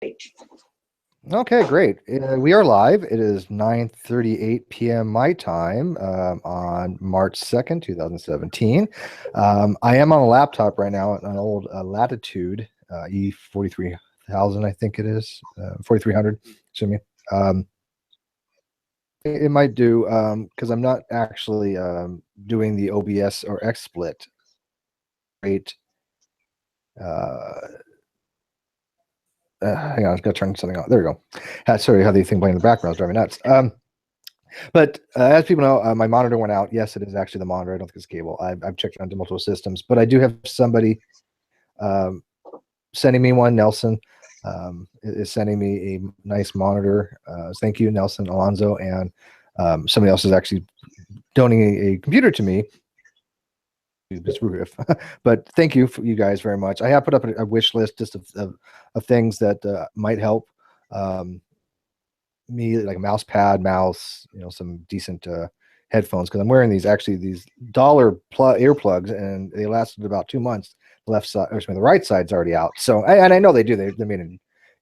Okay, great. We are live. It is 9:38 p.m. my time on March 2nd, 2017. I am on a laptop right now, an old Latitude E43,000, I think it is, 4300, excuse me. It might do because I'm not actually doing the OBS or XSplit. Great. Hang on, I was going to turn something on. There we go. Sorry, how the thing playing in the background is driving me nuts. But as people know, my monitor went out. Yes, it is actually the monitor. I don't think it's cable. I've checked it on multiple systems, but I do have somebody sending me one. Nelson is sending me a nice monitor. Thank you, Nelson Alonso. And somebody else is actually donating a computer to me. But thank you for you guys very much. I have put up a wish list just of things that might help me, like a mouse pad, mouse, some decent headphones, because I'm wearing these dollar earplugs, and they lasted about 2 months. The left side, or the right side's already out. So and I know they do. They're made in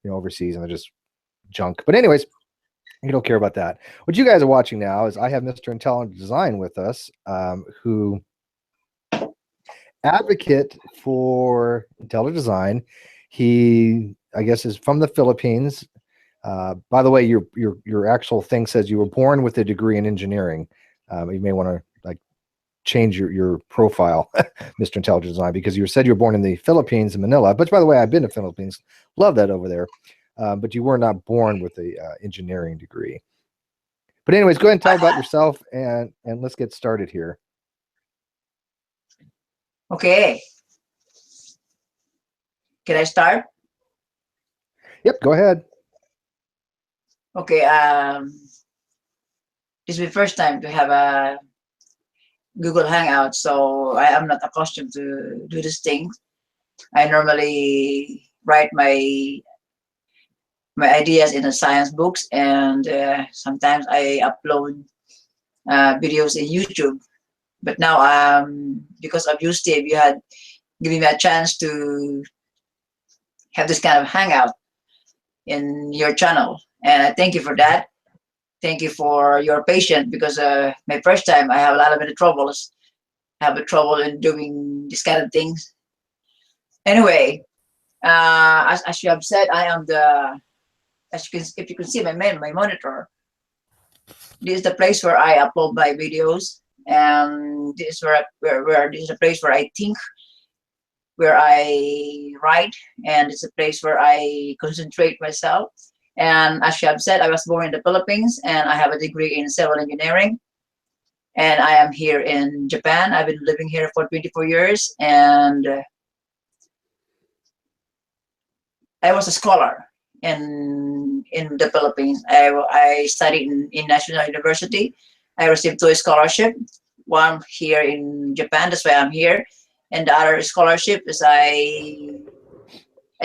overseas, and they're just junk. But anyways, you don't care about that. What you guys are watching now is I have Mr. Intelligent Design with us, who advocate for intelligent design. He, I guess, is from the Philippines. By the way, your actual thing says you were born with a degree in engineering. You may want to change your profile, Mr. Intelligent Design, because you said you were born in the Philippines, in Manila. But by the way, I've been to Philippines. Love that over there. But you were not born with a engineering degree. But anyways, go ahead and tell about yourself, and let's get started here. Okay. Can I start? Yep, go ahead. Okay. This is my first time to have a Google Hangout, so I am not accustomed to do this thing. I normally write my ideas in the science books, and sometimes I upload videos in YouTube. But now, because of you, Steve, you had given me a chance to have this kind of hangout in your channel, and I thank you for that. Thank you for your patience, because my first time I have a lot of troubles. I have a trouble in doing this kind of things. Anyway, as you have said, I am the, if you can see my monitor, this is the place where I upload my videos, and this is where this is a place where I think, where I write, and it's a place where I concentrate myself. And as you have said, I was born in the Philippines, and I have a degree in civil engineering, and I am here in Japan. I've been living here for 24 years, and I was a scholar in the Philippines. I studied in National University. I received 2 scholarships, one here in Japan, that's why I'm here, and the other scholarship is I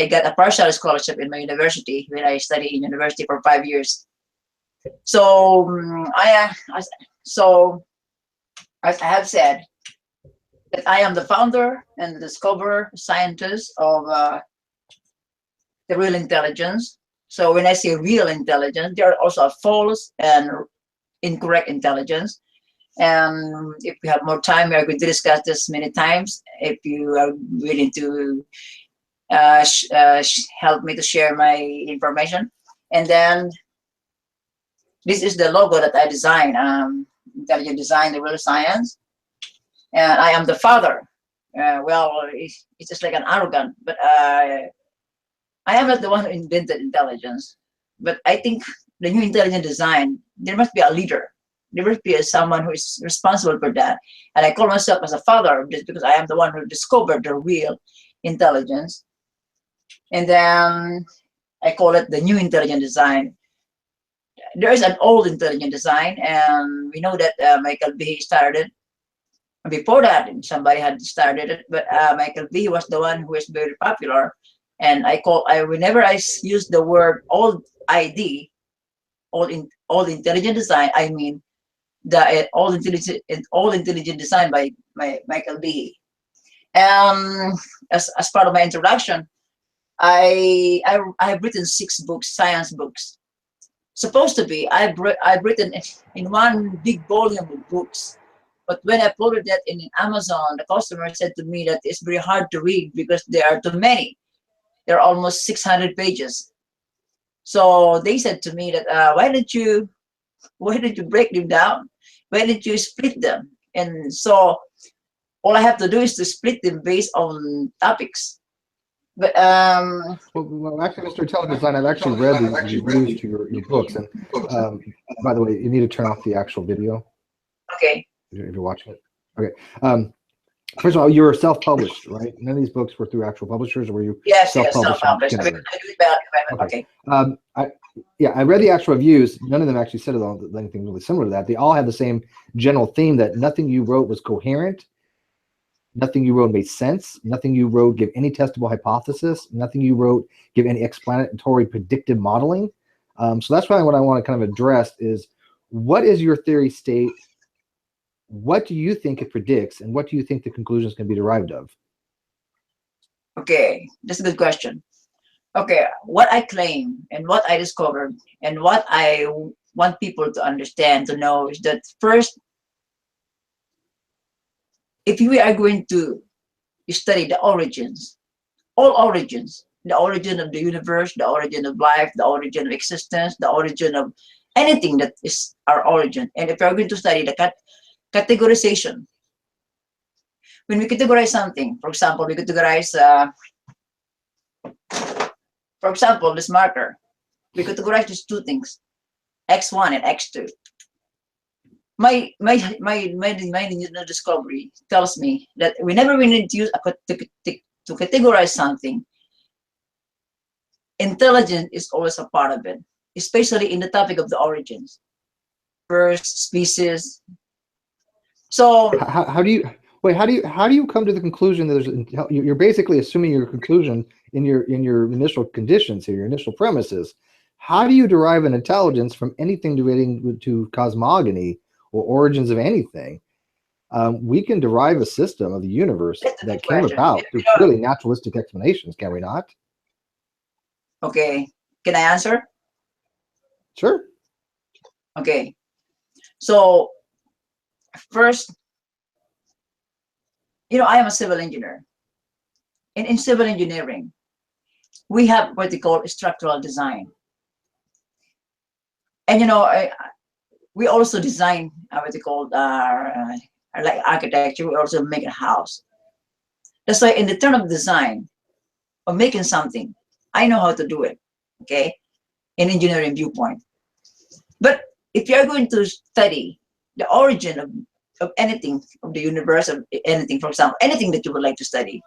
got a partial scholarship in my university when I studied in university for 5 years. So as I have said, that I am the founder and the discoverer, scientist of the real intelligence. So when I say real intelligence, there are also false and incorrect intelligence. And if we have more time, we are going to discuss this many times. If you are willing to help me to share my information. And then this is the logo that I designed, Intelligent Design, the real science. And I am the father. Well, it's just like an arrogant, but I am not the one who invented intelligence. But I think the new intelligent design, there must be a leader. There must be someone who is responsible for that. And I call myself as a father just because I am the one who discovered the real intelligence. And then I call it the new intelligent design. There is an old intelligent design, and we know that Michael B. started. Before that, somebody had started it, but Michael B. was the one who is very popular. And whenever I use the word old ID, old intelligent design, I mean the old intelligent design by Michael B. As part of my introduction, I've written 6 books, science books. Supposed to be, I've written in one big volume of books. But when I uploaded that in Amazon, the customer said to me that it's very hard to read because there are too many. There are almost 600 pages. So they said to me that why don't you break them down? Why don't you split them? And so all I have to do is to split them based on topics. But Well, actually, Mr. Intelligent Design, I've actually read the reviews to your books. And by the way, you need to turn off the actual video okay, if you're watching it. Okay. First of all, you were self-published, right? None of these books were through actual publishers, or were you yes, self-published? self-published. I do it by, okay. I read the actual reviews. None of them actually said anything really similar to that. They all had the same general theme that nothing you wrote was coherent. Nothing you wrote made sense. Nothing you wrote gave any testable hypothesis. Nothing you wrote gave any explanatory predictive modeling. So that's why what I want to kind of address is, what is your theory state? What do you think it predicts, and what do you think the conclusions can be derived of? Okay, that's a good question. Okay, what I claim and what I discovered and what I want people to understand, to know, is that first, if we are going to study the origins, all origins, the origin of the universe, the origin of life, the origin of existence, the origin of anything that is our origin, and if we are going to study the categorization, when we categorize something, for example, we categorize, for example, this marker, we categorize these 2 things, X1 and X2. My discovery tells me that whenever we need to use to categorize something, intelligence is always a part of it, especially in the topic of the origins, first, species. So How do you come to the conclusion that you're basically assuming your conclusion in your initial conditions here, your initial premises? How do you derive an intelligence from anything relating to cosmogony or origins of anything? We can derive a system of the universe that came about through purely naturalistic explanations, can we not? Okay, can I answer? Sure. Okay, so first, I am a civil engineer. In civil engineering, we have what they call structural design. And we also design what they call like architecture. We also make a house. That's why in the term of design, of making something, I know how to do it, okay, in engineering viewpoint. But if you're going to study the origin of anything, of the universe, of anything, for example, anything that you would like to study,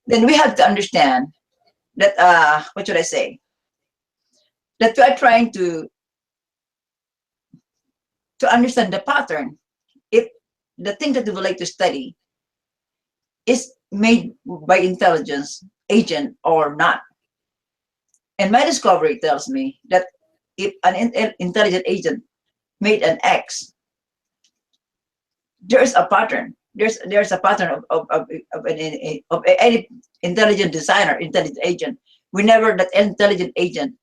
then we have to understand that, what should I say, that we are trying to understand the pattern, if the thing that we would like to study is made by intelligence agent or not. And my discovery tells me that if an intelligent agent made an X, there's a pattern. There's a pattern of any intelligent designer, intelligent agent. Whenever that intelligent agent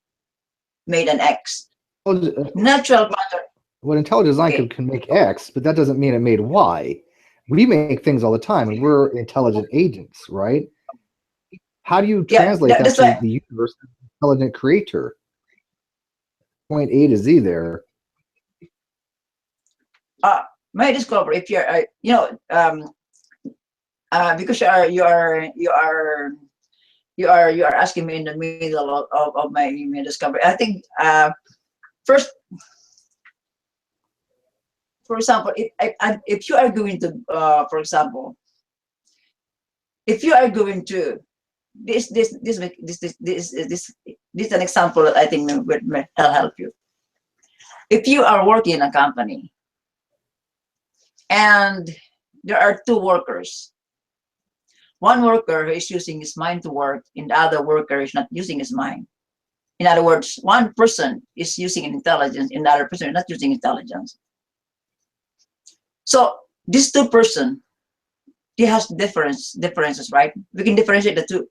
made an X, natural pattern. Well, intelligent design can make X, but that doesn't mean it made Y. We make things all the time, and we're intelligent agents, right? How do you translate that to the universe, intelligent creator? Point A to Z there. My discovery, if you're, because you are asking me in the middle of my discovery. I think first, for example, if you are going to, for example, if you are going to this is an example that I think will help you. If you are working in a company and there are 2 workers, one worker is using his mind to work and the other worker is not using his mind. In other words, one person is using intelligence and the other person is not using intelligence. So these 2 persons, they have differences, right? We can differentiate the 2.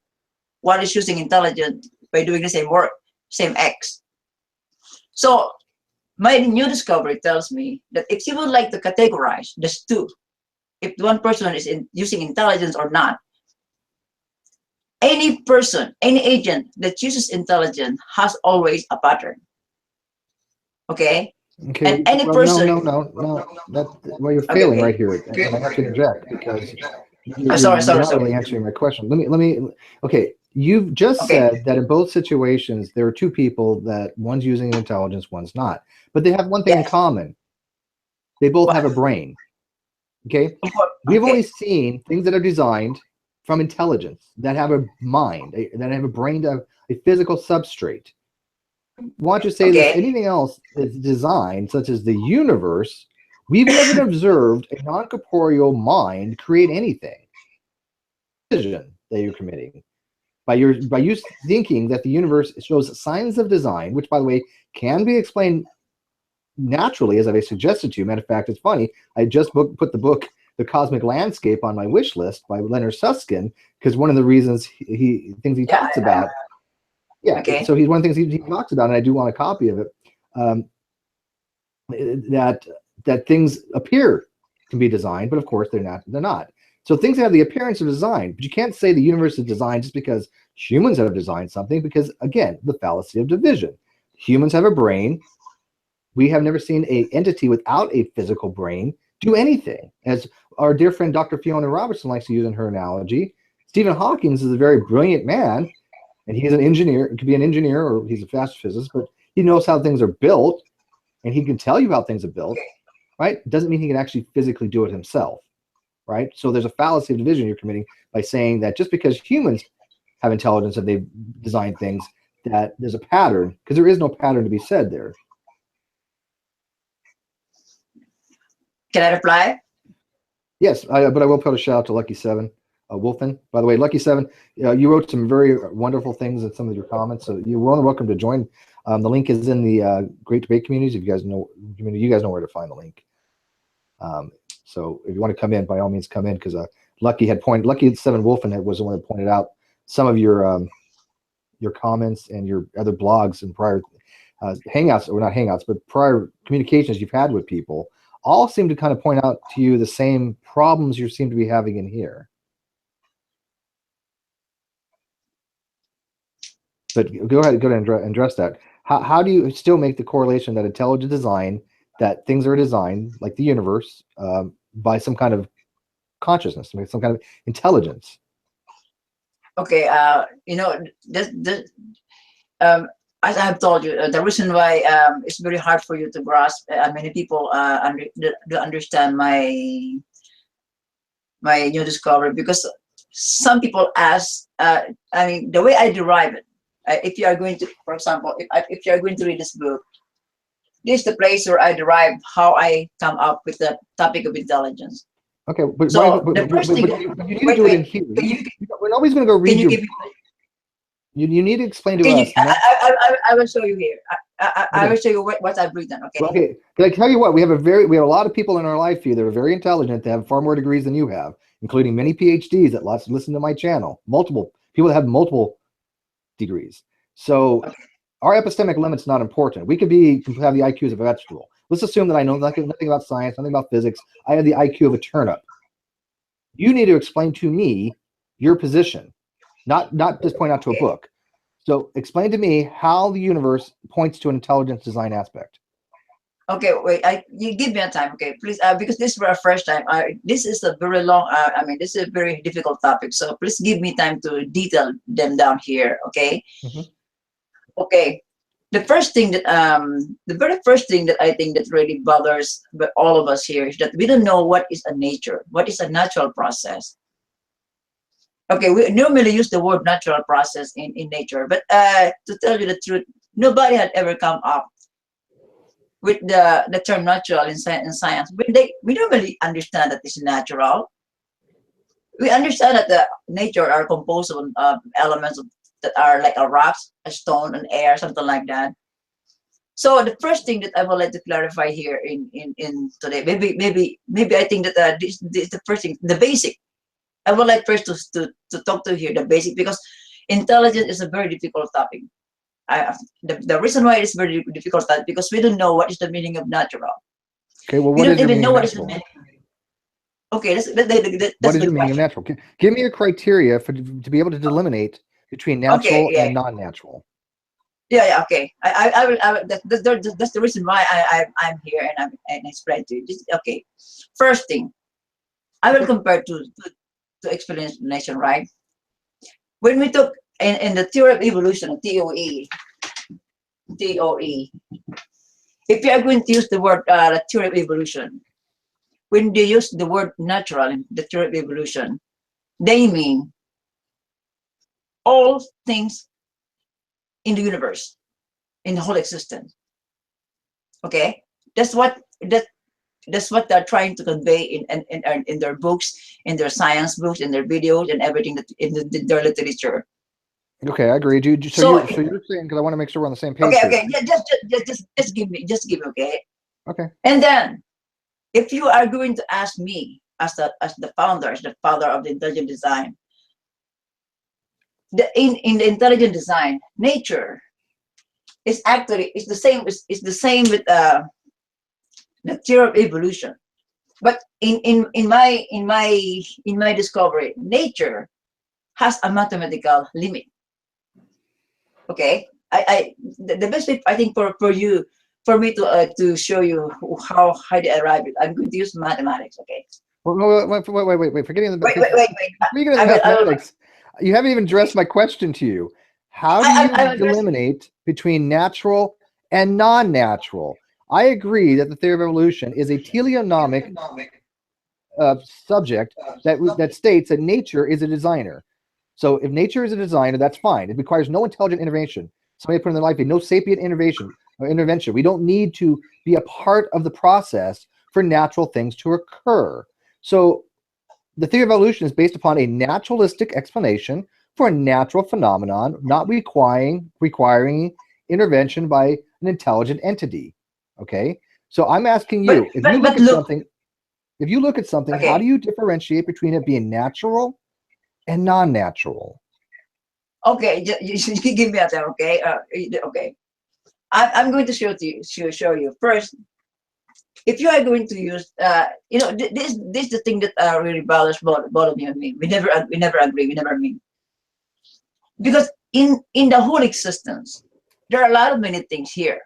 while it's using intelligent by doing the same work, same X. So my new discovery tells me that if you would like to categorize these two, if one person is using intelligence or not, any person, any agent that uses intelligence has always a pattern. Okay? Okay, And any well, no, person. no, no, no. That's well, you're Okay, failing okay. right here, and I have to interject because Sorry, you're sorry, not really sorry. answering my question. Let me. Okay, you've just Okay. said that in both situations there are two people that one's using intelligence, one's not, but they have one thing in Yes. common. They both have a What? brain. Okay, we've only Okay. seen things that are designed from intelligence that have a mind, that have a brain, a physical substrate. Why don't you say this? Okay. Anything else that's designed, such as the universe, we've never observed a non-corporeal mind create anything. Vision that you're committing by you thinking that the universe shows signs of design, which, by the way, can be explained naturally, as I suggested to you. Matter of fact, it's funny. I just put the book "The Cosmic Landscape" on my wish list by Leonard Susskind, because one of the reasons things he Yeah. talks about. Yeah, Okay. so he's one of the things he talks about, and I do want a copy of it. Um, that things appear to be designed, but of course they're not. They're not. So things have the appearance of design, but you can't say the universe is designed just because humans have designed something. Because again, the fallacy of division. Humans have a brain. We have never seen an entity without a physical brain do anything. As our dear friend Dr. Fiona Robertson likes to use in her analogy, Stephen Hawking is a very brilliant man, and he's an engineer. It could be an engineer or he's a fast physicist, but he knows how things are built, and he can tell you how things are built, right? Doesn't mean he can actually physically do it himself, right? So there's a fallacy of division you're committing by saying that just because humans have intelligence and they've designed things, that there's a pattern, because there is no pattern to be said there. Can I reply? Yes, but I will put a shout out to Lucky Seven, Wolfen. By the way, Lucky Seven, you wrote some very wonderful things in some of your comments, so you're welcome to join. The link is in the Great Debate Communities. If you guys know, you guys know where to find the link. So if you want to come in, by all means, come in, because Lucky Seven Wolfen was the one that pointed out some of your comments and your other blogs and prior hangouts, or not hangouts, but prior communications you've had with people, all seem to kind of point out to you the same problems you seem to be having in here. But go ahead and address that. How do you still make the correlation that intelligent design, that things are designed, like the universe, by some kind of consciousness, some kind of intelligence? Okay. As I have told you, the reason why it's very hard for you to grasp, many people understand my new discovery, because some people ask. I mean, the way I derive it. If you are going to, for example, if you are going to read this book, this is the place where I derive how I come up with the topic of intelligence. Okay, but So the first thing, you need to wait, do it wait, in here. can you We're always going to go read can you your. give me? You need to explain to Can you? us. Not, I will show you here. I will okay. show you what I've written. Okay. Well, okay. Can I tell you what? We have a lot of people in our life here that are very intelligent. They have far more degrees than you have, including many PhDs that listen to my channel. Multiple people that have multiple degrees. So Okay. our epistemic limit's not important. We could have the IQs of a vegetable. Let's assume that I know nothing about science, nothing about physics. I have the IQ of a turnip. You need to explain to me your position, not just point out to a book. So explain to me how the universe points to an intelligence design aspect. Okay, wait. You give me a time, okay, please. Because this is our first time. This is a very long. I mean, this is a very difficult topic. So please give me time to detail them down here. Okay. Mm-hmm. Okay. The very first thing that I think that really bothers all of us here is that we don't know what is a nature, what is a natural process. Okay, we normally use the word natural process in nature, but to tell you the truth, nobody had ever come up with the term natural in science. We don't really understand that it's natural. We understand that the nature are composed of elements that are like a rocks, a stone, an air, something like that. So the first thing that I would like to clarify here in today, maybe I think that this the first thing, the basic. I would like first to talk to here the basic, because intelligence is a very difficult topic. The reason why it's very difficult is because we don't know what is the meaning of natural. Okay, well, We what don't is your even meaning know of what is the natural? meaning. Okay, that's What a is your good meaning of question. natural? Give me a criteria to be able to delineate between natural Okay, yeah. and non-natural. Yeah, okay. I will. That's the reason why I'm here and I explain to you. Okay. First thing, I will compare to explanation, right? When we took in the theory of evolution, TOE, if you are going to use the word the theory of evolution, when they use the word natural in the theory of evolution, they mean all things in the universe, in the whole existence. Okay, that's what they're trying to convey in their books, in their science books, in their videos, and everything that in their literature. Okay, I agree. So you're saying, because I want to make sure we're on the same page here. Okay. Yeah, just give me, okay. Okay. And then, if you are going to ask me as the founder of the intelligent design, in the intelligent design, nature is actually the same. It's the same with the theory of evolution. But in my discovery, nature has a mathematical limit. Okay, the best way I think for me to show you how they arrive it, I'm going to use mathematics. Okay. Well, no, wait. Forgetting the Wait. mathematics, you haven't even addressed my question to you. How do you eliminate between natural and non-natural? I agree that the theory of evolution is a teleonomic subject that states that nature is a designer. So if nature is a designer, that's fine. It requires no intelligent intervention. Somebody put in their life, no sapient intervention. We don't need to be a part of the process for natural things to occur. So the theory of evolution is based upon a naturalistic explanation for a natural phenomenon, not requiring intervention by an intelligent entity. Okay, so I'm asking you, if you look at something, okay. How do you differentiate between it being natural and non-natural? Okay, you give me a time. Okay, okay. I'm going to show you first. If you are going to use, this is the thing that really bothers both of you and me. We never agree. We never meet. Because in the whole existence, there are a lot of many things here.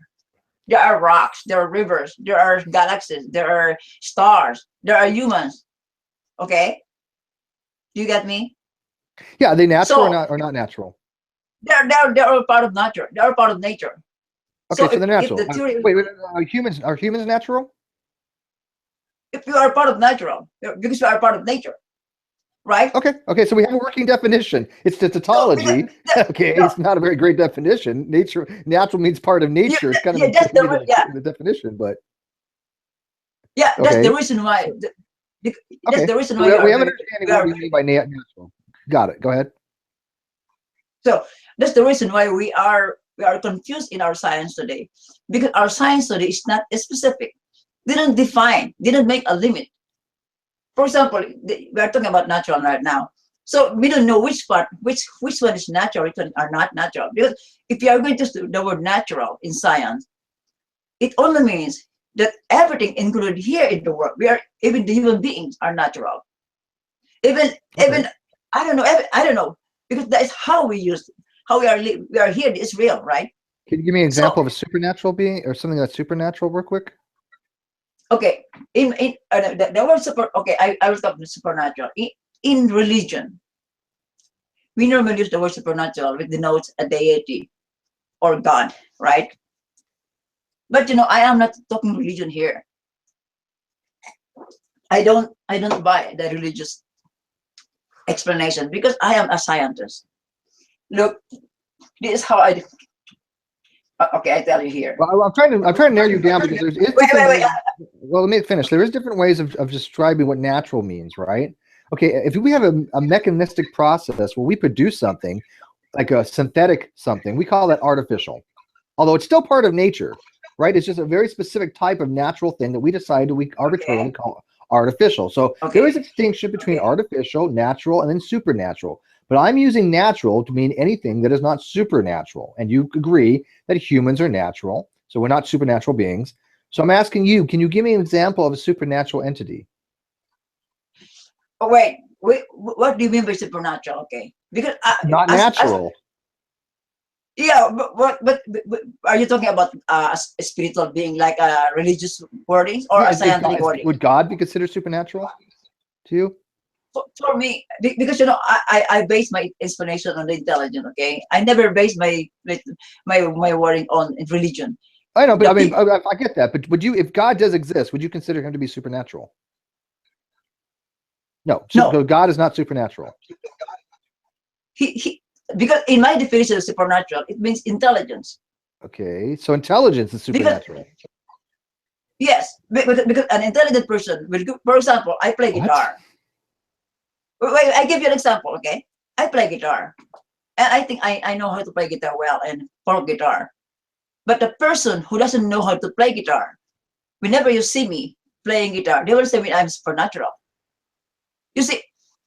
There are rocks, there are rivers, there are galaxies, there are stars, there are humans. Okay, do you get me? Yeah, are they natural or not natural? They're all part of nature. They are part of nature. Okay, so they're natural. If the theory, wait, are humans natural? If you are part of natural, because you are part of nature, right? Okay, so we have a working definition. It's the tautology. It's not a very great definition. Natural means part of nature. It's kind of the definition, but that's the reason why. That's the reason why we have an understanding what we mean by natural. Got it. Go ahead. So that's the reason why we are confused in our science today, because our science today is not specific. Didn't define, didn't make a limit. For example, we are talking about natural right now. So we don't know which one is natural, which one are not natural. Because if you are going to use the word natural in science, it only means that everything included here in the world, even the human beings are natural. Even I don't know, because that is how we use it. How we are here is real, right? Can you give me an example of a supernatural being or something that's supernatural real quick? Okay, the word super. Okay, I will talk about supernatural. In religion, we normally use the word supernatural, which denotes a deity or God, right? But I am not talking religion here. I don't buy the religious explanation because I am a scientist. Look, this is how I. Okay, I tell you here. Well, I'm trying to narrow you down because there's wait. Well, let me finish. There is different ways of describing what natural means, right? Okay, if we have a mechanistic process where we produce something like a synthetic something, we call that artificial. Although it's still part of nature, right? It's just a very specific type of natural thing that we decide we arbitrarily call artificial. So there is a distinction between artificial, natural, and then supernatural. But I'm using natural to mean anything that is not supernatural. And you agree that humans are natural, so we're not supernatural beings. So I'm asking you, can you give me an example of a supernatural entity? Oh, wait, what do you mean by supernatural? Okay, because Not natural. yeah, but are you talking about a spiritual being, like a religious wordings or Yeah, a scientific wording? would God be considered supernatural to you? For me, because I base my explanation on the intelligence. Okay, I never base my wording on religion. I know, but The I mean, people, I get that. But would you, if God does exist, would you consider him to be supernatural? No, no, God is not supernatural. he because in my definition of supernatural, it means intelligence. Okay, so intelligence is Because supernatural. yes, because an intelligent person will go, for example, I play What? guitar. Wait, I give you an example, okay? I play guitar, and I think I know how to play guitar well and folk guitar. But the person who doesn't know how to play guitar, whenever you see me playing guitar, they will say me I'm supernatural. You see,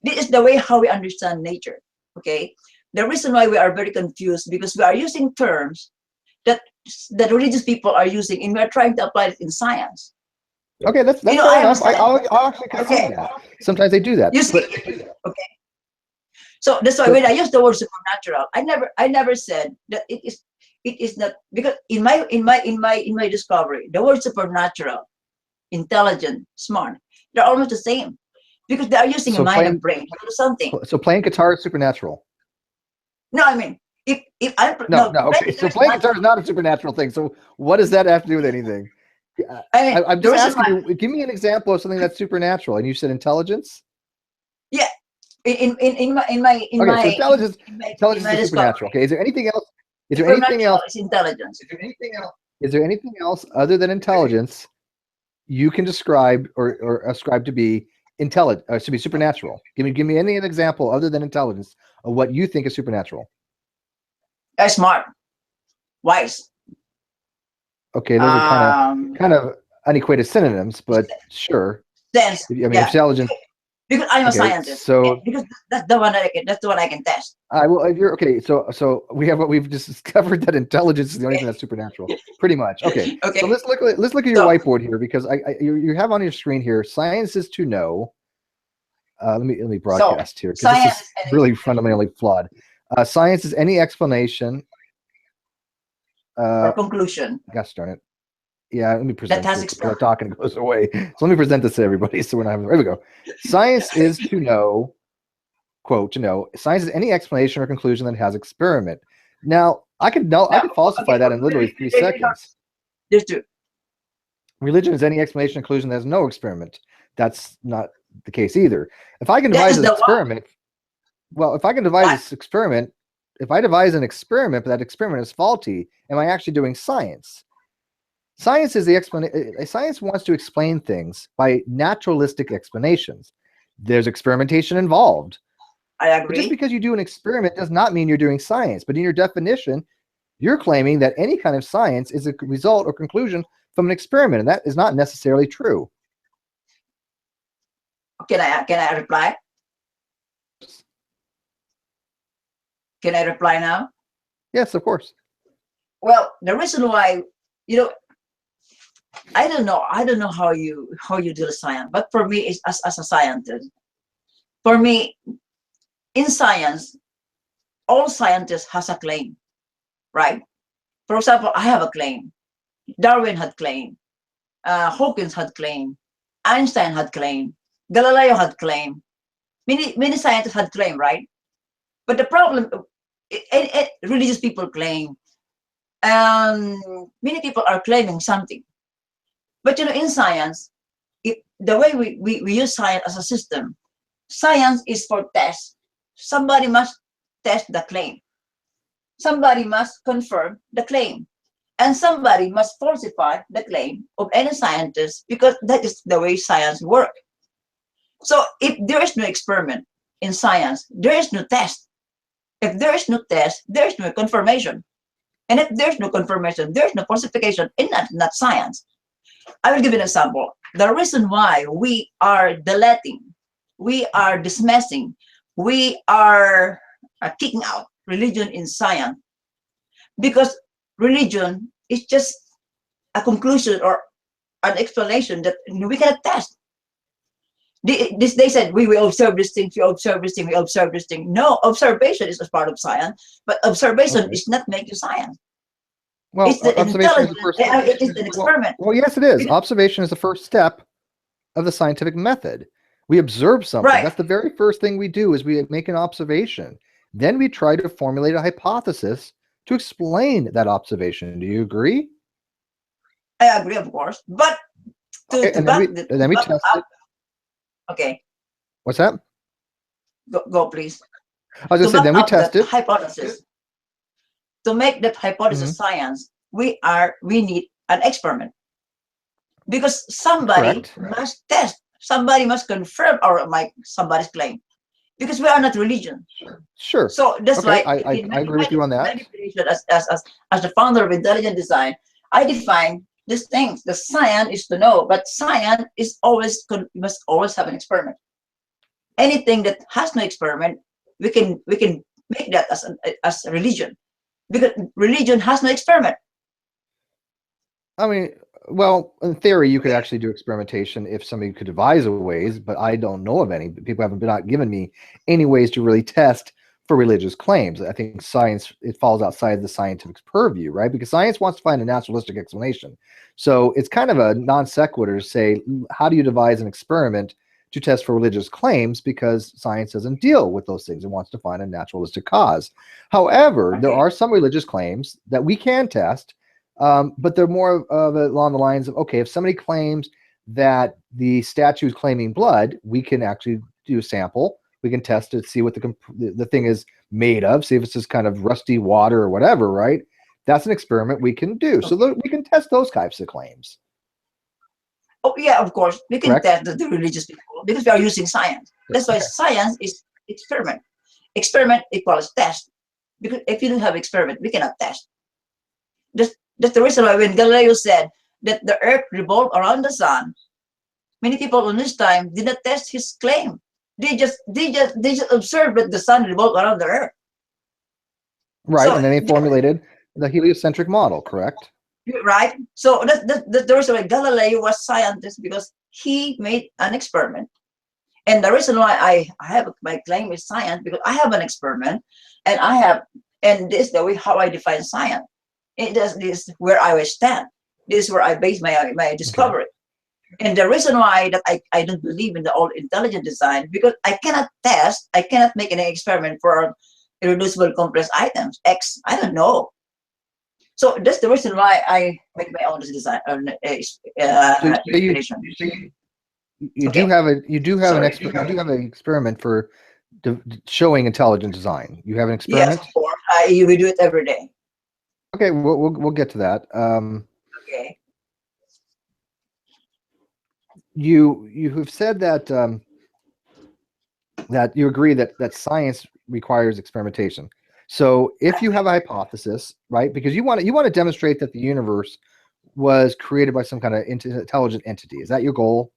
this is the way how we understand nature. Okay, the reason why we are very confused because we are using terms that that religious people are using, and we are trying to apply it in science. Okay, that's You know, fair I am a enough. scientist. I'll actually concede Okay, that. Sometimes they do that, you see, but okay. So that's why so when I use the word supernatural, I never said that it is not, because in my discovery, the word supernatural, intelligent, smart, they're almost the same because they are using a so mind and playing brain to do something. so playing guitar is supernatural. No, I mean, if I No, no no, playing okay. guitar So is playing not. guitar is not a supernatural thing. So what does that have to do with anything? I mean, I'm the just reason asking why, you. Give me an example of something that's supernatural, and you said intelligence. yeah, in Okay, so my in, in intelligence my is supernatural. discovery, Okay, is there anything else? Is there anything supernatural else? is intelligence. Is there anything else other than intelligence you can describe or ascribe to be intelligent, to be supernatural? Give me any example other than intelligence of what you think is supernatural. Smart, wise, Okay, those are um, kind of unequated synonyms, but sure. sense, I mean, yeah. intelligence. Because I'm a Okay, scientist. so Because that's the one that I can test. I will. If you're okay, so we've just discovered that intelligence is the only thing that's supernatural, pretty much. Okay, so Okay. let's look at your So whiteboard here because you have on your screen here science is to know. Let me so broadcast here because this science is and really fundamentally flawed. Science is any explanation. or conclusion Gosh darn it. Yeah, let me that present has this before experiment. talking goes away. So let me present this to everybody. So we're not having. There we go. Science is to know. Quote, to know, science is any explanation or conclusion that has experiment. Now, I could Now, falsify okay, that in literally 3 seconds. there's two. Religion is any explanation or conclusion that has no experiment. That's not the case either. If I can That devise is an the one. experiment, well, if I can devise What? this experiment, if I devise an experiment, but that experiment is faulty, am I actually doing science? Science is the explanation. Science wants to explain things by naturalistic explanations. There's experimentation involved. I But just agree. because you do an experiment does not mean you're doing science. But in your definition, you're claiming that any kind of science is a result or conclusion from an experiment, and that is not necessarily true. Can I reply? Can I reply now? Yes, of course. Well, the reason why, you know, I don't know how you deal with science, but for me, is as a scientist, for me, in science, all scientists has a claim, right? For example, I have a claim. Darwin had claim. Hawkins had claim. Einstein had claim. Galileo had claim. Many scientists had claim, right? But the problem, religious people claim. Many people are claiming something. But in science, the way we use science as a system, science is for test. Somebody must test the claim. Somebody must confirm the claim. And somebody must falsify the claim of any scientist because that is the way science works. So if there is no experiment in science, there is no test. If there is no test, there is no confirmation. And if there's no confirmation, there's no falsification in not science. I will give you an example. The reason why we are deleting, we are dismissing, we are kicking out religion in science, because religion is just a conclusion or an explanation that we cannot test. They said we will observe this thing, we observe this thing, we observe this thing. No, observation is a part of science, but observation Okay. is not making science. Well, It's the observation is intelligence. the first. It is an experiment. Well, yes, it is. Observation is the first step of the scientific method. We observe something. Right. That's the very first thing we do is we make an observation. Then we try to formulate a hypothesis to explain that observation. Do you agree? I agree, of course. But Okay, to and back then we test it. Okay, What's that? go please. I was To gonna say, back then we up test that it. hypothesis, to make that hypothesis science, we need an experiment, because somebody Correct. must test, somebody must confirm somebody's claim, because we are not religion. Sure. So that's Okay, why I agree with you on that. definition as the founder of intelligent design, I define these things. The science is to know, but science is always must always have an experiment. Anything that has no experiment, we can make that as a religion, because religion has no experiment. I mean, well, in theory, you could actually do experimentation if somebody could devise a ways, but I don't know of any. People haven't been not given me any ways to really test for religious claims. I think science, it falls outside the scientific purview, right? Because science wants to find a naturalistic explanation. So it's kind of a non sequitur to say, how do you devise an experiment to test for religious claims? Because science doesn't deal with those things. It wants to find a naturalistic cause. However, there are some religious claims that we can test, but they're more of along the lines of, okay, if somebody claims that the statue is claiming blood, we can actually do a sample. We can test it, see what the thing is made of, see if it's just kind of rusty water or whatever, right? That's an experiment we can do. So we can test those types of claims. Oh yeah, of course, we can Correct? test the religious people because we are using science. That's why science is experiment. Experiment equals test. Because if you don't have experiment, we cannot test. That's the reason why when Galileo said that the earth revolved around the sun, many people in this time did not test his claim. They just observed that the sun revolved around the earth. Right, So, and then they formulated the heliocentric model, correct? Right. So that's the reason why Galileo was scientist, because he made an experiment. And the reason why I have my claim is science, because I have an experiment, and this is the way how I define science. This is where I will stand. This is where I base my discovery. And the reason why that I don't believe in the old intelligent design, because I cannot make any experiment for irreducible complex items. I don't know. So that's the reason why I make my own design explanation. You do have an experiment for showing intelligent design. You have an experiment. Yes, of course. We do it every day. Okay, we'll get to that. Okay. You have said that that you agree that science requires experimentation. So if you have a hypothesis, right, because you want to demonstrate that the universe was created by some kind of intelligent entity. Is that your goal?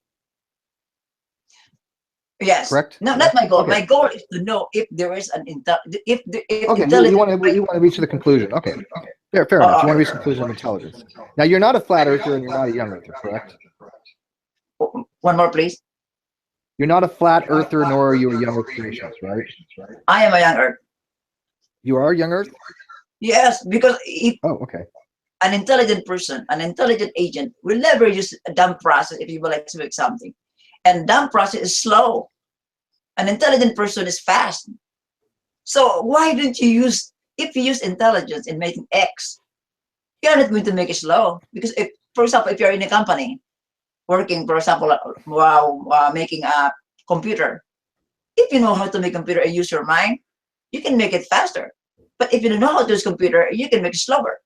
Yes. Correct. No, not my goal. Okay. My goal is to know if there is an if okay, you want to reach the conclusion. Okay. Fair enough. You want to reach the conclusion of intelligence. Now you're not a flat earther and you're not a young earther, correct? One more, please. You're not a flat earther, nor are you a young earth creationist, right? I am a young earth. You are a young earth? Yes, because okay. An intelligent person, an intelligent agent will never use a dumb process if you will expect something. And dumb process is slow. An intelligent person is fast. So why don't you use, if you use intelligence in making X, you're not going to make it slow. Because if, for example, if you're in a company working, for example, while making a computer, if you know how to make a computer and use your mind, you can make it faster. But if you don't know how to use a computer, you can make it slower.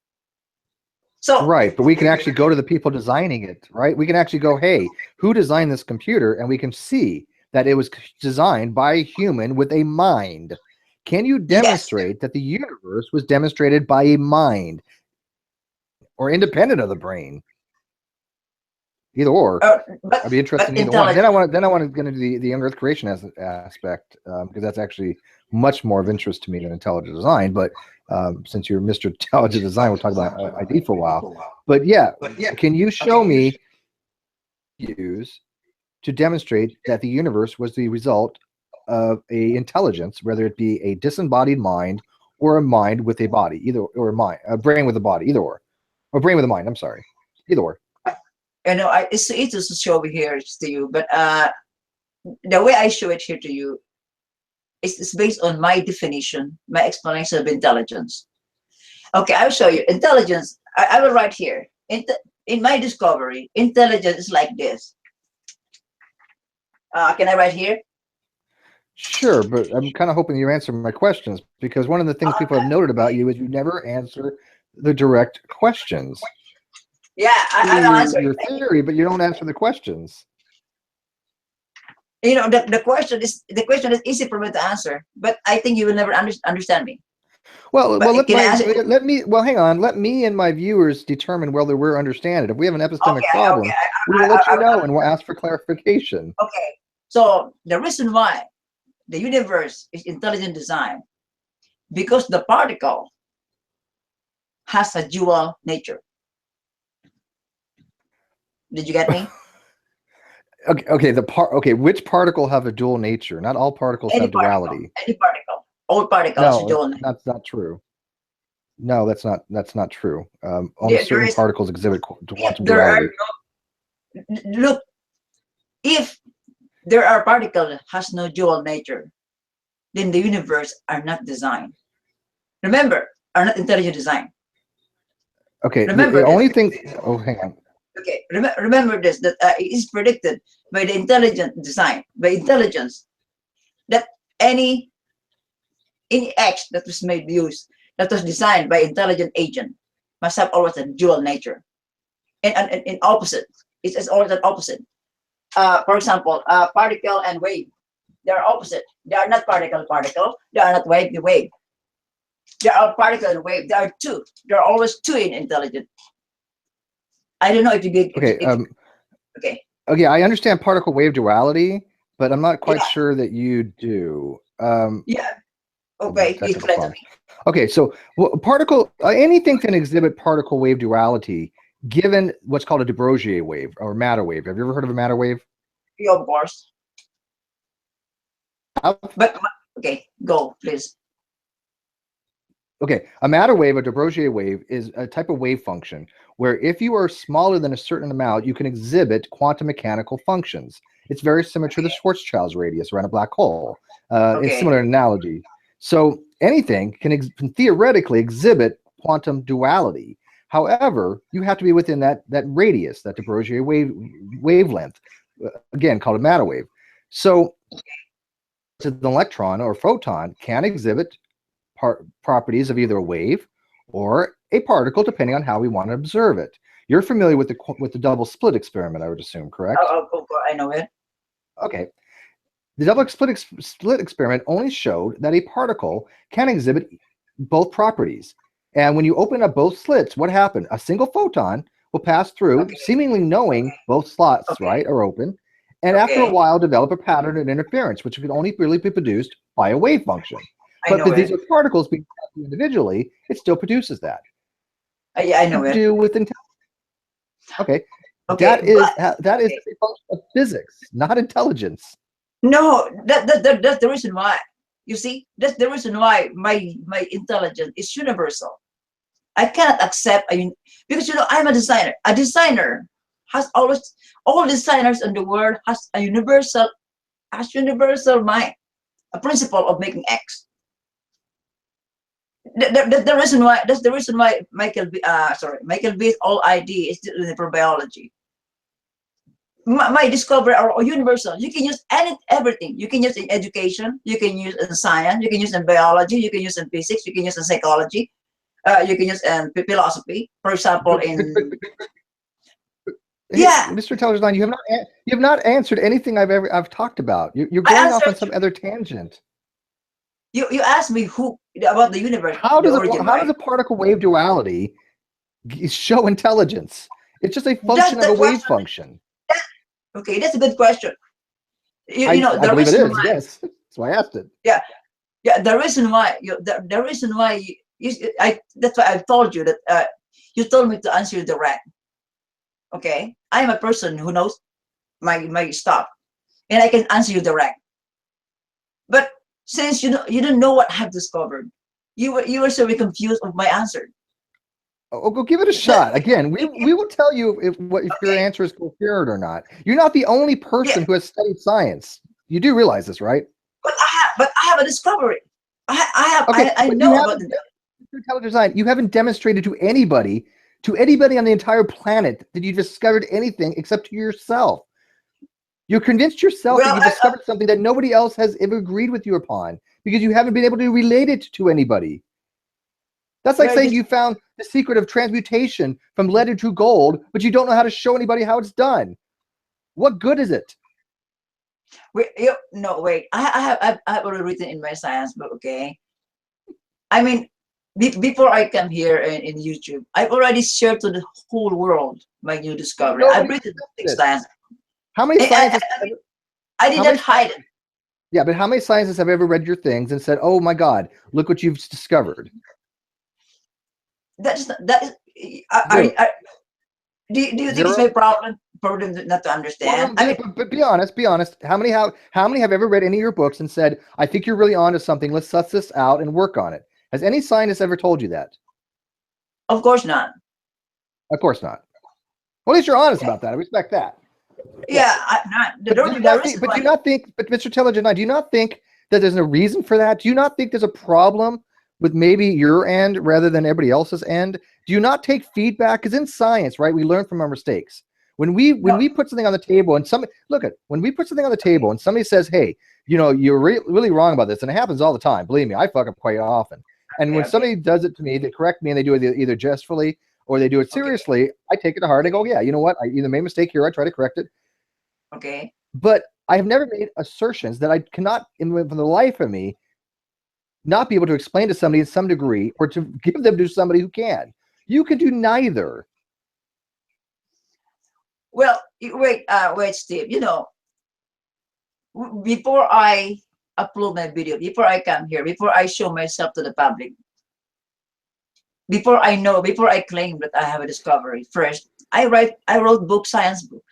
So right, but we can actually go to the people designing it, right? We can actually go, hey, who designed this computer? And we can see that it was designed by a human with a mind. Can you demonstrate that the universe was demonstrated by a mind or independent of the brain? Either or. I'd be interested in either one. Then I want to get into the young Earth creation aspect, because that's actually much more of interest to me than intelligent design. But since you're Mr. Intelligent Design, we'll talk about ID for a while. But yeah, can you show me use to demonstrate that the universe was the result of a intelligence, whether it be a disembodied mind or a mind with a body, a brain with a body, either or brain with a mind. I'm sorry, either or. I know it's easy to show here to you, but the way I show it here to you is based on my definition, my explanation of intelligence. Okay, I'll show you. Intelligence, I will write here. In my discovery, intelligence is like this. Can I write here? Sure, but I'm kind of hoping you answer my questions, because one of the things people have noted about you is you never answer the direct questions. Yeah, I'll answer your theory, but you don't answer the questions. You know, the question is easy for me to answer, but I think you will never understand me. Well, let me. Well, hang on. Let me and my viewers determine whether we're understand it. If we have an epistemic problem, we will let you know, and we'll ask for clarification. Okay. So the reason why the universe is intelligent design, because the particle has a dual nature. Did you get me? Okay. Which particle have a dual nature? Not all particles have duality. Any particle. All particles have dual nature. That's not true. No, that's not true. Only certain particles exhibit quantum duality. Look, if there are particles that has no dual nature, then the universe are not designed. Remember, are not intelligent design. Okay. Remember the only thing. Oh, hang on. Okay. Remember this, that it is predicted by the intelligent design, by intelligence, that any X that was made use, that was designed by intelligent agent, must have always a dual nature, and in opposite. It's always an opposite. For example, particle and wave, they are opposite. They are not particle. They are not wave. They are particle and wave. There are two. There are always two in intelligent. I don't know if you get. Okay. Okay, I understand particle wave duality, but I'm not quite sure that you do. Yeah. Okay. Okay, so particle anything can exhibit particle wave duality, given what's called a de Broglie wave or matter wave. Have you ever heard of a matter wave? Yeah, of course. But okay, go please. Okay, a matter wave, a de Broglie wave, is a type of wave function where if you are smaller than a certain amount, you can exhibit quantum mechanical functions. It's very similar to the Schwarzschild radius around a black hole. It's similar analogy. So anything can theoretically exhibit quantum duality. However, you have to be within that radius, that de Broglie wavelength, again called a matter wave. So an electron or photon can exhibit properties of either a wave or a particle, depending on how we want to observe it. You're familiar with the double slit experiment, I would assume, correct? I know it. Okay. The double slit experiment only showed that a particle can exhibit both properties. And when you open up both slits, what happened? A single photon will pass through, seemingly knowing both slots, right, are open, and after a while develop a pattern of interference, which can only really be produced by a wave function. But if these are particles being tested individually, it still produces that. Yeah, I know it. To do with intelligence. Okay. That is a function of physics, not intelligence. No, that's the reason why. You see, that's the reason why my intelligence is universal. I cannot accept because I'm a designer. A designer has always, all designers in the world has universal mind, a principle of making X. The reason why, that's the reason why Michael B's whole idea is for biology. My discovery are universal. You can use everything. You can use in education. You can use in science. You can use in biology. You can use in physics. You can use in psychology. You can use in philosophy. For example, Mr. Intelligent Design, you have not answered anything I've talked about. You're going off on some other tangent. You asked me about the universe. How does a particle wave duality show intelligence? It's just a function of a wave function. Okay, that's a good question. You know, I the believe it reason is. why, Yes, that's why I asked it. yeah, yeah, the reason why, the reason why, that's why I've told you that, you told me to answer direct. Okay, I am a person who knows my stuff, and I can answer you direct. But since you don't know what I've discovered, you were so confused of my answer. Oh, go give it a That, shot. Again, we will tell you if your okay, answer is coherent or not. You're not the only yeah, person who has studied science. You do realize this, right? but I have a discovery. Okay, I but you know about haven't the. through intelligent design. You haven't demonstrated to anybody on the entire planet that you discovered anything except to yourself. You convinced yourself that Well, you've discovered something that nobody else has ever agreed with you upon because you haven't been able to relate it to anybody. That's like we're saying just you found the secret of transmutation from lead to gold, but you don't know how to show anybody how it's done. What good is it? wait. No, wait. I have already written in my science book. Okay, I mean, before I come here in YouTube, I've already shared to the whole world my new discovery. I've Nobody written accepted six it. times. How many I, scientists? I, I did How not many? hide it. Yeah, but how many scientists have ever read your things and said, "Oh my God, look what you've discovered"? That is. Zero. Do you think it's Zero. my problem not to understand? Well, I mean, but be honest. Be honest. How many have ever read any of your books and said, "I think you're really onto something. Let's suss this out and work on it"? Has any scientist ever told you that? of course not. Of course not. Well, at least you're honest about that. I respect that. Yeah. Yeah, not But do you the not think? reason But do why. you not think? But Mr. Intelligent, do you not think that there's a reason for that? Do you not think there's a problem with maybe your end rather than everybody else's end? Do you not take feedback? Because in science, right, we learn from our mistakes. When No, we put something on the table and somebody look at when we put something on the table and somebody says, "Hey, you're really wrong about this," and it happens all the time. Believe me, I fuck up quite often. And okay, when okay, somebody does it to me, they correct me and they do it either jestfully or they do it okay, seriously. I take it to heart and go, "Yeah, you know what? I either made a mistake here. I try to correct it." okay. But I have never made assertions that I cannot, for the life of me, not be able to explain to somebody in some degree or to give them to somebody who can. You can do neither. Well, wait, Steve. Before I upload my video, before I come here, before I show myself to the public, before I claim that I have a discovery, first I wrote science book.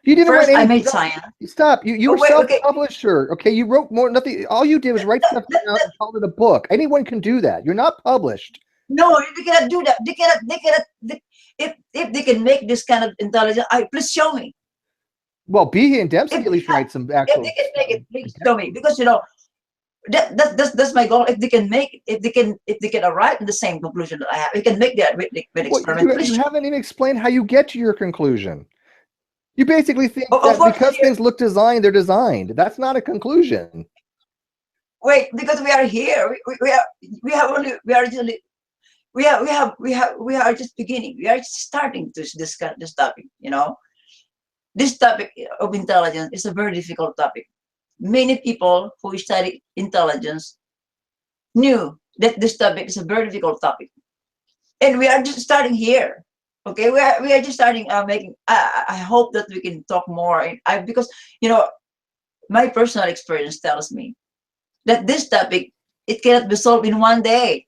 You didn't write First, I any. made No, science. stop. You Oh were wait, okay. self-publisher. Okay, you wrote more. Nothing. All you did was write stuff down and call it a book. Anyone can do that. You're not published. No, they cannot do that. They cannot. If they can make this kind of intelligence, please show me. Well, Behe and Dempsey If at least write some if they actual can make stuff. it, please show me, because that's my goal. If they can make it, if they can arrive in the same conclusion that I have, they can make that with Well, experiment. Please you show haven't even explained how you get to your conclusion. You basically think me. Of that course, because things look designed, they're designed. That's not a conclusion. wait, because we are here. We are just beginning. We are just starting to this topic. This topic of intelligence is a very difficult topic. Many people who study intelligence knew that this topic is a very difficult topic, and we are just starting here. Okay, we are just starting making. I hope that we can talk more. Because my personal experience tells me that this topic, it cannot be solved in one day.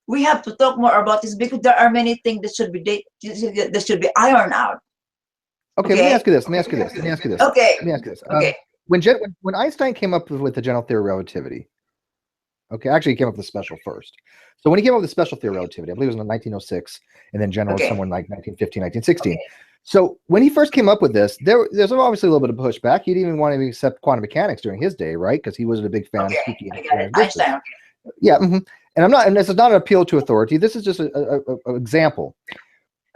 We have to talk more about this because there are many things that should be ironed out. Okay, let me Okay. ask you this. Let me ask you this. Let me ask you this. Okay. Let me ask you this. Okay. When Einstein came up with the general theory of relativity, okay, actually he came up with the special first. So when he came up with the special theory of relativity, I believe it was in 1906, and then general Okay. somewhere in like 1915, 1916. Okay. So when he first came up with this, there's obviously a little bit of pushback. He didn't even want to accept quantum mechanics during his day, right? Because he wasn't a big fan of Okay. spooky I got it. distance. Einstein. Yeah, and I'm not, and this is not an appeal to authority. This is just an example.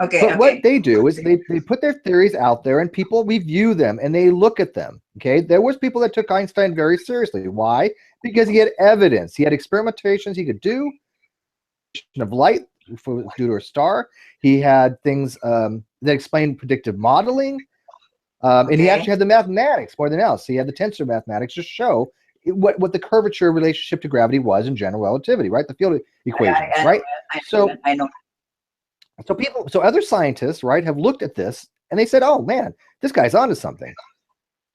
Okay. But what Okay. they do is they put their theories out there and people review them and they look at them. Okay. There was people that took Einstein very seriously. Why? Because he had evidence. He had experimentations he could do of light due to a star. He had things that explained predictive modeling. And he actually had the mathematics more than else. He had the tensor mathematics to show what the curvature relationship to gravity was in general relativity, right? The field equations, right? I know. So other scientists, right, have looked at this and they said, oh man, this guy's onto something.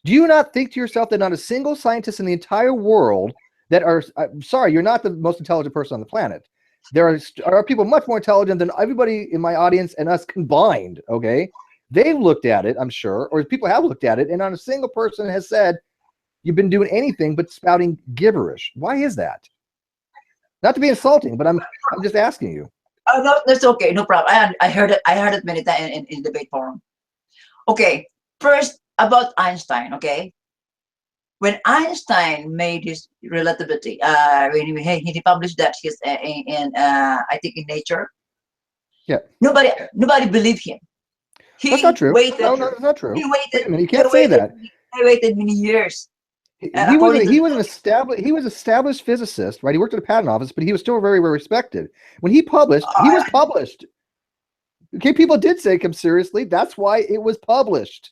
Do you not think to yourself that not a single scientist in the entire world that are, I'm sorry, you're not the most intelligent person on the planet. There are people much more intelligent than everybody in my audience and us combined, okay? They've looked at it, I'm sure, or people have looked at it, and not a single person has said, you've been doing anything but spouting gibberish. Why is that? Not to be insulting, but I'm just asking you. Oh, no, that's okay. No problem. I heard it. I heard it many times in debate forum. Okay. First, about Einstein. Okay. When Einstein made his relativity, when he published that in I think in Nature. Yeah. Nobody believed him. That's not true. Waited, no, that's not true. He waited. Wait a minute, you can't say that. He waited many years. He was an established physicist, right? He worked at a patent office, but he was still very, very respected. When he published, he was published. Okay, people did take him seriously. That's why it was published.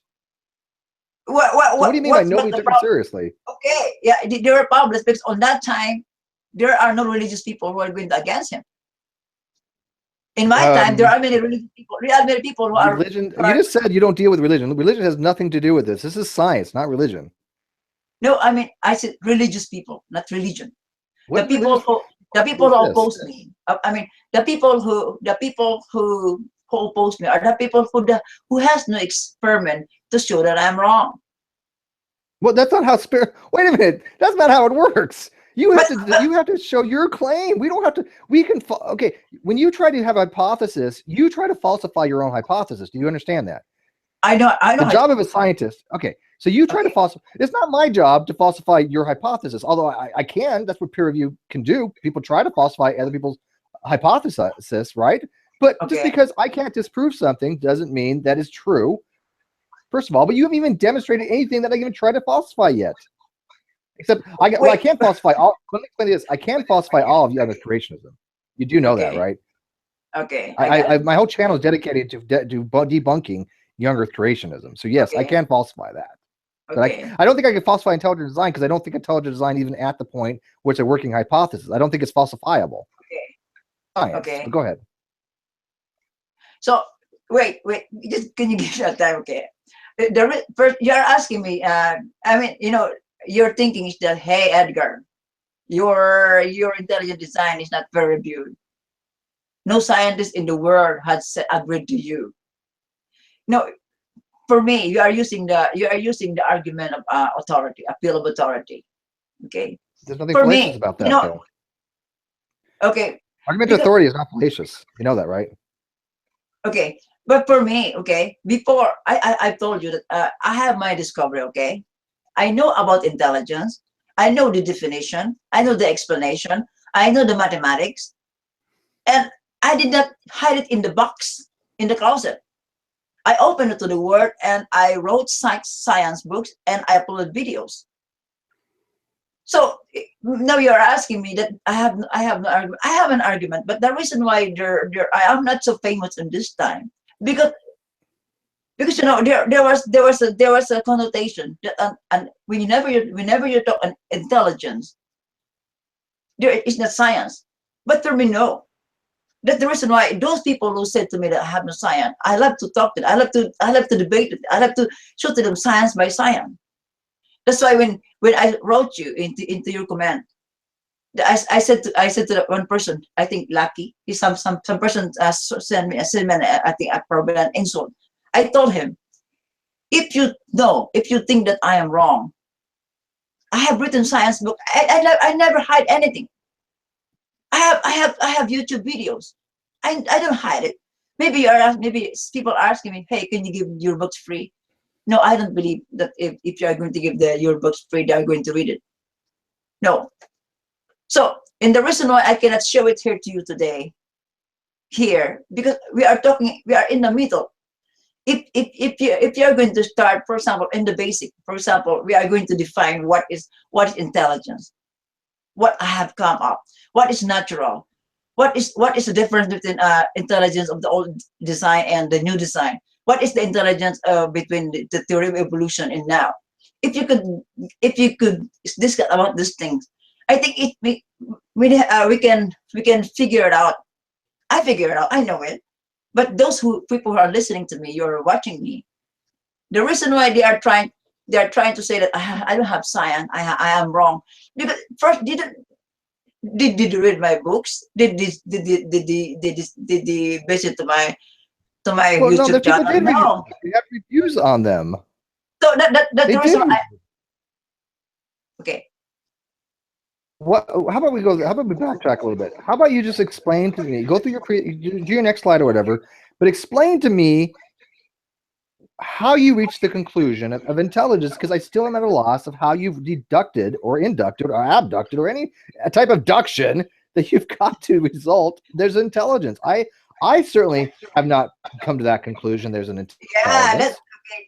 What do you mean by nobody took him seriously? Okay, yeah, they were published because on that time there are no religious people who are going against him. In my time, there are many religious people, many people who are religion. You just said you don't deal with religion. Religion has nothing to do with this. This is science, not religion. No, I mean I said religious people, not religion. What the people who oppose me. I mean the people who oppose me are the people who has no experiment to show that I'm wrong. Well, that's not how wait a minute. That's not how it works. You have to show your claim. We don't have to. We can. Okay. When you try to have a hypothesis, you try to falsify your own hypothesis. Do you understand that? I know. The job of a scientist. Okay. So you try to falsify. It's not my job to falsify your hypothesis, although I can. That's what peer review can do. People try to falsify other people's hypothesis, right? But just because I can't disprove something doesn't mean that is true. First of all, but you haven't even demonstrated anything that I even tried to falsify yet. Except I can't falsify all. Let me explain this. I can falsify all of young Earth creationism. You do know that, right? Okay. My whole channel is dedicated to debunking young Earth creationism. So yes, I can falsify that. But I don't think I can falsify intelligent design because I don't think intelligent design even at the point where it's a working hypothesis. I don't think it's falsifiable. Okay. Science. Okay. But go ahead. So wait. Just can you give that time? Okay. First, you're asking me. I mean, your thinking is that, hey, Edgar, your intelligent design is not peer reviewed. No scientist in the world has agreed to you. No. For me, you are using the argument of authority, appeal of authority. Okay. There's nothing fallacious about that, though. Okay. Argument of authority is not fallacious. You know that, right? Okay. But for me, okay, before I told you that I have my discovery. Okay, I know about intelligence. I know the definition. I know the explanation. I know the mathematics, and I did not hide it in the box in the closet. I opened it to the world and I wrote science books and I uploaded videos. So now you're asking me that I have no argument. I have an argument, but the reason why I am not so famous in this time because there was a connotation that and whenever you talk on intelligence, there is not science. But for me, no. That's the reason why those people who said to me that I have no science, I love to talk to them. I love to debate it. I love to show to them science by science. That's why when I wrote you into your comment, I said to that one person, I think Lucky, some person sent me I think probably an insult. I told him, if you think that I am wrong, I have written science book. I never hide anything. I have YouTube videos. I don't hide it. Maybe people are asking me, hey, can you give your books free? No, I don't believe that if you are going to give your books free, they are going to read it. No. So, and the reason why I cannot show it here to you today, because we are in the middle. If you are going to start, for example, in the basic, for example, we are going to define what is intelligence, what I have come up, what is natural, what is the difference between intelligence of the old design and the new design. What is the intelligence between the theory of evolution and now? If you could discuss about these things, I think we can figure it out. I figure it out. I know it. But those people who are listening to me, you're watching me, The reason why they are trying to say that I don't have science, I am wrong. Because first, did you read my books? Did they visit to my Well, no, the YouTube people channel? did review. No. We have reviews on them. So that's They the reason did. why. Okay. What? How about we go? How about we backtrack a little bit? How about you just explain to me? Go through do your next slide or whatever, but explain to me how you reach the conclusion of intelligence, because I still am at a loss of how you've deducted or inducted or abducted or any type of duction that you've got to result there's intelligence. I certainly have not come to that conclusion. There's an Yeah, intelligence.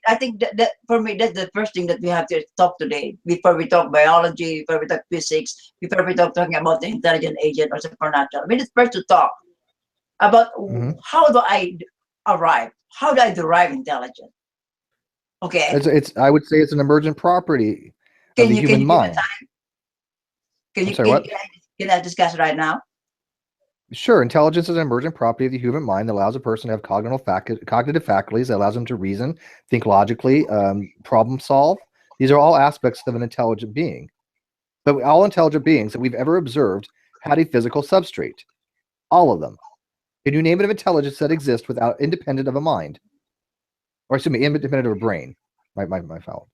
I think that for me, that's the first thing that we have to talk today. Before we talk biology, before we talk physics, before we talking about the intelligent agent or supernatural. We need first to talk about how do I arrive? How do I derive intelligence? Okay. It's I would say it's an emergent property of Can the you human give me mind. time? Can I'm you sorry, what? can I discuss right now? Sure. Intelligence is an emergent property of the human mind that allows a person to have cognitive faculties, that allows them to reason, think logically, problem solve. These are all aspects of an intelligent being. But all intelligent beings that we've ever observed had a physical substrate. All of them. Can you name it of intelligence that exists without independent of a mind? Or excuse me, independent of a brain. My foul.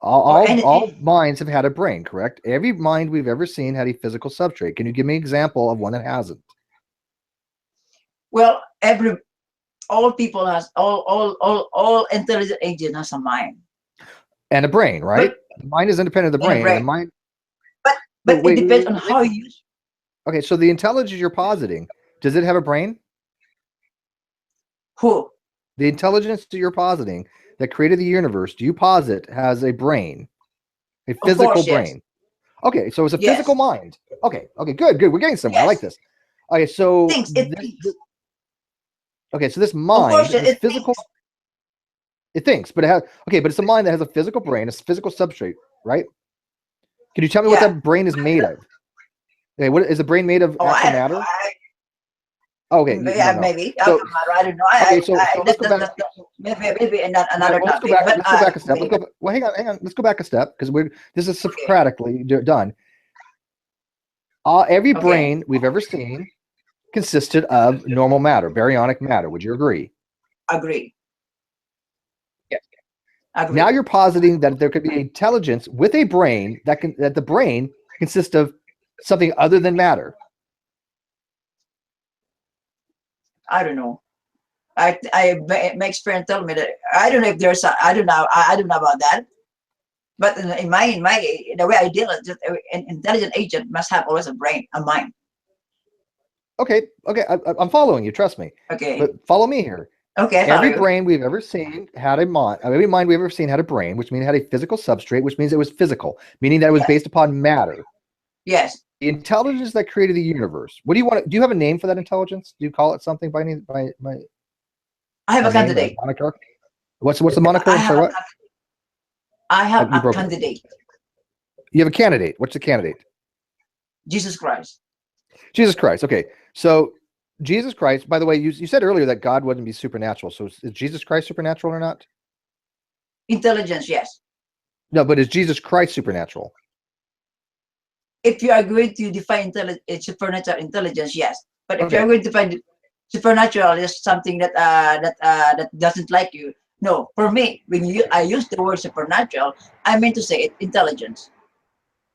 All minds have had a brain, correct? Every mind we've ever seen had a physical substrate. Can you give me an example of one that hasn't? Well, all people has all intelligent agent has a mind And a brain, right? The mind is independent of the and a brain, and the brain. mind. But it depends on how you use. Okay, so the intelligence you're positing, does it have a brain? Who? The intelligence that you're positing that created the universe, do you posit has a brain, a physical brain? Yes. Okay, so it's a physical mind. Okay, good. We're getting somewhere. I like this. Okay, so so this mind, this physical, it thinks, but it has but it's a mind that has a physical brain, a physical substrate, right? Can you tell me what that brain is made of? Okay, what is the brain made of? Actual matter? Okay, yeah, maybe. So, I don't know. Okay, so let's go back. Maybe another topic. Let's go back a step. Well, hang on. Let's go back a step because this is Socratically done. Every brain we've ever seen consisted of normal matter, baryonic matter. Would you agree? Agree. Yes. Agree. Now you're positing that there could be intelligence with a brain that the brain consists of something other than matter. I don't know. My experience told me that I don't know if there's I don't know about that. But in the way I deal with it, an intelligent agent must have always a brain, a mind. Okay, I'm following you. Trust me. Okay. But follow me here. Okay. Every brain we've ever seen had a mind. Every mind we've ever seen had a brain, which means it had a physical substrate, which means it was physical, meaning that it was based upon matter. Yes. The intelligence that created the universe. What do you want? Do you have a name for that intelligence? Do you call it something by any by? I have a candidate. Moniker. What's the moniker? I'm sorry, what? I have a candidate. You have a candidate. What's the candidate? Jesus Christ. Jesus Christ. Okay. So Jesus Christ, by the way, you said earlier that God wouldn't be supernatural. So is Jesus Christ supernatural or not? Intelligence, yes. No, but is Jesus Christ supernatural? If you are going to define supernatural intelligence, yes. But if you are going to define supernatural is something that that doesn't like you. No, for me, when I use the word supernatural, I mean to say intelligence.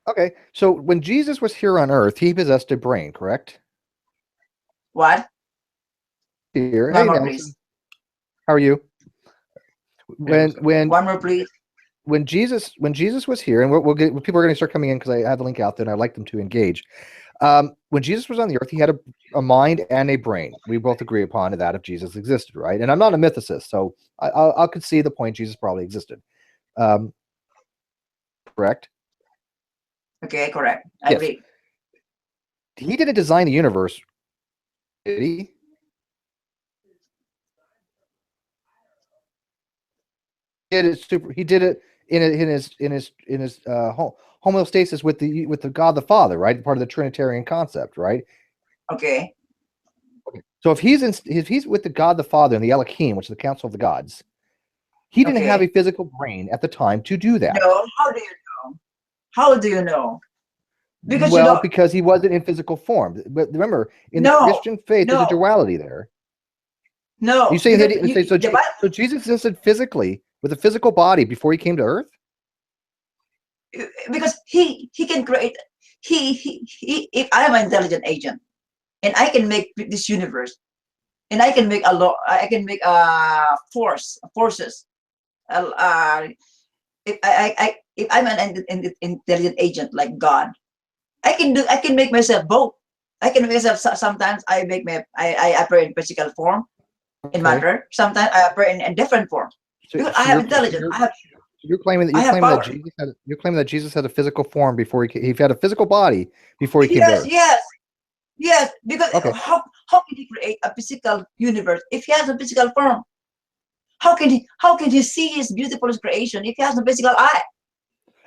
Okay, so when Jesus was here on Earth, he possessed a brain, correct? What? Here, hey Nelson, how are you? When one more, please. When Jesus was here, and we'll get people are going to start coming in because I have the link out there and I'd like them to engage. When Jesus was on the earth, he had a mind and a brain. We both agree upon that if Jesus existed, right? And I'm not a mythicist, so I'll concede the point Jesus probably existed. Correct? Okay, correct. I agree. He didn't design the universe, did he? He did it in his homeostasis with the God the Father, right? Part of the Trinitarian concept, right? Okay. So if he's with the God the Father and the Elohim, which is the Council of the Gods, He didn't have a physical brain at the time to do that. No, how do you know? How do you know? Because you Well, don't. because he wasn't in physical form. But remember, in the No, Christian faith, there's a no, duality there. You no. say Because that so, the Bible. so Jesus existed physically with a physical body before he came to Earth? Because he can create. He if I am an intelligent agent and I can make this universe and I can make a law. I can make a forces. Uh, if I'm an intelligent agent like God, I can make myself both. I can make myself sometimes I appear in physical form in Okay. matter. Sometimes I appear in different form. Because I have intelligence. You're claiming that I have power. you're claiming that Jesus had a physical form before he had a physical body before he came to Yes, Earth. yes. Because Okay. how can he create a physical universe if he has a physical form? How can he see his beautiful creation if he has a physical eye?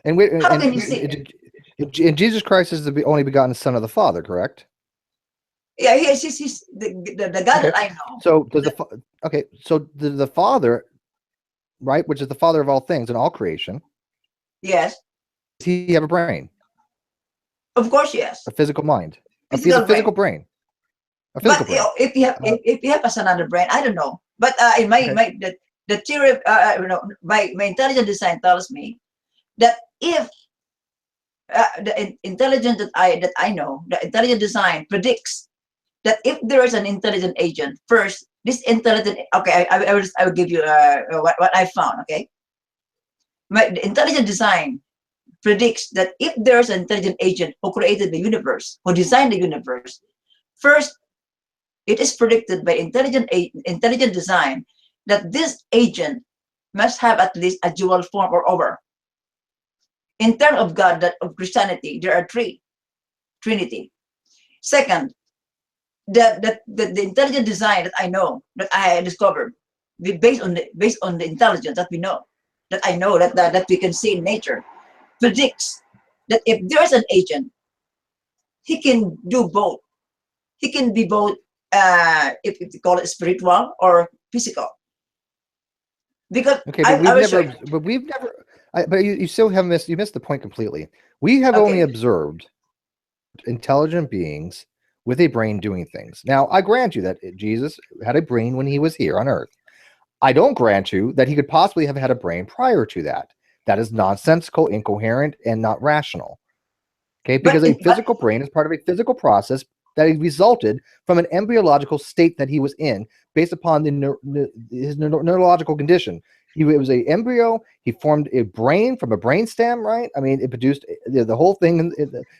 And wait, How can he see? and Jesus Christ is the only begotten Son of the Father, correct? Yeah, he's the God Okay. that I know. So does the Father, right, which is the Father of all things and all creation, Yes, does he have a brain, of course, yes. a physical mind? He has a Physical physical brain. brain, a But physical brain. if you have as another brain, I don't know. But in Okay. the theory of my intelligent design tells me that if the intelligence that I know, the intelligent design predicts that if there is an intelligent agent, first this intelligent. Okay, I will give you what I found. Okay, the intelligent design predicts that if there is an intelligent agent who created the universe, who designed the universe, first it is predicted by intelligent design that this agent must have at least a dual form or over. In terms of God, that of Christianity, there are three: Trinity. Second, the intelligent design that I know, that I discovered, based on the intelligence that we know, that I know that we can see in nature, predicts that if there is an agent, he can do both. He can be both, if you call it spiritual or physical. Because Okay, I will show you. but you still have you missed the point completely. We have only Okay, observed intelligent beings with a brain doing things. Now, I grant you that Jesus had a brain when he was here on Earth. I don't grant you that he could possibly have had a brain prior to that. That is nonsensical, incoherent, and not rational. Okay, because a but physical brain is part of a physical process that resulted from an embryological state that he was in based upon his neurological condition. It was an embryo. He formed a brain from a brainstem, right? I mean, it produced the whole thing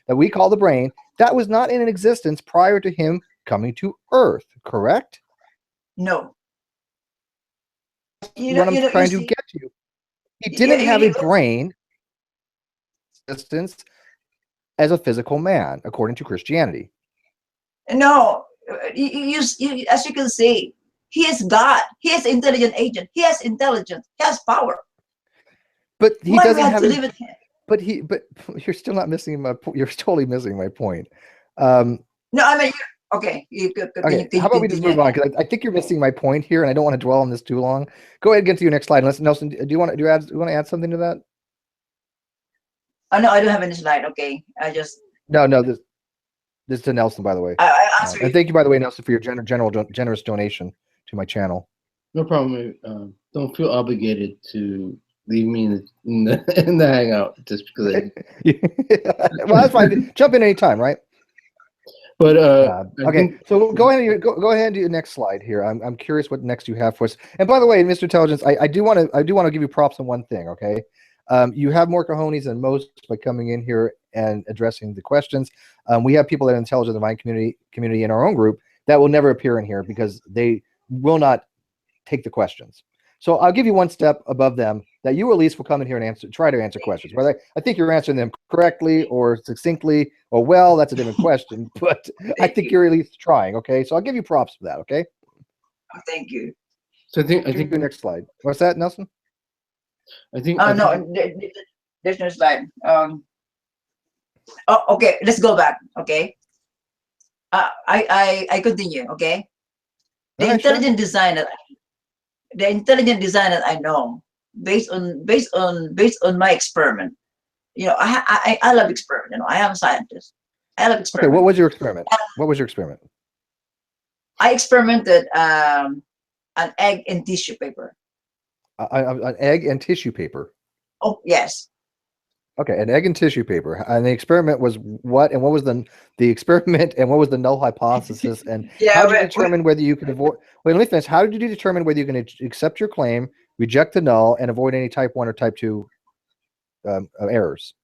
that we call the brain. That was not in existence prior to him coming to Earth, correct? no, What I'm you trying to see, get to. He didn't have a brain existence as a physical man, according to Christianity. no, as you can see, he is God. He is intelligent agent. He has intelligence. He has power. But he Why we doesn't have have to a. limit him? But you're still not missing my. You're totally missing my point. Um, No, I mean, okay. okay, Can how you about we just continue move on? again? Because I think you're missing my point here, and I don't want to dwell on this too long. Go ahead and get to your next slide. Unless Nelson, do you want to add something to that? Oh no, I don't have any slide. Okay, I just No. This is to Nelson, by the way. I answer And you. thank you, by the way, Nelson, for your generous donation to my channel. No problem. Don't feel obligated to leave me in the hangout just because Well, that's fine. Jump in anytime, right? But I Okay, think so go ahead and do your next slide here. I'm curious what next you have for us. And by the way, Mr. Intelligence, I do want to give you props on one thing. Okay, you have more cojones than most by coming in here and addressing the questions. We have people that are intelligent divine community in our own group that will never appear in here because they will not take the questions. So I'll give you one step above them that you at least will come in here and try to answer questions. Whether I think you're answering them correctly or succinctly or well, that's a different question. But I think you're at least trying. Okay, so I'll give you props for that. Okay. Thank you. so. I think the next slide. What's that, Nelson? I think. Oh no, there's no slide. Oh, okay. Let's go back. Okay. I continue. Okay. The All right, sure. intelligent design that I know based on my experiment. You know, I love experiment. You know, I am a scientist. I love Okay, experiment. what was your experiment? What was your experiment? I experimented an egg in tissue paper. An egg and tissue paper. Oh yes. Okay, an egg and tissue paper. And the experiment was what? And what was the experiment? And what was the null hypothesis? And Yeah. how did you determine whether you could avoid? Wait, let me finish. How did you determine whether you can accept your claim, reject the null, and avoid any type 1 or type 2 errors?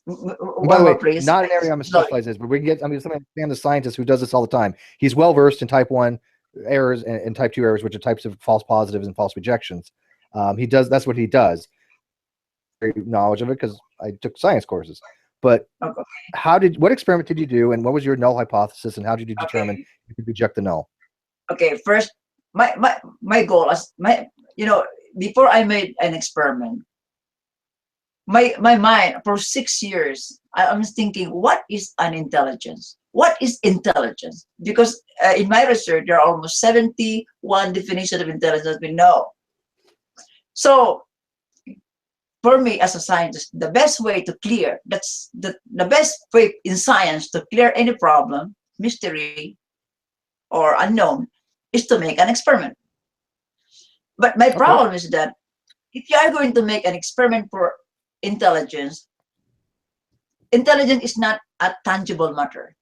And by the way, please. not an area I'm specialized in, but we can get. I mean, somebody understand the scientist who does this all the time. He's well versed in type 1 errors and type 2 errors, which are types of false positives and false rejections. He does. That's what he does. Knowledge of it because I took science courses. But Okay. what experiment did you do, and what was your null hypothesis, and how did you determine you could reject the null? Okay, first, my goal is before I made an experiment, my mind for 6 years I was thinking, what is an intelligence? What is intelligence? Because in my research there are almost 71 definitions of intelligence we know. So for me as a scientist, the best way to clear, that's the best way in science to clear any problem, mystery, or unknown, is to make an experiment. But my problem is that if you are going to make an experiment for intelligence, intelligence is not a tangible matter,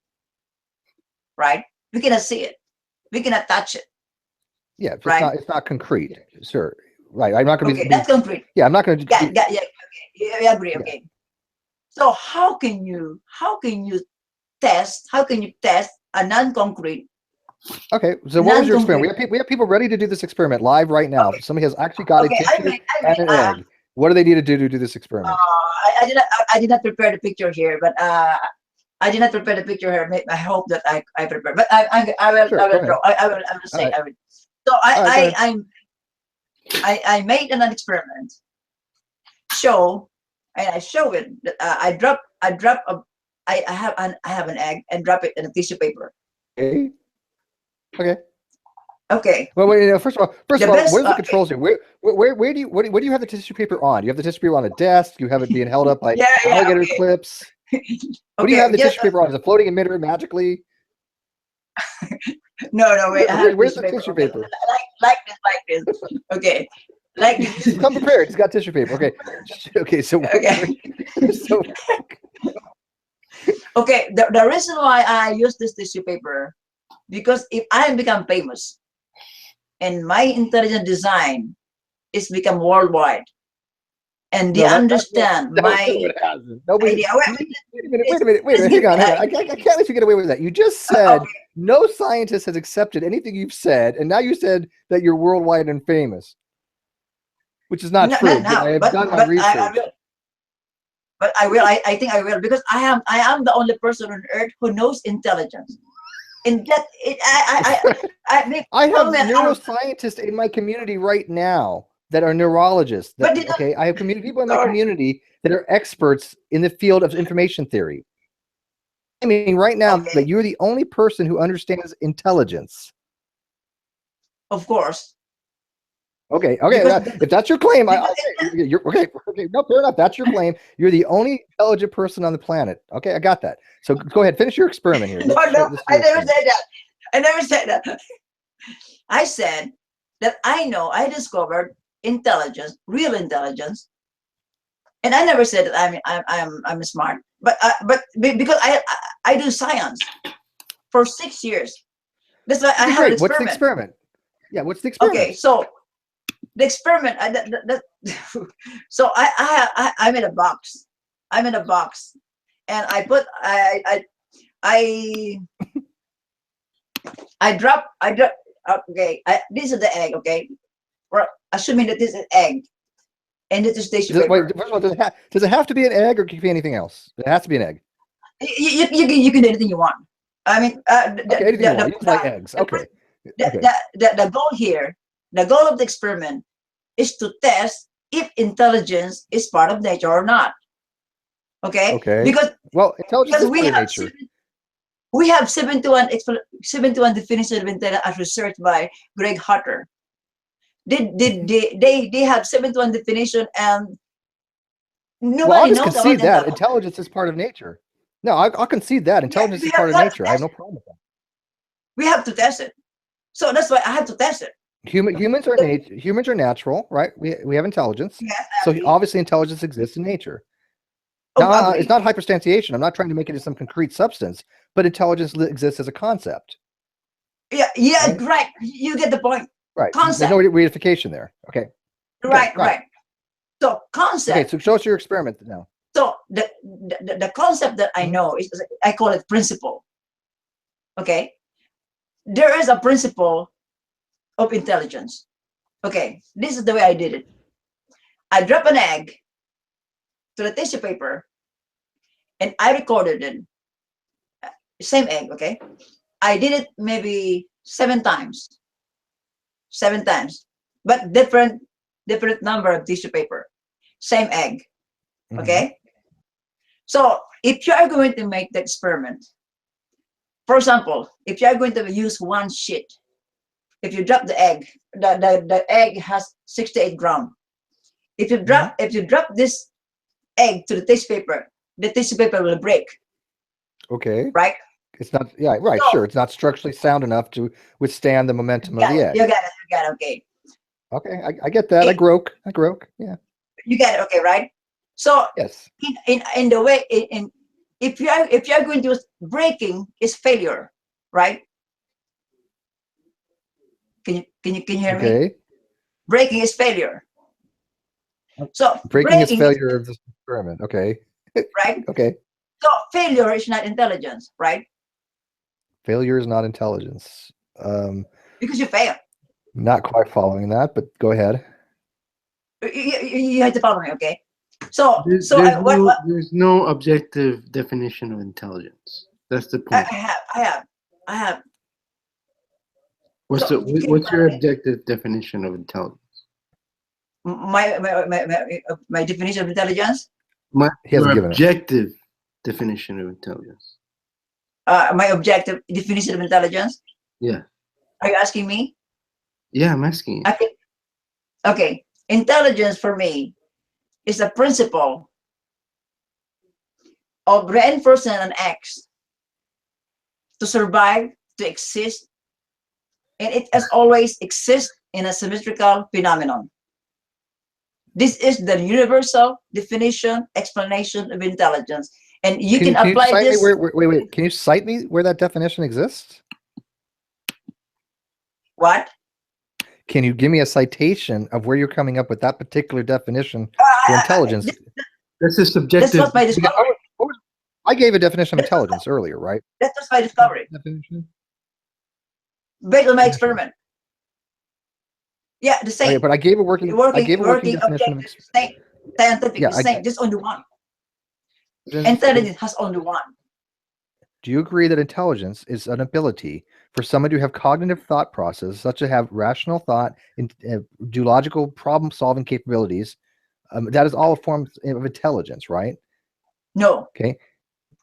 right? We cannot see it. We cannot touch it. Yeah, right? It's not concrete, sir. Right. I'm not going to Okay, that's concrete. Yeah, I'm not going to. Yeah, okay. We agree. Yeah. Okay. So how can you test a non-concrete? Okay, so what was your experiment? We have people ready to do this experiment live right now. Okay. Somebody has actually got a tissue and an egg. What do they need to do this experiment? I did not prepare the picture here, but I did not prepare the picture here. I hope that I prepare, but I will Sure, draw. I will say. Right. I will. So I made an experiment. And I show it. I have an egg and drop it in a tissue paper. Okay. Okay. Okay. Well, wait, first of all, where's the controls here? Where do you have the tissue paper on? Do you have the tissue paper on a desk? You have it being held up like alligator clips? What do you have the tissue paper on? Is it floating in midair magically? No, wait. Where's the tissue paper? Like this. Okay. Like He's come prepared. He's got tissue paper. Okay. Okay. So. Okay. The reason why I use this tissue paper, because if I become famous, and my intelligent design is become worldwide, and they understand my idea. Wait a minute. Hang on. I can't let you get away with that. You just said no scientist has accepted anything you've said, and now you said that you're worldwide and famous. Which is not true. I have done my research. I will. I think I will, because I am the only person on earth who knows intelligence. And that I have neuroscientists in my community right now that are neurologists. I have people in my community that are experts in the field of information theory. I mean, right now that you're the only person who understands intelligence. Of course. Okay. If that's your claim, you're okay. No, fair enough. That's your claim. You're the only intelligent person on the planet. Okay, I got that. So go ahead, finish your experiment here. No, I never said that. I never said that. I said that I discovered intelligence, real intelligence, and I never said that I'm smart. But because I do science for 6 years. That's why I have an experiment. What's the experiment? Yeah, what's the experiment? Okay, so the experiment. So I'm in a box. I'm in a box, and I put I drop. Okay, this is the egg. Okay, we're assuming that this is egg, and this is tissue paper. Wait, first of all, does it have to be an egg, or can it be anything else? It has to be an egg. You can do anything you want. I mean, anything you want. You like eggs. Okay. The goal here, the goal of the experiment, is to test if intelligence is part of nature or not. Okay. Because intelligence is part of nature. We have 71 definitions of intelligence as researched by Greg Hutter. They have 71 definition, and Well, I'll nobody just knows about concede them that now. intelligence is part of nature. No, I'll concede that intelligence we is part of have to nature. I have test no it. problem with that. We have to test it. So that's why I have to test it. Humans are natural, right? We have intelligence. Yes, So agree. obviously intelligence exists in nature. Oh, Now, agree. it's not hyperstantiation. I'm not trying to make it into some concrete substance, but intelligence exists as a concept. Yeah, right. You get the point. Right. Concept. There's no reification there. Okay. Right. So concept. Okay, so show us your experiment now. So the concept that I know is, I call it principle. Okay. There is a principle of intelligence. Okay. This is the way I did it. I drop an egg to the tissue paper and I recorded it. Same egg, okay? I did it maybe 7 times. 7 times. But different number of tissue paper. Same egg. Okay? So if you are going to make the experiment, for example, if you are going to use one sheet, if you drop the egg, the egg has 68 grams. If you drop this egg to the tissue paper will break. Okay. Right? It's not, yeah, right, So, sure. It's not structurally sound enough to withstand the momentum of the egg. You got it, okay. Okay, I get that. I croak. Yeah. You get it, okay, right? So yes, in the way if you are going to use breaking is failure, right? Can you hear me? Breaking is failure. So breaking is failure of this experiment. Okay. Right. Okay. So failure is not intelligence, right? Failure is not intelligence. Because you fail. Not quite following that, but go ahead. You have to follow me, okay? So there's no objective definition of intelligence. That's the point. I have. What's your objective definition of intelligence? My definition of intelligence? Your objective definition of intelligence. My objective definition of intelligence? Yeah. Are you asking me? Yeah, I'm asking you. Okay. Intelligence for me is a principle of reinforcing an X to survive, to exist, and it has always exist in a symmetrical phenomenon. This is the universal definition, explanation of intelligence. And you can apply this. Wait. Can you cite me where that definition exists? What? Can you give me a citation of where you're coming up with that particular definition for intelligence? This is subjective. This was my discovery. I gave a definition of intelligence earlier, right? That was my discovery. Definition? Based on my experiment. Yeah, the same. Okay, but I gave a working definition of scientific, the same, just only one. Intelligence has only one. Do you agree that intelligence is an ability for someone to have cognitive thought process, such as have rational thought and do logical problem-solving capabilities? That is all a form of intelligence, right? No. Okay.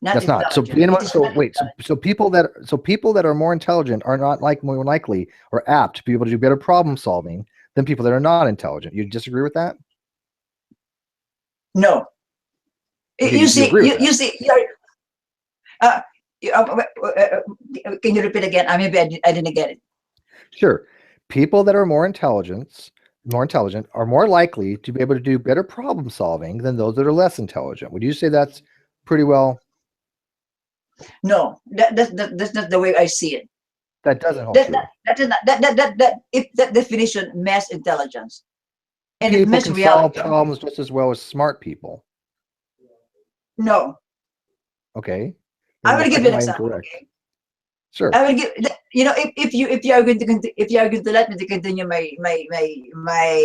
That's not. So people that are more intelligent are not more likely or apt to be able to do better problem solving than people that are not intelligent. You disagree with that? No. Okay, you see, can you repeat again? Maybe I didn't get it. Sure. People that are more intelligent are more likely to be able to do better problem solving than those that are less intelligent. Would you say that's pretty well? No, that's not the way I see it. That doesn't hold true. If that definition mass intelligence, and people it mass can reality. solve problems just as well as smart people. No. Okay. I will give you an example. Okay? Sure. I will give. If you are going to let me to continue my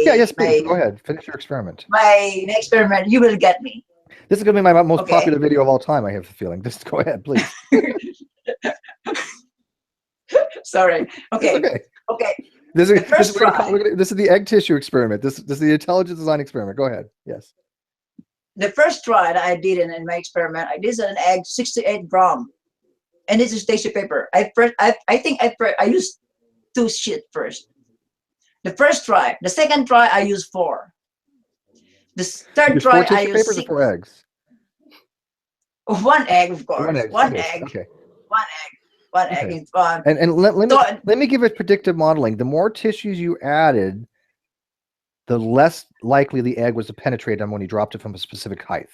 yes, please go ahead. Finish your experiment. My experiment, you will get me. This is going to be my most popular video of all time. I have a feeling. Just go ahead, please. Sorry. Okay. Okay. This is the egg tissue experiment. This is the intelligent design experiment. Go ahead. Yes. The first try that I did in my experiment, I did an egg 68 grams, and this is tissue paper. I used 2 sheets first. The first try. The second try, I use 4. The third Use try, 4 I tissue use papers 6. or 4 eggs? 1 egg, of course. 1 egg. One Okay. egg. Okay. 1 egg. 1 egg Okay. is fun. And let So, me give it predictive modeling. The more tissues you added, the less likely the egg was to penetrate them when you dropped it from a specific height.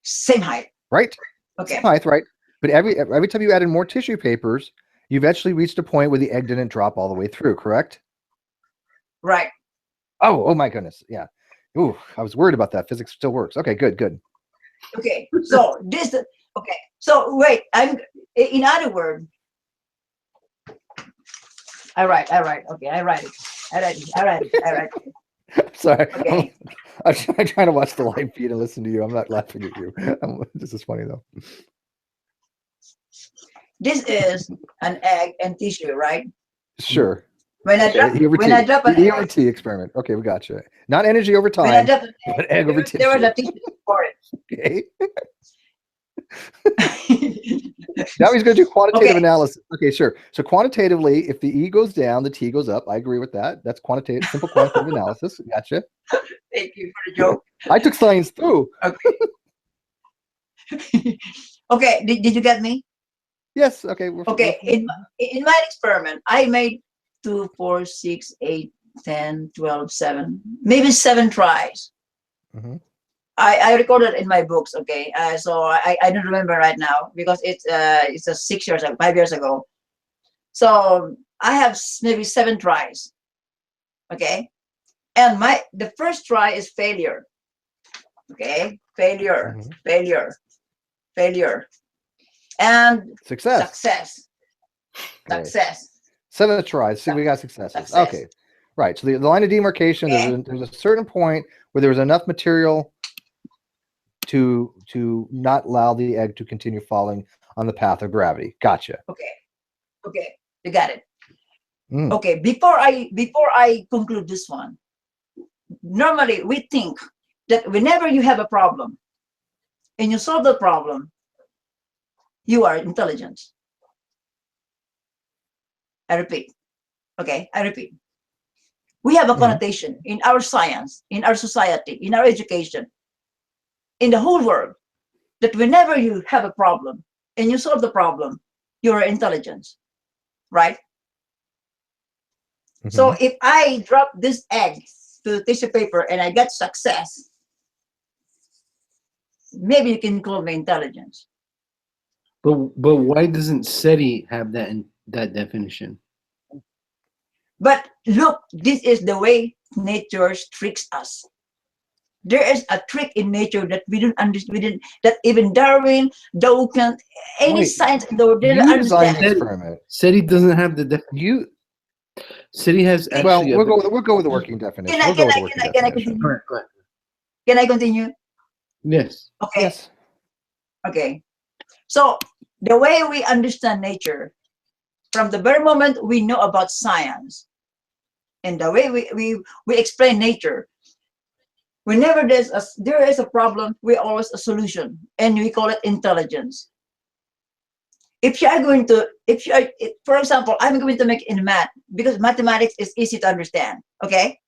same height. Right? Okay. Same height, right? But every time you added more tissue papers, you eventually reached a point where the egg didn't drop all the way through, correct? Right. Oh my goodness. Yeah. Ooh, I was worried about that. Physics still works. Okay, good. Okay. So this. Okay. So wait. In other words, I write. Okay. I write it. Sorry. Okay. I'm trying to watch the live feed and listen to you. I'm not laughing at you. This is funny though. This is an egg and tissue, right? Sure. When I drop an E egg, over T experiment. Okay, we got you. Not energy over when I time, drop an egg, but egg over tissue. there was a tissue for it. Okay. Now he's going to do quantitative analysis. Okay, sure. So quantitatively, if the E goes down, the T goes up. I agree with that. That's quantitative, simple quantitative analysis. Gotcha. Thank you for the joke. I took science too. Okay. Okay. Did you get me? Yes. Okay. Okay. In my experiment, I made 2, 4, 6, 8, 10, 12, 7, maybe 7 tries. Mhm. I recorded in my books. Okay. So I don't remember right now because it's a 6 years ago, 5 years ago. So I have maybe 7 tries. Okay. And the first try is failure. Okay. Failure. And Success. Okay. Success. 7 tries. See, we got successes. Success. Okay. Right. So the line of demarcation, there's a certain point where there was enough material to not allow the egg to continue falling on the path of gravity. Gotcha. Okay. You got it. Mm. Okay. Before I conclude this one, normally we think that whenever you have a problem and you solve the problem, you are intelligent. I repeat. Okay. I repeat. We have a connotation in our science, in our society, in our education, in the whole world, that whenever you have a problem and you solve the problem, you're intelligent, right? So if I drop this egg to tissue paper and I get success, maybe you can call me intelligence. But why doesn't SETI have that definition? But look, this is the way nature tricks us. There is a trick in nature that we don't understand. That even Darwin, Dawkins, any science in the world didn't understand. Experiment. SETI doesn't have the definition. SETI has actually. Well, we'll go with the working definition. Can I continue? Go ahead. Can I continue? Yes. Okay. Yes. Okay. So the way we understand nature, from the very moment we know about science, and the way we explain nature, whenever there is a problem, we always a solution, and we call it intelligence. If you are going to, for example, I'm going to make in math because mathematics is easy to understand. Okay,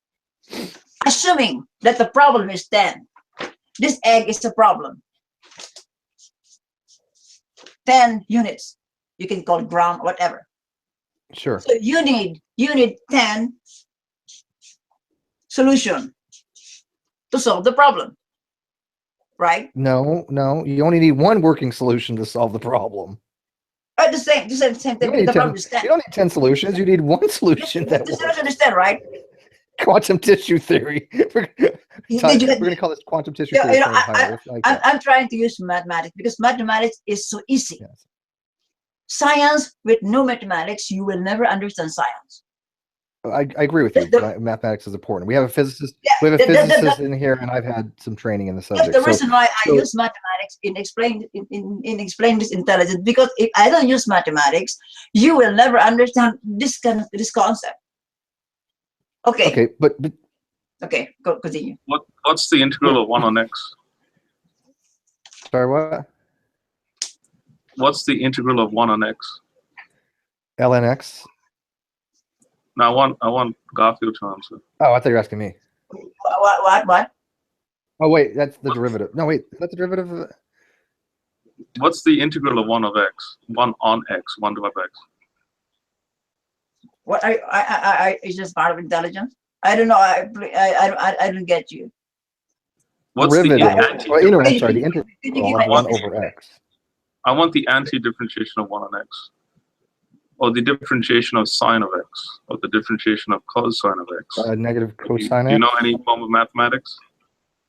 assuming that the problem is 10, this egg is a problem. 10 units, you can call it gram, whatever. Sure. So you need 10 solution to solve the problem, right? No, you only need one working solution to solve the problem. The same thing. The problem is 10. You don't need 10 solutions. You need one solution that works. You understand, right? Quantum tissue theory. We're going to call this quantum tissue theory. I'm trying to use mathematics because mathematics is so easy. Yes. Science with no mathematics, you will never understand science. I agree with you. Mathematics is important. We have a physicist. We have a physicist in here, and I've had some training in the subject. That's the reason why I use mathematics in explaining this intelligence. Because if I don't use mathematics, you will never understand this concept. Okay. Okay, but okay, continue. What's the integral of 1 on x? Sorry, what? What's the integral of 1 on x? ln x. Now I want Garfield to answer. Oh, I thought you were asking me. What? Oh, wait, that's the derivative. No, wait, that's the derivative of... What's the integral of 1 of x? 1 on x, 1 divided by x. What is this part of intelligence? I don't know. I don't get you. What's the derivative? Well, you know, I'm sorry, the Can you integral give of me- 1 over x. I want the anti-differentiation of 1 on x, or the differentiation of sine of x, or the differentiation of cosine of x. Negative Do cosine you know x? any form of mathematics?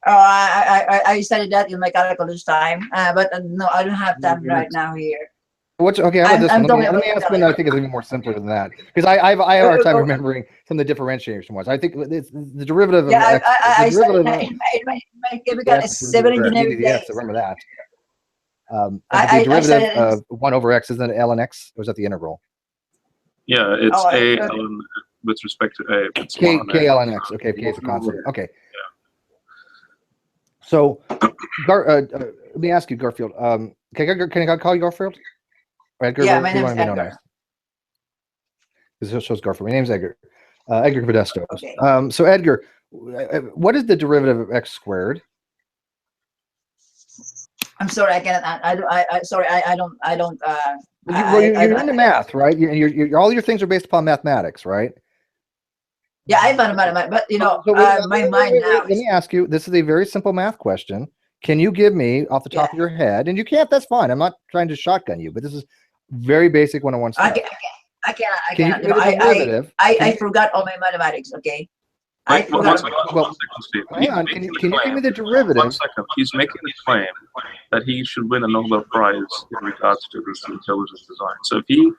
Oh, I studied that in my calculus time, but no, I don't have time right now here. Okay, how about this I'm one? Let me talking ask one that I think is even more simpler than that, because I have a hard time remembering some of the differentiation ones. I think it's the derivative of Yeah, x. I The studied derivative that of in my chemical x is civil over engineering the x. days. I remember that. But I the derivative studied- of 1 over x isn't it ln x, or is that the integral? Yeah, it's Oh, a okay. ln with respect to a. It's K 1 on k x. ln x. Okay, k is a constant. Okay. So, let me ask you, Garfield. Can I call you Garfield? Or Edgar? Yeah, What my do you name is want to be known Edgar. as? This shows Garfield. My name's Edgar. Edgar Modesto. Okay. So Edgar, what is the derivative of x squared? I'm sorry, I cannot. Sorry, I don't. You're into math, right? All your things are based upon mathematics, right? Yeah, I found mathematics, but you know, So my mind now. Let me ask you. This is a very simple math question. Can you give me off the top of your head? And you can't. That's fine. I'm not trying to shotgun you, but this is very basic 101 stuff. I cannot. Can you give me the derivative? I forgot all my mathematics. Okay. Wait, one second, Steve. Hang on. Can you give me the 1 derivative? second. He's making the claim that he should win a Nobel Prize in regards to his intelligent design. So if he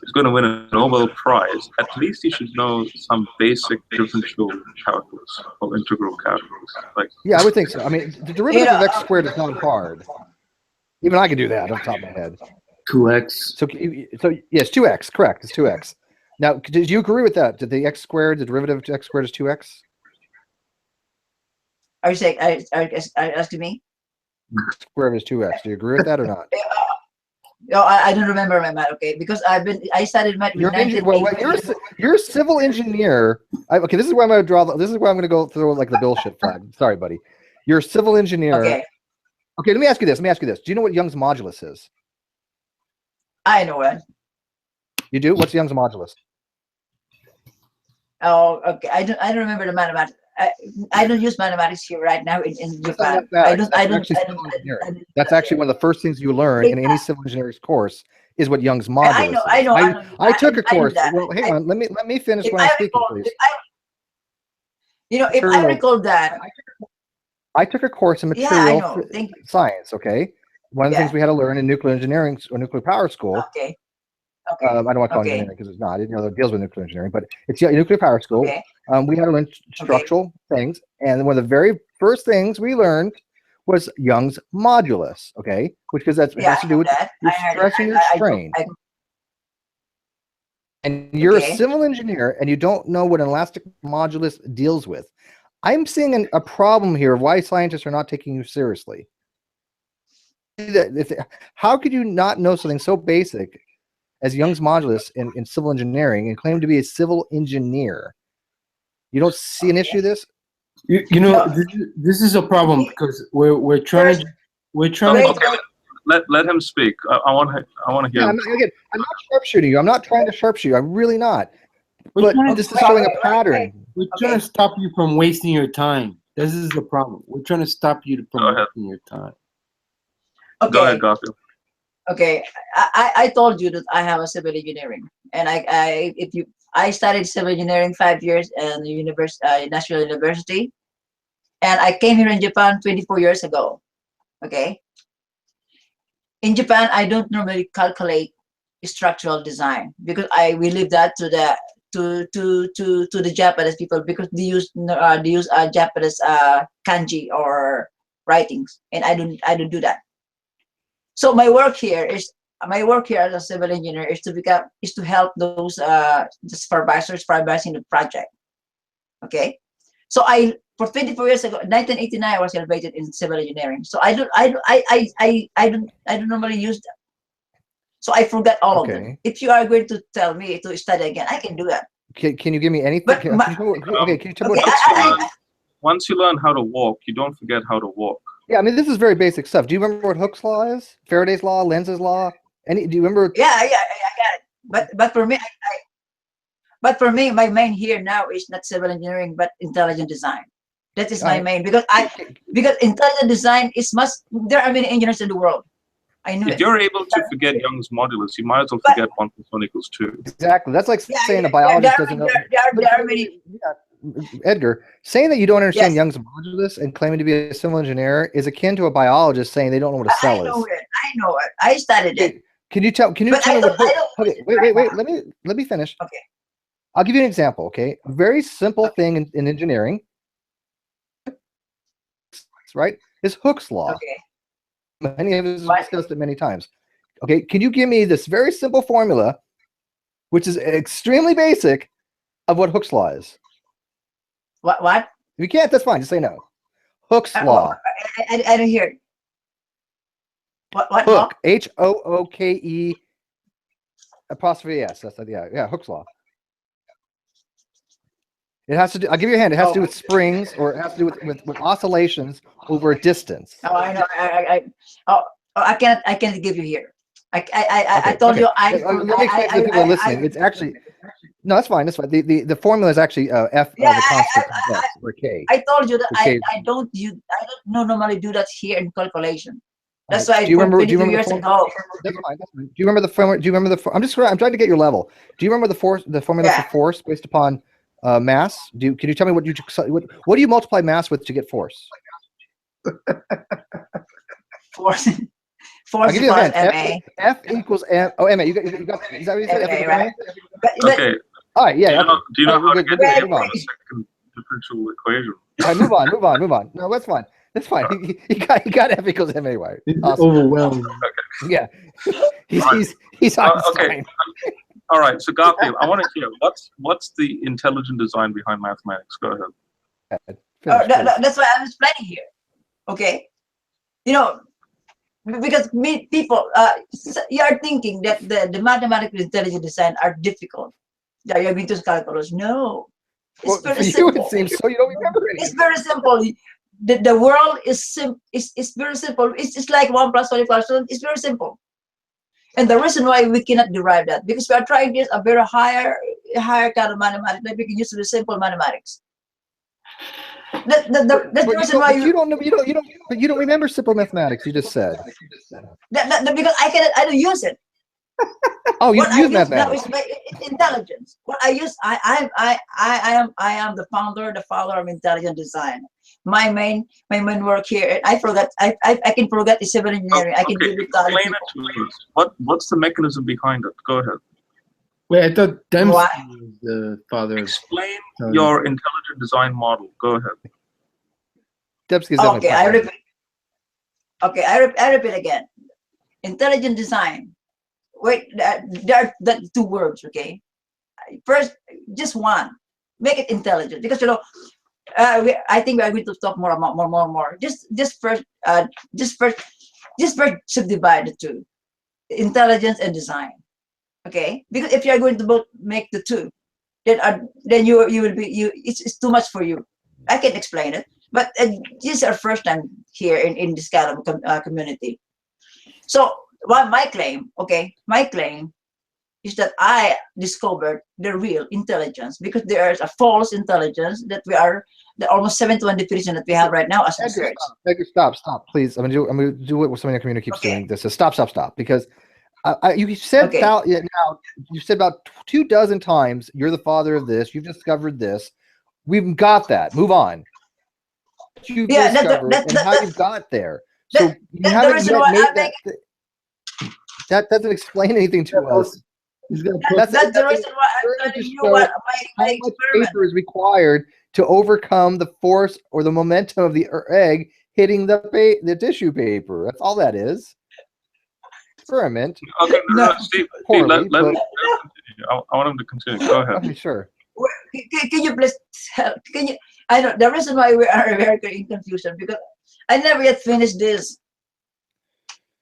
is going to win a Nobel Prize, at least he should know some basic differential calculus or integral calculus. Like, Yeah, I would think so. I mean, the derivative of x squared is not hard. Even I can do that off the top of my head. 2x. So yes, 2x, correct. It's 2x. Now, did you agree with that? Did the x squared, the derivative of x squared is 2x? Are you saying? Are you asking me? Squared is 2x. Do you agree with that or not? No, I don't remember my math. Okay, because I studied math. You're a civil engineer. Okay, this is where I'm going to draw. This is where I'm going to go through like the bullshit flag. Sorry, buddy. You're a civil engineer. Okay. Okay, let me ask you this. Do you know what Young's modulus is? I know it. You do? What's Young's modulus? Oh, okay. I don't remember the mathematics. I don't use mathematics here right now in Japan. That's actually one of the first things you learn in any civil engineering course is what Young's modulus is. I know. I took a course. Well, hang on. Let me finish when I'm speaking, please. If I recall that. I took a course in material science. Okay, one of the things we had to learn in nuclear engineering or nuclear power school. Okay. I don't want to call it engineering because it's not. I didn't know that it deals with nuclear engineering, but it's nuclear power school. Okay. We had to learn structural things, and one of the very first things we learned was Young's modulus. Okay, because has to do with your stress and your strain. And you're a civil engineer, and you don't know what an elastic modulus deals with. I'm seeing a problem here of why scientists are not taking you seriously. How could you not know something so basic as Young's modulus in civil engineering and claim to be a civil engineer? You don't see an issue with this? You know, this is a problem because we're trying okay, let him speak. I want to hear. Yeah, I'm not sharpshooting you. I'm not trying to sharpshoot you. I'm really not. But this is showing a pattern. We're trying to stop you from wasting your time. This is the problem. We're trying to stop you from wasting your time. Okay. Go ahead, Garfield. Okay, I told you that I have a civil engineering, and I studied civil engineering 5 years in the National University, and I came here in Japan 24 years ago. Okay. In Japan, I don't normally calculate structural design because we leave that to the Japanese people because they use Japanese kanji or writings, and I don't do that. So my work here as a civil engineer is to help those supervisors supervising the project. Okay, so for 24 years ago, 1989, I was elevated in civil engineering. So I don't normally use them. So I forgot all of them. If you are going to tell me to study again, I can do that. can you give me anything? But Can you tell me okay, can you tell me okay, what Once you learn how to walk, you don't forget how to walk. Yeah, I mean, this is very basic stuff. Do you remember what Hooke's law is? Faraday's law, Lenz's law? Do you remember? yeah, I got it. But for me, but for me, my main here now is not civil engineering, but intelligent design. That is my main because intelligent design is must. There are many engineers in the world. I knew If it. you're able to forget Young's modulus, you might as well forget 1 + 1 = 2. Exactly. That's like Yeah, saying a yeah, biologist doesn't know. there are many. Edgar, saying that you don't understand Yes. Young's modulus and claiming to be a civil engineer is akin to a biologist saying they don't know what a cell I know is. it. I know it. I studied it. Can you tell? Can you But tell I me don't- what? I don't Okay, use it wait. right Let me finish. Okay. I'll give you an example. Okay, a very simple thing in engineering, right? Is Hooke's law. Okay. Many of us have What? discussed it many times. Okay, can you give me this very simple formula, which is extremely basic, of what Hooke's law is? What? If you can't, that's fine. Just say no. Hooke's law. I don't hear it. What? Hooke. Hooke apostrophe S. That's yeah. Hooke's law. It has to do. I'll give you a hint. It has to do with springs, or it has to do with oscillations over a distance. Oh, I know. I can't give you here. I Okay, told okay. you. Let me explain to the people listening. It's actually no, that's fine. That's fine. The formula is actually F Yeah, the constant complex, or K. I told you that Okay. I don't normally do that here in calculation. That's Alright, why do you remember? Do you 22 remember years ago. That's fine. That's fine. Do you remember the formula? Do you remember the? I'm trying to get your level. Do you remember the formula Yeah. for force based upon mass? Can you tell me what do you multiply mass with to get force? Force I'll give you a equals hint. MA. F equals M. Oh, MA. You got. Is that what you said? F MA, equals right? MA? But Okay. All right. Yeah. Do you know All right, how to we're get good, the move on. second differential equation? All right, move on. No, that's fine. That's fine. He got F equals MA right. He's Awesome. overwhelmed. Yeah. He's Okay. Einstein. All right. So Garfield, I want to hear what's the intelligent design behind mathematics? Go ahead. Finish, please. that's why I'm explaining here. Okay. You know, because people, you are thinking that the mathematical intelligent design are difficult. That you're going to calculus. No. Well, It's very for you, simple. it seems so. You don't remember anything. It's very simple. The world is it's very simple. It's like 1 + 1 = 2. It's very simple. And the reason why we cannot derive that because we are trying this a very higher kind of mathematics that we can use the simple mathematics. That's the reason why you don't remember simple mathematics. You just said. because I don't use it. Oh, you What I use use now mathematics. is my intelligence. What I use, I am the founder of intelligent design. My main work here. I forgot. I can forget the civil engineering. I can Okay, give it to other explain people. it to us. What's the mechanism behind it? Go ahead. Wait, I thought Dempsey What? was the father of. Explain Sorry. your intelligent design model. Go ahead. Debsky's definitely Okay, I popular. repeat. Okay, I repeat again. Intelligent design. Wait, there are the 2 words. Okay, first, just one. Make it intelligent because I think we are going to talk more. Just first subdivide the 2, intelligence and design. Okay, because if you are going to both make the 2, then you will be it's too much for you. I can explain it, but this is our first time here in this kind of community. So my claim is that I discovered the real intelligence because there is a false intelligence that we are the almost 71 definition that we have right now as research. Edgar, stop, please. I'm gonna do what somebody in the community keeps Okay. doing. This is stop, because you said Okay. now you said about 24 times you're the father of this. You've discovered this. We've got that. Move on. You've discovered and how you got there. So you haven't yet made that. That doesn't explain anything to us. That's the reason why I'm telling you what my How much experiment. paper is required to overcome the force or the momentum of the egg hitting the tissue paper? That's all that is. Experiment. Okay, No. Steve, Poorly, let him but- continue. I want him to continue. Go ahead. Okay, sure. Can you please help? Can you? I know the reason why we are very in confusion because I never yet finished this.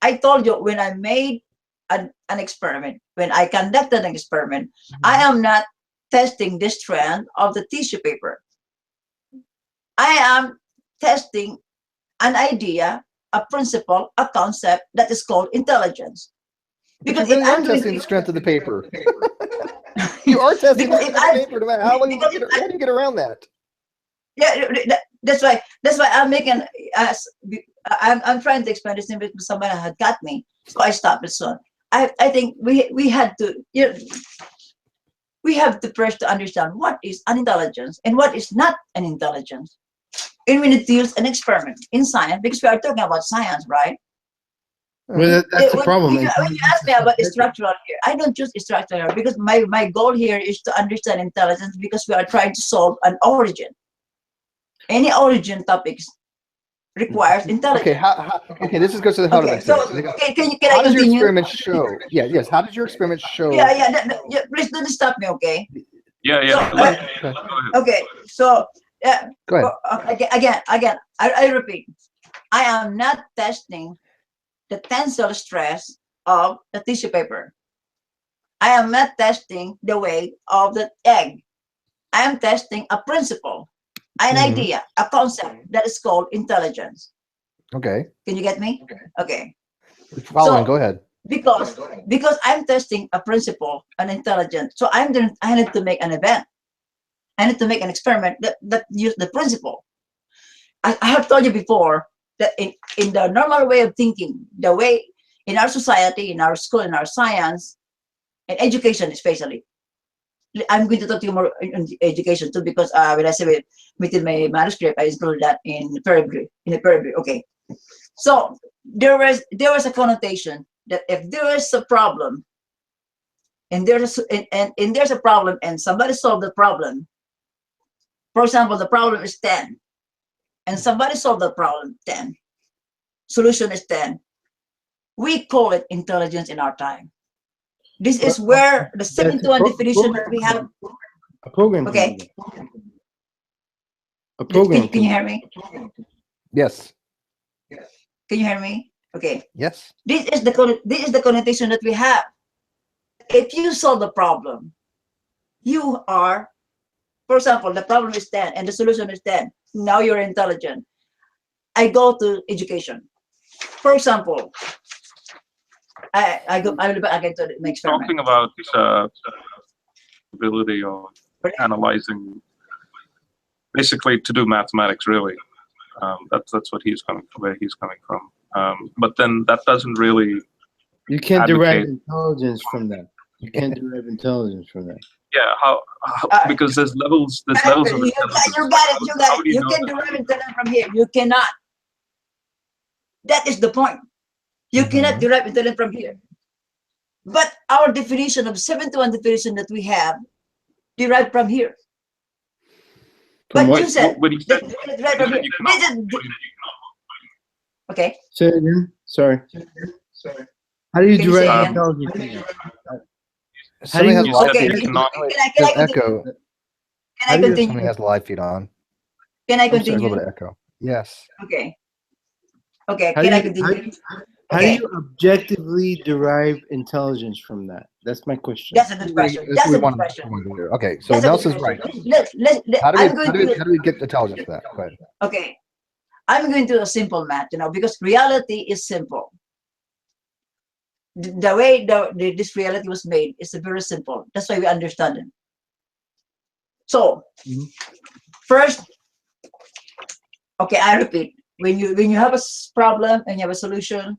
I told you when I made an experiment, when I conducted an experiment, I am not testing the strand of the tissue paper. I am testing an idea, a principle, a concept that is called intelligence. Because you really are testing the strength of the paper. You are testing the strength of the paper. How do you get around that? Yeah, that's why I'm making. I'm trying to explain this because someone had got me, so I stopped it soon. I think we had to, you know, we have to first to understand what is an intelligence and what is not an intelligence. And we need to use an experiment in science because we are talking about science, right? Well, that's the problem. When you ask me about structural here, I don't choose structural because my goal here is to understand intelligence because we are trying to solve an origin. Any origin topics requires intelligence. Okay, okay, this goes to the heart of it. So, can how I does your continue? experiment show? Yes. How does your experiment show? Yeah. Please don't stop me, okay? Yeah. Okay. So, Go ahead. Again, I repeat, I am not testing the tensile stress of the tissue paper. I am not testing the weight of the egg. I am testing a principle, an idea, a concept that is called intelligence. Okay. Can you get me? Okay. Following. Go ahead. Because I'm testing a principle, an intelligence. So I need to make an event. I need to make an experiment that use the principle. I have told you before that in the normal way of thinking, the way in our society, in our school, in our science, and education especially. I'm going to talk to you more in education too because when I say within my manuscript, I included that in the paragraph. Okay. So there was a connotation that if there is a problem, and there's a problem, and somebody solved the problem. For example, the problem is 10, and somebody solved the problem 10. Solution is 10. We call it intelligence in our time. This is where the 7-to-1 definition that we have. A program. Okay. A program. Can you hear me? Yes. Can you hear me? Okay. Yes. This is the connotation that we have. If you solve the problem, you are, for example, the problem is 10 and the solution is 10. Now you're intelligent. I go to education. For example, I will go back into the experiment. Talking about ability of analyzing, basically to do mathematics, really. That's what he's coming from, where he's coming from. But then that doesn't really. You can't derive intelligence from that. You can't derive intelligence from that. Yeah, how because there's levels of intelligence. You got it. You can derive intelligence from here. You cannot. That is the point. You cannot derive intelligence from here. But our definition of 7-to-1 definition that we have derived from here. From but what? you said, When you said derived from here. Okay. Say it again. Sorry. How do you Can you say derive again? intelligence from that? Somebody has you live said Okay. that you cannot. There's echo. Can I Somebody continue? has the live feed on. Can I I'm sorry, there's a continue? little bit of echo. Yes. Okay. Okay. How Can do I you- continue? How do Okay. you objectively derive intelligence from that? That's my question. That's a good question. That's That's what a we good want question. to do. Okay, so That's a good Nelson's right. question. Let, How do I'm we going how do we get intelligence from that? Go ahead. Okay. I'm going to do a simple math, because reality is simple. The way this reality was made is very simple. That's why we understand it. So, first, okay, I repeat. When you have a problem and you have a solution,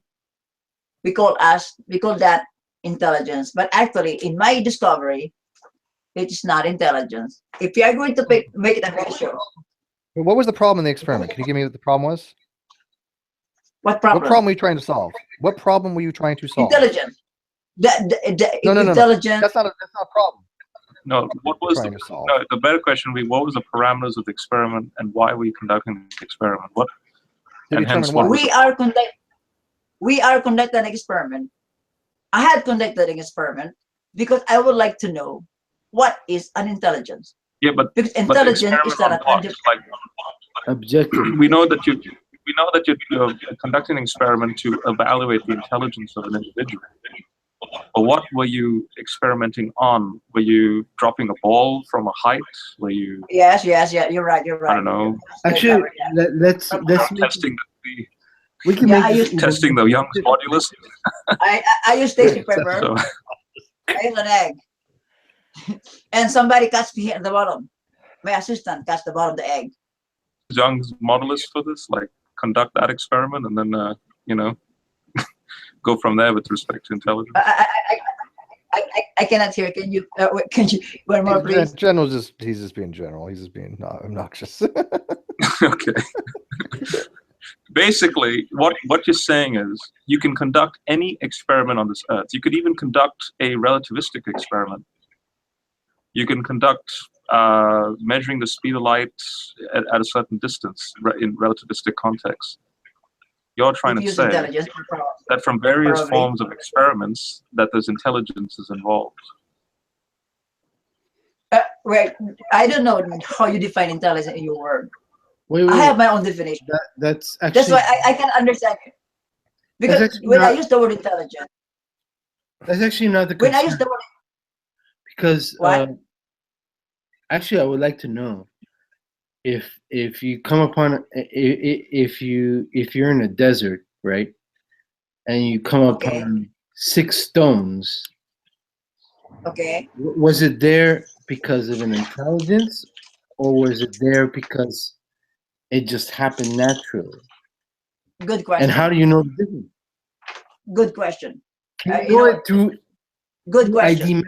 we call that intelligence. But actually, in my discovery, it is not intelligence. If you are going to make it a ratio, What was the problem in the experiment? Can you give me what the problem was? what problem? What problem were you trying to solve? What problem were you trying to solve? Intelligence. The No. intelligence. That's not a problem. No, what was Trying to solve. the better question would be, what was the parameters of the experiment and why were you conducting the experiment? What? To And hence, determine what what? was We are conducting an experiment. I had conducted an experiment because I would like to know what is an intelligence. Yeah, but Because the intelligence is experiment not on what? Like, Objective. we know that you're conducting an experiment to evaluate the intelligence of an individual. But what were you experimenting on? Were you dropping a ball from a height? Were you, Yes, yes, yeah. You're right. You're right. I don't know, Actually, let's testing we can Yeah, make I this used- even testing the Young's modulus? I use tasting pepper. So, I use an egg, and somebody cuts me at the bottom. My assistant cuts the bottom of the egg. Young's modulus for this, like conduct that experiment and then you know, go from there with respect to intelligence. I cannot hear. Can you? Can you? One more, please. General's he's just being general. He's just being obnoxious. Okay. Basically, what you're saying is you can conduct any experiment on this earth. You could even conduct a relativistic experiment. You can conduct measuring the speed of light at a certain distance in relativistic context. You're trying to Use say intelligence. that from various Probably. forms of experiments that there's intelligences involved. Wait, I don't know how you define intelligence in your word. wait, I have my own definition. that's actually That's why I can understand it. Because actually when I not- use the word intelligent, that's actually not the when I concern, use the word, because What? actually I would like to know if you come upon if you're in a desert, right, and you come Okay. upon 6 stones, okay, was it there because of an intelligence, or was it there because it just happened naturally? good question. And how do you know the difference? Good question. Can You you know know, it through Good question. ID?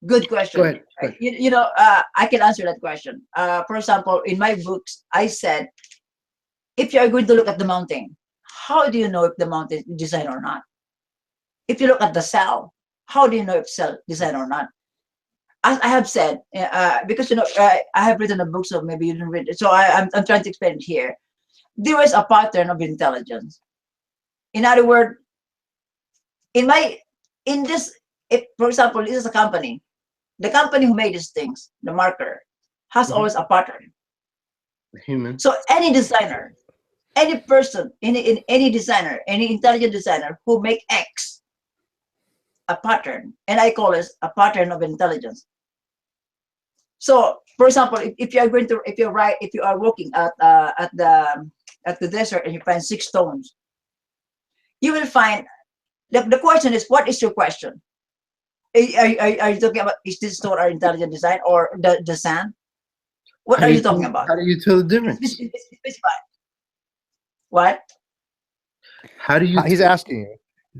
Good question. Go ahead. Go ahead. You know, I can answer that question. For example, in my books, I said, if you are going to look at the mountain, how do you know if the mountain is designed or not? If you look at the cell, how do you know if cell designed or not? As I have said, because you know, I have written a book, so maybe you didn't read it. So I'm trying to explain it here. There is a pattern of intelligence. In other words, in this, if for example, this is a company, the company who made these things, the marker, has Mhm. always a pattern. Human. So any designer, any person, any designer, any intelligent designer who make X a pattern, and I call it a pattern of intelligence. So, for example, if you are going to, if you are walking at the desert and you find 6 stones, you will find the question is, what is your question? Are you talking about, is this stone or intelligent design or the sand? What are you talking about? How do you tell the difference? Specify. What? How do you? He's asking you,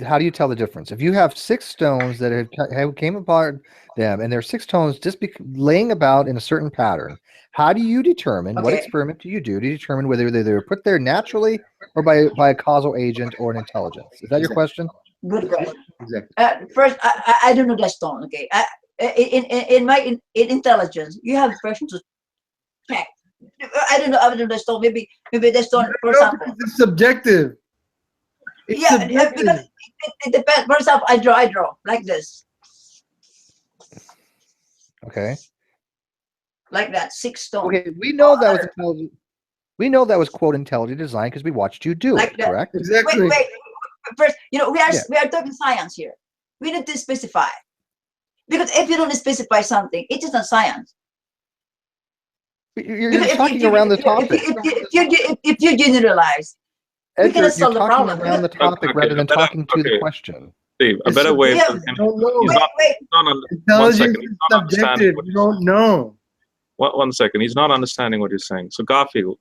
how do you tell the difference? If you have 6 stones that have came apart them, and there are 6 stones just laying about in a certain pattern, how do you determine, what Okay. experiment do you do to determine whether they were put there naturally or by a causal agent or an intelligence? Is that your Exactly. question? Good question. Exactly. First, I don't know that stone. Okay, in intelligence, you have first to check. I don't know the stone. Maybe the stone, for No, example. because it's subjective. It's Yeah, subjective. because it depends. For example, I draw like this, Okay. like that, 6 stones. Okay, we know that was intelligent. We know that was quote intelligent design because we watched you do Like it, that. correct? Exactly. Wait. First, you know, we Yeah. are talking science here. We need to specify, because if you don't specify something, it is not science. You're Because talking around the topic. If you generalize, we Edgar, cannot you're solve the talking problem. around the topic Okay, rather than better- talking to the okay. question. Steve, a It's better way subjective. for him. You don't know. He's not one Intelligence second. is He's not understanding subjective. what You don't know. one second. He's not understanding what you're saying. So Garfield,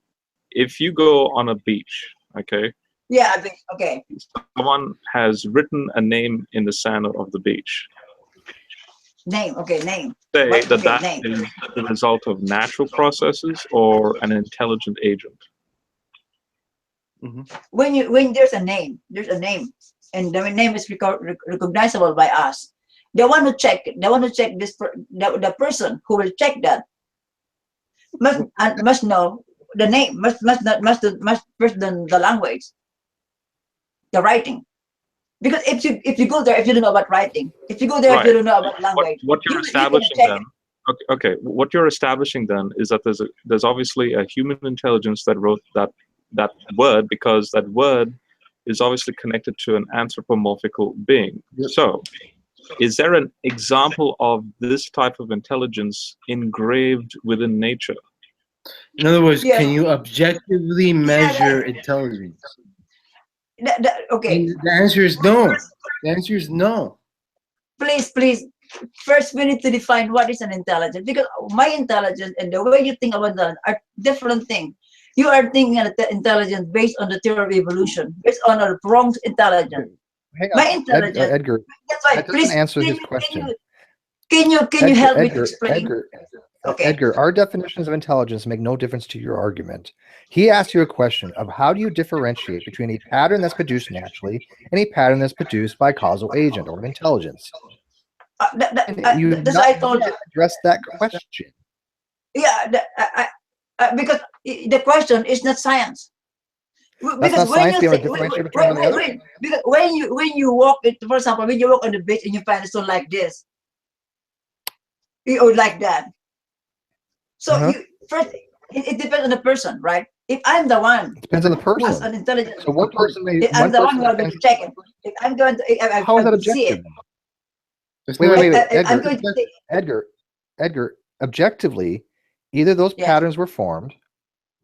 if you go on a beach, okay, Yeah, I think, okay. someone has written a name in the sand of the beach. Name, okay, name. Say Right, that okay, that name. is the result of natural processes or an intelligent agent. When there's a name, and the name is recognizable by us. The one who check this, the person who will check that must know the name, must first the language, the writing. Because if you go there, if you don't know about writing, if you go there, if you don't know about language, What you're you can establishing check then, okay, what you're establishing then is that there's obviously a human intelligence that wrote that word, because that word is obviously connected to an anthropomorphical being. Yep. So, is there an example of this type of intelligence engraved within nature? In other words, Yeah. can you objectively measure intelligence? Okay. And the answer is no. The answer is no. Please, please. First, we need to define what is an intelligence, because my intelligence and the way you think about intelligence are different things. You are thinking of intelligence based on the theory of evolution, based on a wrong intelligence. Hang My on, intelligence. Edgar. That's why. That doesn't Please answer his can question. Can you Edgar, help me to Edgar, explain? Edgar, Okay. Edgar, our definitions of intelligence make no difference to your argument. He asked you a question of how do you differentiate between a pattern that's produced naturally and a pattern that's produced by a causal agent or an intelligence. You have That's not why I told you. addressed that question. Yeah, because the question is not science. That's not science. You want to differentiate between one and the other? Because when you walk, for example, when you walk on the beach and you find a stone like this, or like that. So first, it depends on the person, right? If I'm the one, It depends on the who's person. an intelligent, So one person may. if I'm the one who are going to check it. If I'm going to, How is that I see objective? it. It's Wait, not- wait, wait, I'm Edgar. going to say, Edgar. Objectively, either those Yeah. patterns were formed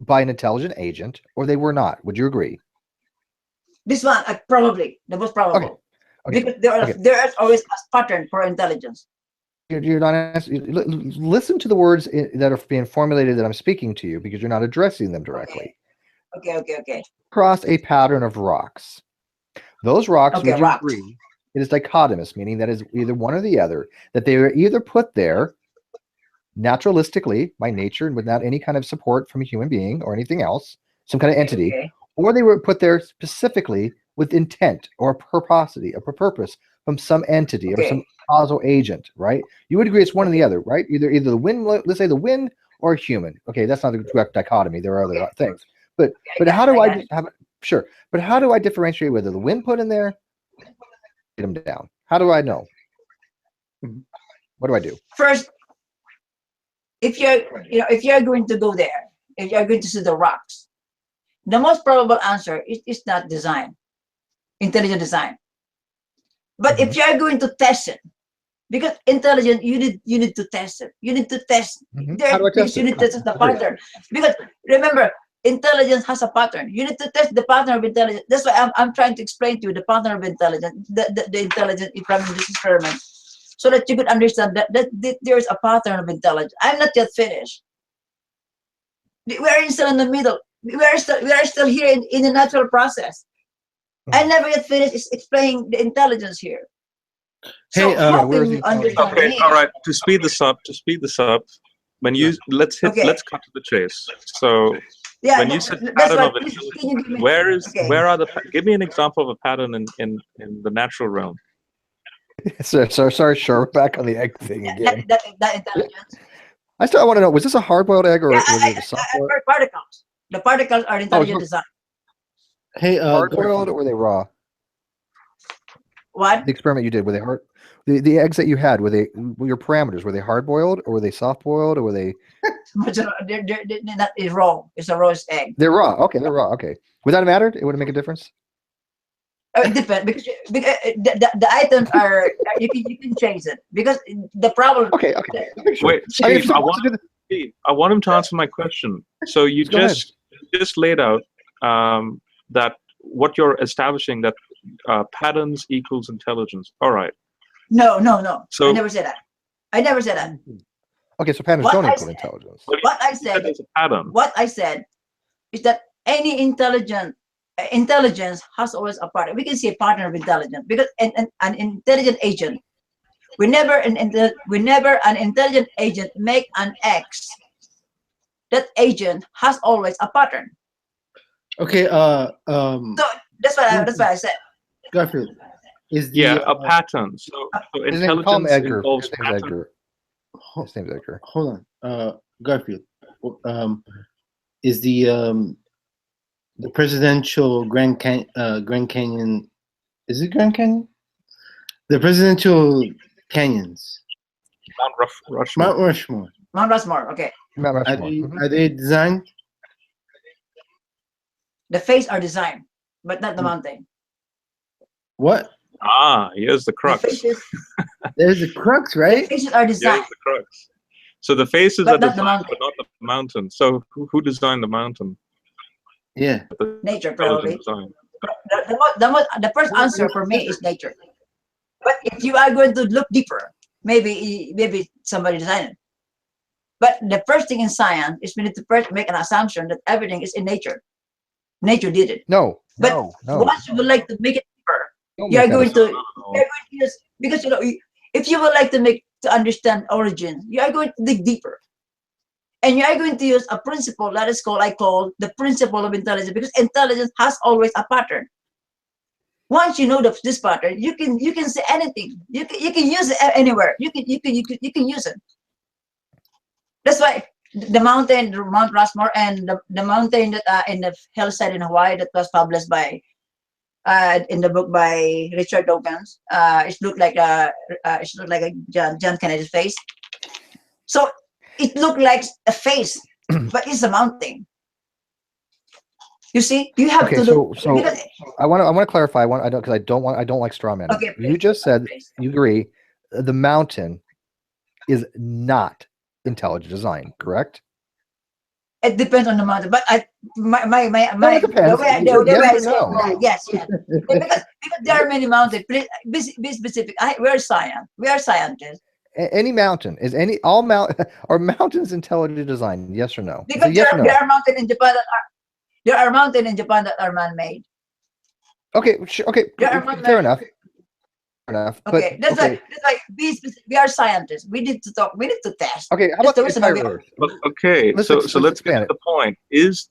by an intelligent agent or they were not. Would you agree? this one probably the most probable. Okay. Because there is always a pattern for intelligence. You're not answering. Listen to the words that are being formulated that I'm speaking to you, because you're not addressing them directly. Okay. Across a pattern of rocks. Those rocks, Okay, would you rocks. agree, it is dichotomous, meaning that is either one or the other, that they are either put there naturalistically by nature and without any kind of support from a human being or anything else, some kind of entity, Okay. or they were put there specifically with intent or a purposity, a purpose from some entity or Okay. some causal agent, right? You would agree it's one or the other, right? Either the wind, let's say the wind, or a human. Okay, that's not the correct dichotomy. There are other things. But how do I have sure? But how do I differentiate whether the wind put in there, get them down? How do I know? What do I do? First, if you're going to go there, if you're going to see the rocks, the most probable answer is not design, intelligent design. But if you're going to test it, because intelligent, you need to test it. You need to test. There How do I are things test you it? need to test the pattern. Because remember, intelligence has a pattern. You need to test the pattern of intelligence. That's why I'm trying to explain to you the pattern of intelligence, the intelligence from this experiment, so that you could understand that there is a pattern of intelligence. I'm not yet finished. We are still in the middle. We are still here in the natural process. I never yet finished explaining the intelligence here. So Hey, how where's can the you understand Okay, me? all right. To speed this up, when you let's cut to the chase. So Yeah, when you said that's pattern why. of Please, intelligence, can you give me? Okay. where are the give me an example of a pattern in the natural realm? Sorry, sure. We're back on the egg thing again. That intelligence. I want to know, was this a hard-boiled egg or Yeah, was it a soft-boiled? particles. The particles are intelligent design. hey, Hard-boiled or were they raw? What? The experiment you did, were they hard? The eggs that you had, were your parameters, were they hard-boiled or were they soft-boiled or were they? They're not, it's raw. It's a raw egg. They're raw. Okay, they're raw. Okay. Would that have mattered? It wouldn't make a difference? It depends because the items are you can change it because the problem. Okay. Sure. Wait, Steve, I want him to answer my question. So you just laid out that what you're establishing, that patterns equals intelligence. All right. No. So I never said that. Okay, so patterns don't equal intelligence. What I said is a pattern. What I said is that any intelligence has always a pattern. We can see a pattern of intelligence because an intelligent agent, whenever an intelligent agent make an X, that agent has always a pattern. Okay. So that's what I said. Garfield, is the a pattern. So intelligence involves pattern. His name's Edgar. Hold on, Garfield. Is the presidential Grand Canyon? Is it Grand Canyon? The presidential canyons. Mount Rushmore. Mount Rushmore. Mount Rushmore. Okay. Mount Rushmore. Are they designed? The face are designed, but not the mountain. What? Here's the The crux. faces, There's a crux, the right? faces are designed, Here's the crux. So the faces but are not the designed, mountain. but not the mountain. So who designed the mountain? Yeah. Nature, Intelligent probably. design. The first answer for me is nature. But if you are going to look deeper, maybe somebody designed it. But the first thing in science is we need to first make an assumption that everything is in nature. Nature did it. No, But no. once you would like to make it deeper, Don't you are make that going to assumption. use, because if you would like to understand origin, you are going to dig deeper. And you are going to use a principle that is I call the principle of intelligence, because intelligence has always a pattern. Once you know this pattern, you can say anything. You can use it anywhere. You can use it. That's why the mountain, Mount Rushmore, and the mountain that in the hillside in Hawaii that was published by in the book by Richard Dawkins. It looked like a John Kennedy's face. So it looked like a face, but it's a mountain. You see, you have Okay, to look. so because, I want to clarify. I don't like straw men. okay, You just said you agree the mountain is not intelligent design, correct? it depends on the mountain, but it depends. the way I Yes or say no? that, yes. because there are many mountains. Please be specific. We're science. We are scientists. Any mountain are mountains intelligent design? Yes or no? It's a Because yes or no. there are mountains in Japan that are man-made. Okay, okay, There are fair enough. Fair enough. Okay, But that's like be specific. We are scientists. We need to talk. We need to test. okay, how That's about the the reason why entire we- Earth? But okay, Let's so let's let's get expand to the point. Is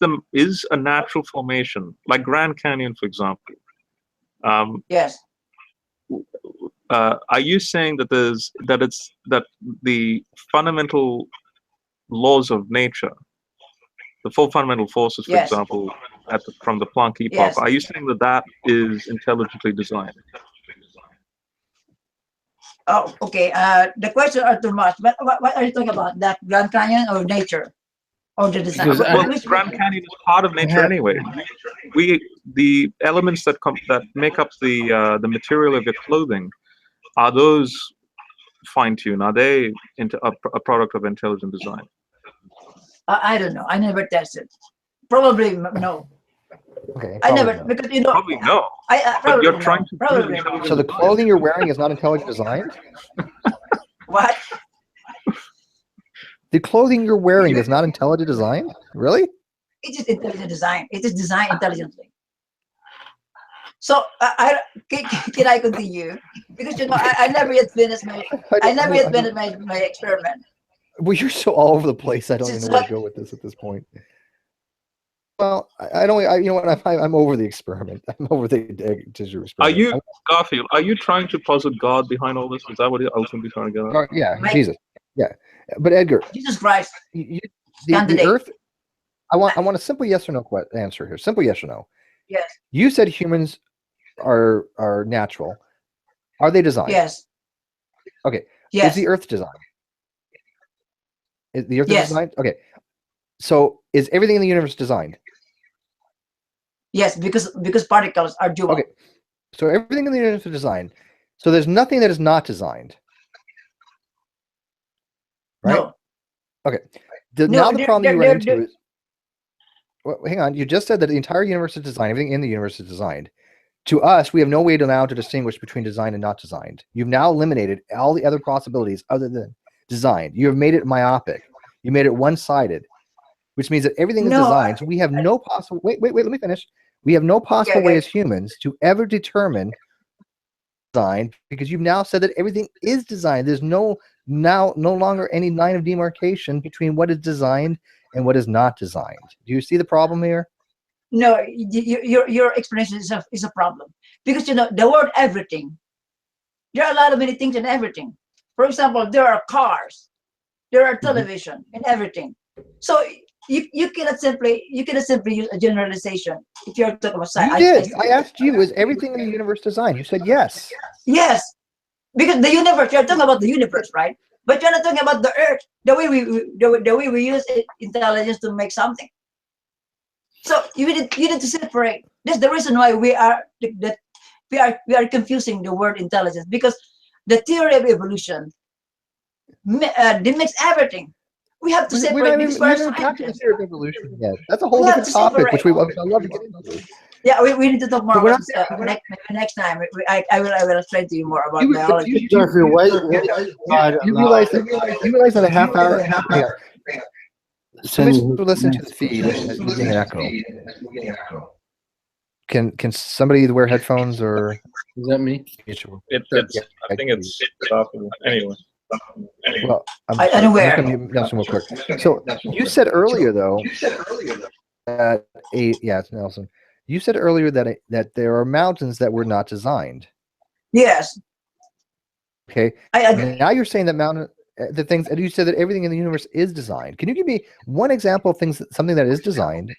a natural formation like Grand Canyon, for example? Yes. Are you saying that that the fundamental laws of nature, the four fundamental forces, for Yes. example, from the Planck epoch, Yes. are you saying that is intelligently designed? Oh, okay. The questions are too much. But what are you talking about? That Grand Canyon or nature or the design? Because Well, Grand Canyon is part of nature anyway. The elements that make up the material of your clothing, are those fine-tuned? Are they into a product of intelligent design? I don't know. I never tested. Probably no. Okay, I never no. because Probably no. I But probably you're no. trying to Probably prove no. So the clothing you're wearing is not intelligent designed? What? The clothing you're wearing is not intelligent designed? Really? It is intelligent design. It is designed intelligently. So can I continue? Because I never yet finished my my experiment. Well, you're so all over the place. I don't even It's know where like- to go with this at this point. Well, you know what? I'm over the experiment. I'm over the tissue experiment. Are you, Garfield, are you trying to posit God behind all this? Is that what you're ultimately trying to get at? Yeah, Right. Jesus. Yeah, but Edgar, Jesus Christ. the Candidate. Earth. I want a simple yes or no answer here. Simple yes or no. Yes. You said humans are natural. Are they designed? Yes. Okay. Yes. Is the Earth designed? Is the Earth Yes. designed? Okay. So is everything in the universe designed? Yes, because particles are dual. Okay. So everything in the universe is designed. So there's nothing that is not designed. Right? No. Okay. No, Now the there- problem you there- run into there- is, well, hang on. You just said that the entire universe is designed. Everything in the universe is designed. To us, we have no way now to distinguish between designed and not designed. You've now eliminated all the other possibilities other than designed. You have made it myopic. You made it one-sided, which means that everything is No, designed. So we have no possible. Wait. Let me finish. We have no possible Okay, way okay. as humans to ever determine design, because you've now said that everything is designed. There's no longer any line of demarcation between what is designed and what is not designed. Do you see the problem here? No, your explanation is a problem, because the word everything. There are a lot of many things in everything. For example, there are cars, there are television, and everything. So you cannot simply use a generalization if you're talking about You science. did. I asked you, is everything in the universe designed? You said yes. Yes, because the universe. You're talking about the universe, right? But you're not talking about the Earth. The way we use intelligence to make something. So you need to separate. That's the reason why we are the we are confusing the word intelligence, because the theory of evolution mimics everything. We have to separate because we we're haven't got to the scientists. theory of evolution yet. That's a whole We have different to topic, separate. which I'd love to get into. Yeah, we need to talk more But we're about not this, next time. I will explain to you more about biology. Jeffrey, why God You allowed realize that a half hour. Yeah, somebody's sending listening to the feed is getting an echo. Can somebody either wear headphones or? Is that me? It's I think it's stoppable. Anyway. Well, I'm Anywhere. just going to mute Nelson real quick. So you said earlier, though, that it's Nelson. You said earlier that there are mountains that were not designed. Yes. Okay. I agree. Now you're saying that the things, and you said that everything in the universe is designed. Can you give me one example of something that is designed,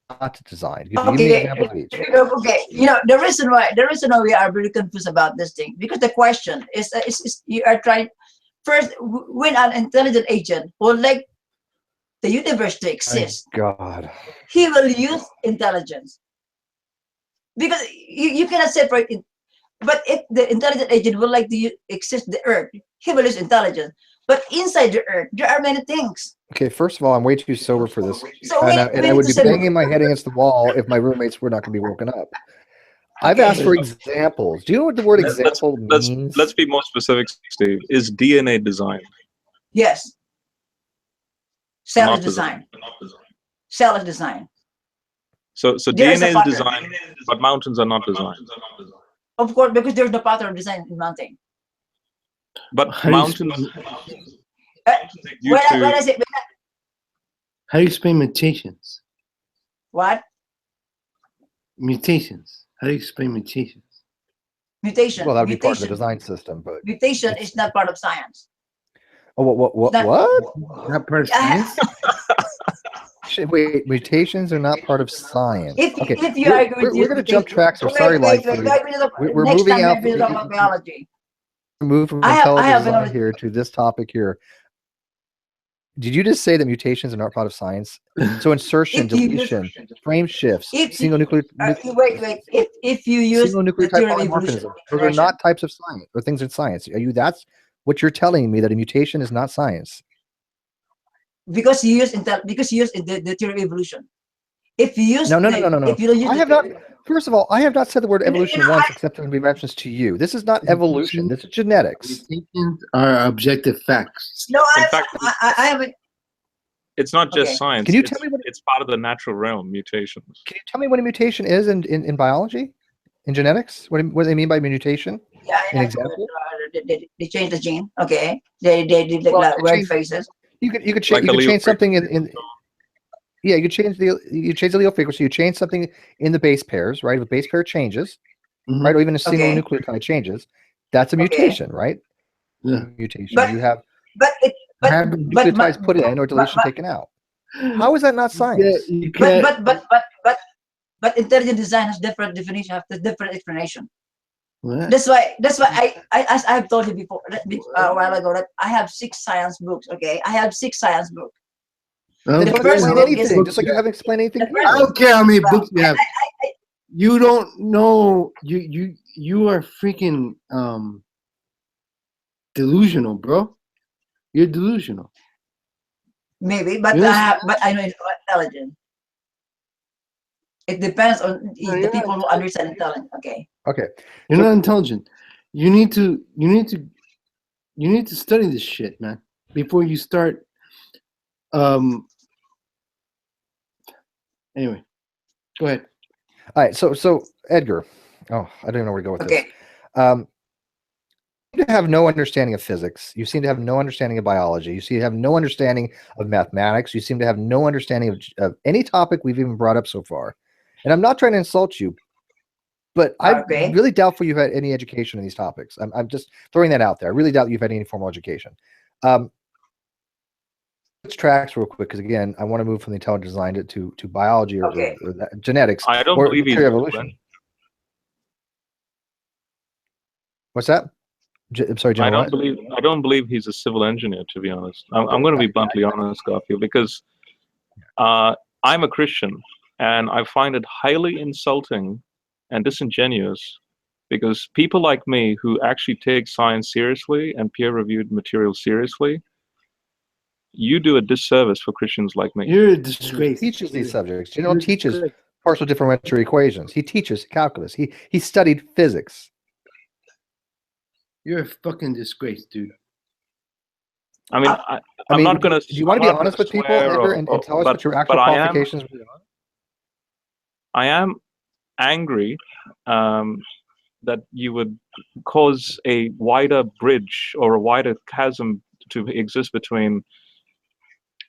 not designed? Give me an example of each. Okay. The reason why we are really confused about this thing, because the question is you are trying first, when an intelligent agent would like the universe to exist, God, he will use intelligence, because you cannot separate it. But if the intelligent agent would like to exist the Earth, he will use intelligence. But inside the Earth, there are many things. Okay, first of all, I'm way too sober for this, So and I would be separate. banging my head against the wall if my roommates were not going to be woken up. I've asked for examples. Do you know what the word example means? Let's be more specific, Steve. Is DNA designed? Yes. Cell Not is design. Cell is design. So There is a DNA is pattern. designed, but mountains are not designed. Of course, because there's no pattern of design in mountain. But How do you mountains. When I say How do you explain mutations? what? Mutations. How do you explain mutations? Mutation. Well, that would be part of the Mutation. design system, but Mutation is not part of science. oh, what? Not- Not part of science? Wait, mutations are not part of science. If Okay, you agree with we're going to jump tracks. I'm sorry, wait, Life. We're next moving time out. maybe we'll talk about biology. Move from I have intelligent design biology. here to this topic here. Did you just say that mutations are not part of science? So insertion, If you deletion, frame shifts, If single nuclear, wait. If you use single the nucleotide theory of evolution, polymorphism, those are not types of science or things in science. That's what you're telling me, that a mutation is not science. because you use the theory of evolution. If you use No. If you don't use I have not. First of all, I have not said the word evolution once, except in reference to you. This is not evolution. This is genetics. Mutations are objective facts. No, In fact, I haven't. it's not just Okay. science. Can you tell me what? It's part of the natural realm, mutations. Can you tell me what a mutation is in biology, in genetics? What do they mean by mutation? Yeah, An example? They changed the gene. Okay, they did like weird faces. You could Like change something in yeah, you change the allele frequency. You change something in the base pairs, right? If a base pair changes, Mhm. right, or even a single Okay. nucleotide changes, that's a mutation, right? Yeah. Mutation. But- You have But it, but nucleotides put in or deletion taken out. How is that not science? You can't. but intelligent design has different definition, has different explanation. What? That's why as I have told you before a while ago, that I have 6 science books. Okay, I have 6 science books. I The don't first care book how many is- anything, books just like you you have. haven't explained anything. The I don't care how many books you have. I- You don't know. You are freaking delusional, bro. You're delusional. maybe, but Yes. I know it's intelligent. It depends on No, the you're people not who understand intelligence. Okay. Okay. You're So- not intelligent. You need to study this shit, man, before you start. Anyway, go ahead. All right. So Edgar, I don't even know where to go with Okay. this. You seem to have no understanding of physics. You seem to have no understanding of biology. You seem to have no understanding of mathematics. You seem to have no understanding of any topic we've even brought up so far. And I'm not trying to insult you, but I'm Okay. really doubtful you've had any education in these topics. I'm just throwing that out there. I really doubt you've had any formal education. Switch tracks real quick, because again, I want to move from the intelligent design to biology or, Okay. or genetics. I don't or believe he's evolution. What's that? I'm sorry, John. I don't believe he's a civil engineer, to be honest. I'm going to be bluntly honest, Garfield, because I'm a Christian, and I find it highly insulting and disingenuous, because people like me who actually take science seriously and peer-reviewed material seriously, you do a disservice for Christians like me. You're a disgrace. He teaches these subjects. You're a Teaches disgrace. partial differential equations. He teaches calculus. He studied physics. You're a fucking disgrace, dude. I mean, I'm mean, not going to. Do you want to be honest with people, Edgar, and tell us what your actual qualifications are? I am angry that you would cause a wider bridge or a wider chasm to exist between,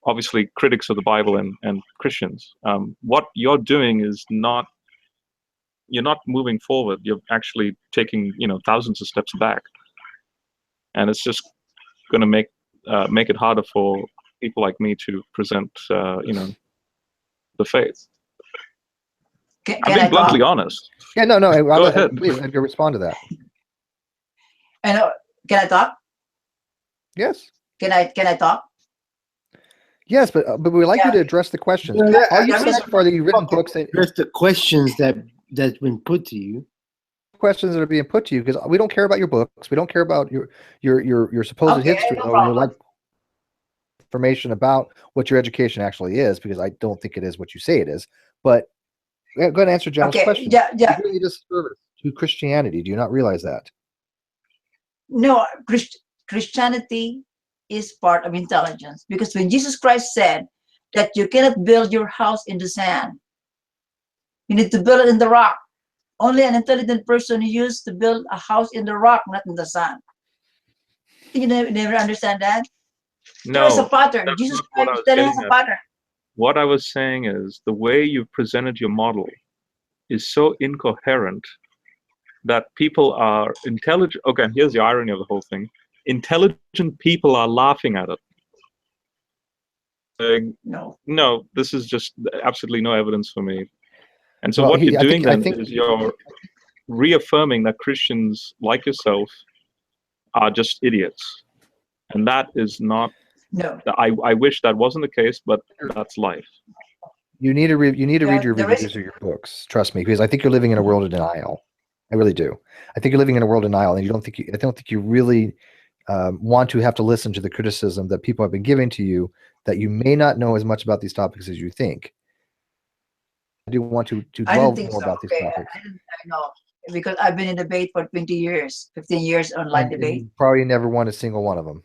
obviously, critics of the Bible and Christians. What you're doing is not. You're not moving forward. You're actually taking, thousands of steps back, and it's just going to make it harder for people like me to present, the faith. I'm being bluntly honest. Yeah, no. Go ahead. Please, Edgar, respond to that. Can I talk? Yes. Can I talk? Yes, but we like you to address the questions. All you said so far that you've written books that address the questions that's been put to you. Questions that are being put to you, because we don't care about your books. We don't care about your supposed history, or your like information about what your education actually is, because I don't think it is what you say it is. But go ahead and answer General's question. Yeah. You really disservice to Christianity. Do you not realize that? No, Christianity is part of intelligence, because when Jesus Christ said that you cannot build your house in the sand, you need to build it in the rock. Only an intelligent person used to build a house in the rock, not in the sand. You never understand that? No, there is a pattern. Jesus Christ has a pattern. What I was saying is the way you've presented your model is so incoherent that people are intelligent. Okay, here's the irony of the whole thing. Intelligent people are laughing at it. No, this is just absolutely no evidence for me. And so what you're doing is you're reaffirming that Christians like yourself are just idiots. And that is not. No. I wish that wasn't the case, but that's life. You need to read your reviews of your books. Trust me, because I think you're living in a world of denial. I really do. I think you're living in a world of denial, and I don't think you really want to have to listen to the criticism that people have been giving to you, that you may not know as much about these topics as you think. I do want to dwell more about these topics. I know, because I've been in debate for 20 years, 15 years online debate. You probably never won a single one of them.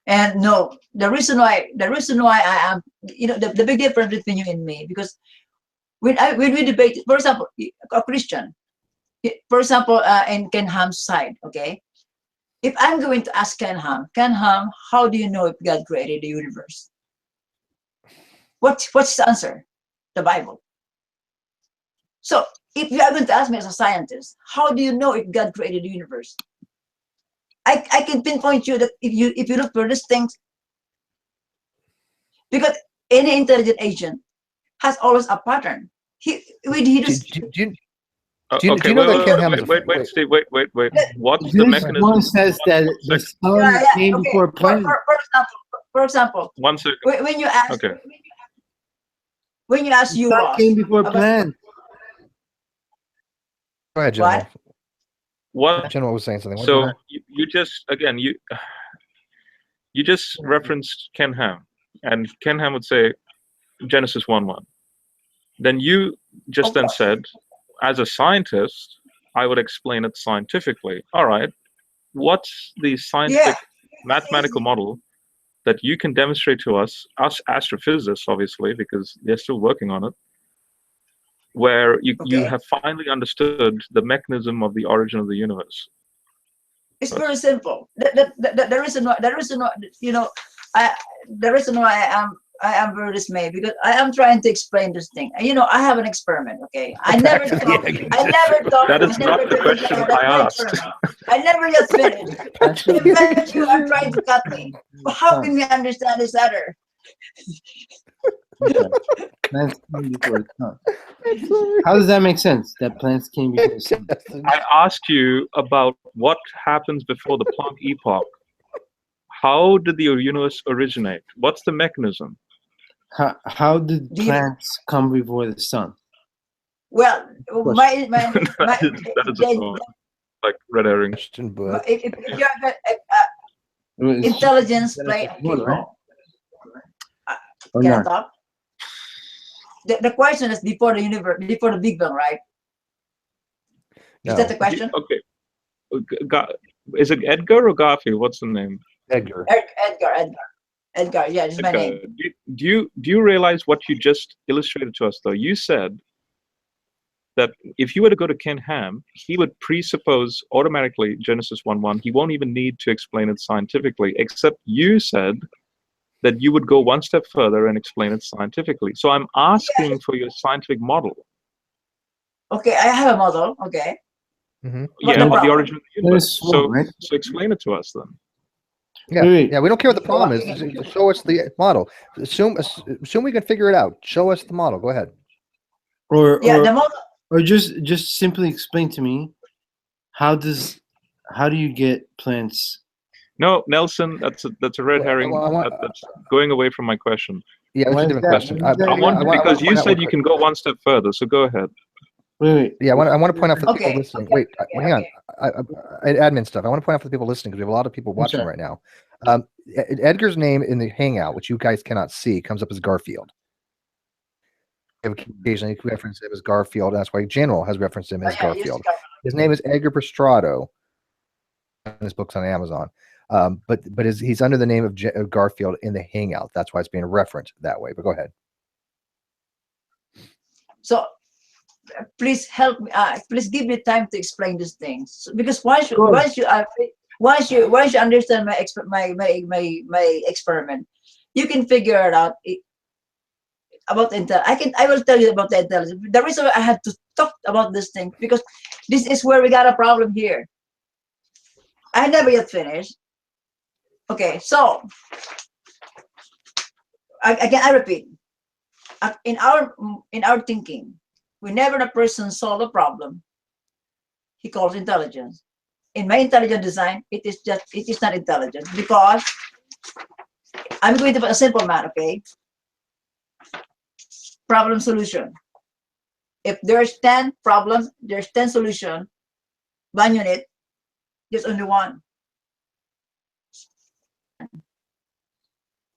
And no, the reason why I am, the big difference between you and me, because when we debate, for example, a Christian, for example, in Ken Ham's side, okay, if I'm going to ask Ken Ham, how do you know if God created the universe? What's the answer? The Bible. So if you are going to ask me as a scientist, how do you know if God created the universe? I can pinpoint you that if you look for these things, because any intelligent agent has always a pattern. Do you know that Ken Ham is wait, Steve, wait. What's the mechanism? One says that the sun came before planet. For example, 1 second. When you ask, when you ask you, sun came before planet. Go ahead, General. What? General was saying something. So you just you just referenced Ken Ham, and Ken Ham would say Genesis 1:1. Then you just then said, as a scientist, I would explain it scientifically. All right, what's the scientific mathematical model that you can demonstrate to us astrophysicists, obviously, because they're still working on it, where you have finally understood the mechanism of the origin of the universe? It's very simple. The reason why I am very dismayed, because I am trying to explain this thing. I have an experiment. Okay, I never thought. That is not the question I asked. I never yet finished. You are trying to cut me. But how can we understand each other? Plants came before the sun. How does that make sense? That plants came before the sun. I asked you about what happens before the plant epoch. How did the universe originate? What's the mechanism? How did plants come before the sun? Well, my That is a thought, like red herring. Question, but if you have intelligence play a key One, right? role. Or Can I not? talk? The question is before the universe, before the Big Bang, right? no. Is that the question? Okay. Is it Edgar or Garfield? What's the name? Edgar. Edgar. Yeah, this is my name. Do you realize what you just illustrated to us, though? You said that if you were to go to Ken Ham, he would presuppose automatically Genesis 1:1. He won't even need to explain it scientifically, except you said that you would go one step further and explain it scientifically. So I'm asking for your scientific model. Okay, I have a model. Okay. Mm-hmm. What Yeah, the of the problem? origin of the universe. There's one, right? So explain it to us then. Yeah, Wait. yeah. We don't care what the problem is. Just show us the model. Assume we can figure it out. Show us the model. Go ahead. Yeah, the model. Or just simply explain to me how do you get plants? No, Nelson, that's a red herring. That's going away from my question. Yeah, it's Why a is different that? question. Why is that? I want because you point out said real you quick. can go one step further. So go ahead. Wait. Yeah, I want to point out for the Okay, people listening. okay, Wait, okay, hang on. okay. Admin stuff. I want to point out for the people listening because we have a lot of people watching sorry. right now. Edgar's name in the Hangout, which you guys cannot see, comes up as Garfield. We have occasionally referenced him as Garfield. That's why General has referenced him as Yeah, yes, Garfield. His name is Edgar Pastrado. His book's on Amazon. But he's under the name of Garfield in the Hangout. That's why it's being referenced that way. But go ahead. So please help me. Please give me time to explain these things. Because once you understand my experiment, you can figure it out about intelligence. I will tell you about the intelligence. The reason why I had to talk about this thing because this is where we got a problem here. I never yet finished. Okay, so I repeat. In our thinking, whenever a person solves a problem, he calls intelligence. In my intelligent design, it is not intelligence because I'm going to put a simple math, okay? Problem solution. If there's 10 problems, there's 10 solutions. 1 unit, there's only one.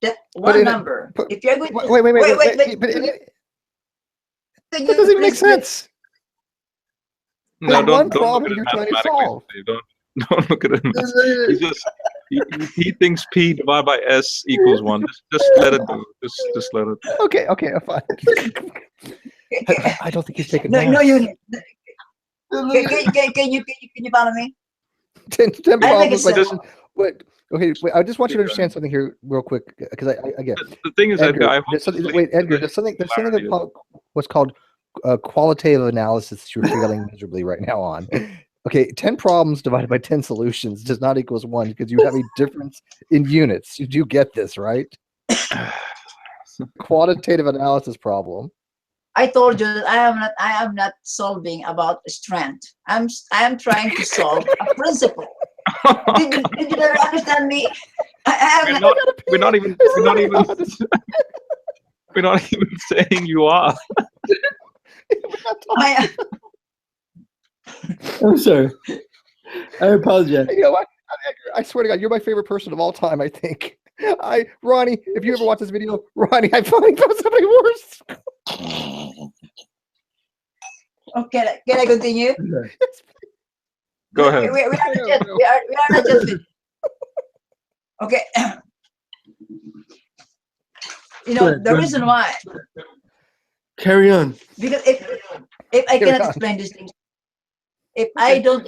That one number. If you're going to Wait. But that doesn't even make sense. No, One don't look problem at it you're trying to mathematically. solve. Steve. Don't look at it. He thinks P divided by S equals 1. Just let it go. Just let it. Okay, fine. I don't think he's taking no math. unit. Can you follow me? 10 problems. Like wait, I just want you to understand something here real quick because I again. The thing is, Edgar, Edgar, Edgar, there's something what's called qualitative analysis that you're failing miserably right now on. Okay, 10 problems divided by 10 solutions does not equals 1 because you have a difference in units. You do get this, right? Quantitative analysis problem. I told you that I am not solving about strength. I am trying to solve a principle. Did you ever understand me? We're not even saying you are. I'm sorry. I apologize. You know what? I swear to God, you're my favorite person of all time, I think. Ronnie, if you ever watch this video, Ronnie, I finally found somebody worse. Okay, can I continue? Go ahead. We are not just okay. The reason why. Carry on. Because if I cannot explain these things, if I don't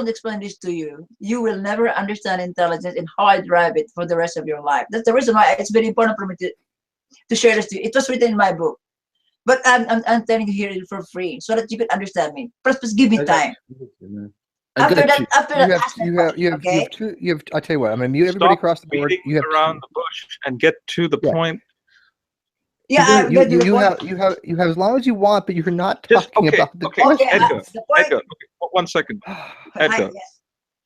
explain this to you, you will never understand intelligence and how I drive it for the rest of your life. That's the reason why it's very important for me to share this to you. It was written in my book, but I'm telling you here for free so that you can understand me. Please give me time. After that, I tell you what, I'm gonna mute everybody across the board. You have around the bush and get to the point. Yeah, you have as long as you want, but you're not talking about the question. Edgar, okay, 1 second. Edgar,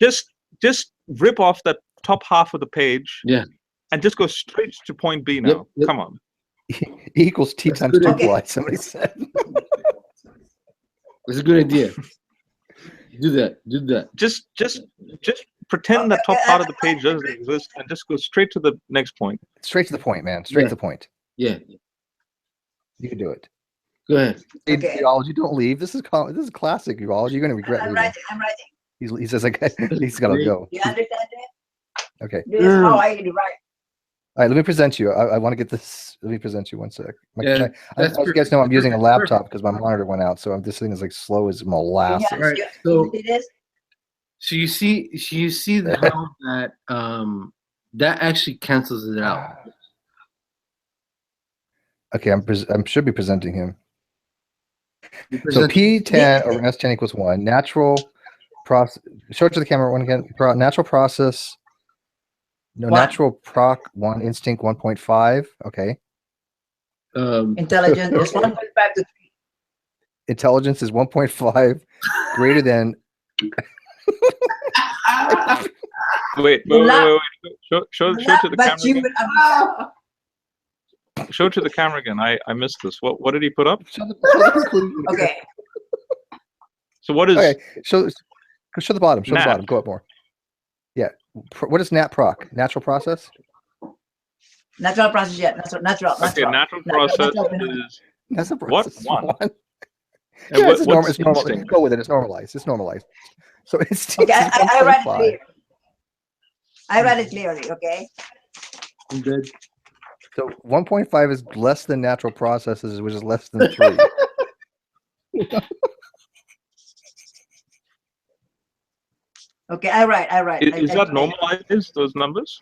just rip off that top half of the page. Yeah. And just go straight to point B now. Yep. Come on. E equals T times 2 pi, somebody said. It's a good idea. Do that. Do that. Just pretend that top part of the page doesn't exist and just go straight to the next point. Straight to the point, man. Straight to the point. Yeah. You can do it. Go ahead. Okay. Urology, don't leave. This is classic urology. You're going to regret I'm leaving. writing. I'm writing. He says like he's got to go. You understand it? Okay. This is how I write. All right, let me present you. I want to get this. Let me present you 1 sec. Yeah, as you guys know, I'm using a laptop because my monitor went out, so this thing is like slow as molasses. Yeah, Right, you so- see this? So you see how that that actually cancels it out. Okay, I should be presenting him. You So present- P10 over S10 equals 1. Natural process. Show it to the camera one again. Natural process. No, One. natural proc 1, instinct 1.5. Okay. Intelligence is 1.5 to 3. Intelligence is 1.5 greater than. Wait. Show to the But camera you again. will Show to the camera again. I missed this. What did he put up? Show the conclusion. Okay. So what is Okay. Show the bottom. Show Nat. the bottom. Go up more. Yeah. What is nat proc? Natural process. Natural process, yeah. Natural. okay? Natural process is That's a what process. one? Yeah, And it's normal. what's It's normal. instinct? Go with it. It's normalized. It's normalized. So instinct Okay, is I read it 1.5. clear. I read it clearly, okay? I'm good. So 1.5 is less than natural processes, which is less than 3. Okay, I write. Is that normalized? Those numbers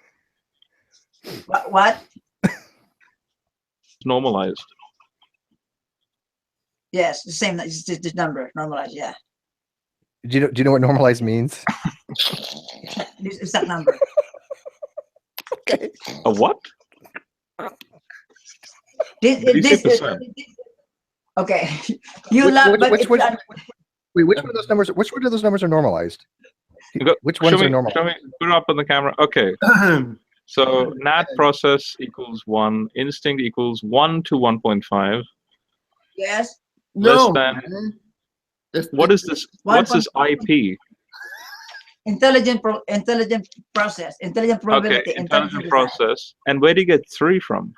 What? normalized. Yes, the same. It's the number normalized. Yeah, Do you know what normalized means? this is that number. Okay. A what? This, Did you say this is percent? okay. You love, but which one of those numbers? Which one of those numbers are normalized? Which ones are normalized? Show me. Put it up on the camera. Okay. So nat process equals 1. Instinct equals 1 to 1.5. yes. No, than- man. What is this? What's this IP? Intelligent process, intelligent probability, Okay, intelligent design. process. And where do you get 3 from?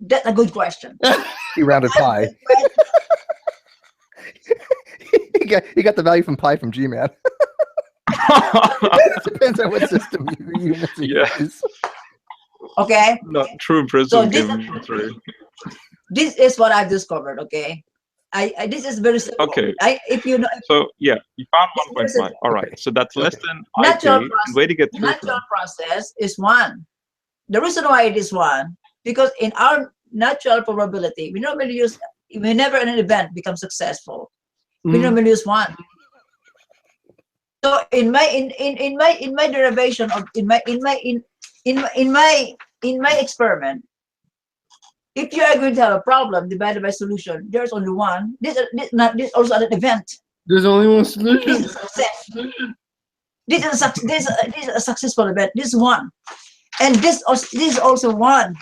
That's a good question. He rounded pi. he got the value from pi from Gman. It depends on what system you Yeah. use. Okay, Not true prism. So Give this- me 3. this is what I've discovered. Okay, I this is very simple. Okay. If you know So yeah, you found This is- 1.5. All right. So that's less than Natural IP. And where do you get 3 natural from? process is 1. The reason why it is 1 because in our natural probability we normally use whenever an event becomes successful we normally use 1. So in my derivation of in my experiment, if you are going to have a problem divided by solution, there's only 1. This also an event. There's only one This solution. is a success. This is a successful event. This is 1, and this is also 1.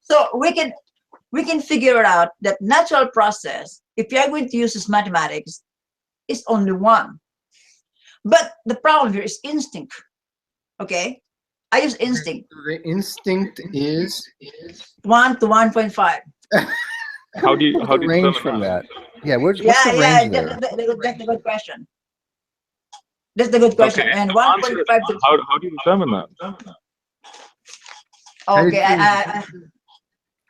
So we can figure it out that natural process, if you are going to use this mathematics, is only 1. But the problem here is instinct. Okay, I use instinct The instinct is 1 to 1.5. How do you range determine from that? that? Yeah, what's the Yeah, range there? that's the good question. That's the good question. Okay. And so answer 1.5 it. to How do you determine that? okay.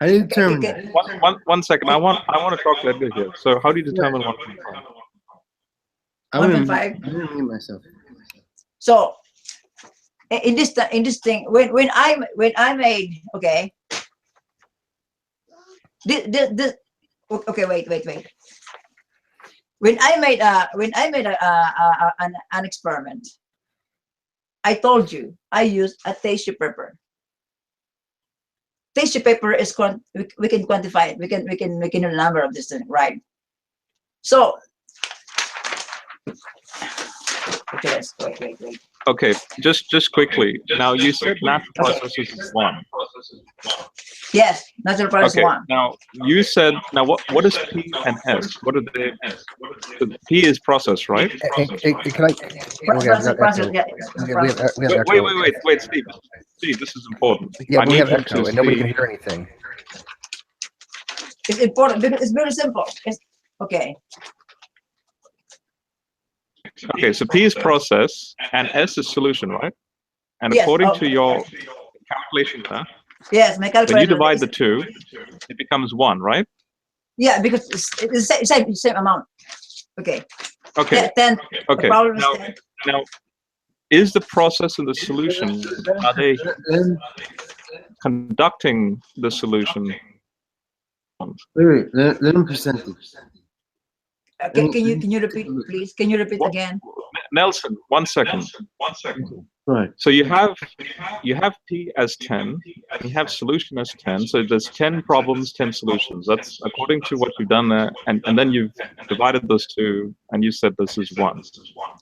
how do you determine Okay. that? One second. I want to talk to Edgar here. So how do you determine 1.5? I wouldn't 1.5. mute myself. So in this thing, when I made okay, this okay, wait. When I made an experiment, I told you I used a tissue paper. Tissue paper is we can quantify it. We can know the number of this thing, right? So okay, let's wait. Okay, just quickly. Now you said natural processes is 1. Yes, natural process Okay. 1. Now you said what is P and S? What are they? P is process, right? Can I? Okay, I've got Process, echo. yeah, We have echo. Wait, Steve. Steve, this is important. Yeah, I but we need have him echo, to and nobody see. can hear anything. It's important because it's very simple. Okay. Okay, so P is process and S is solution, right? And Yes. according to your calculation, Yes, my when you calculator. divide the two, it becomes 1, right? Yeah, because it's the same amount. Okay. Okay. 10. Okay. The problem is 10. Now, is the process and the solution, are they conducting the solution? Wait, let him present it. Can you repeat, please? Can you repeat again? Nelson, 1 second. Right. So you have P as 10, and you have solution as 10. So there's 10 problems, 10 solutions. That's according to what you've done there, and then you've divided those two, and you said this is 1,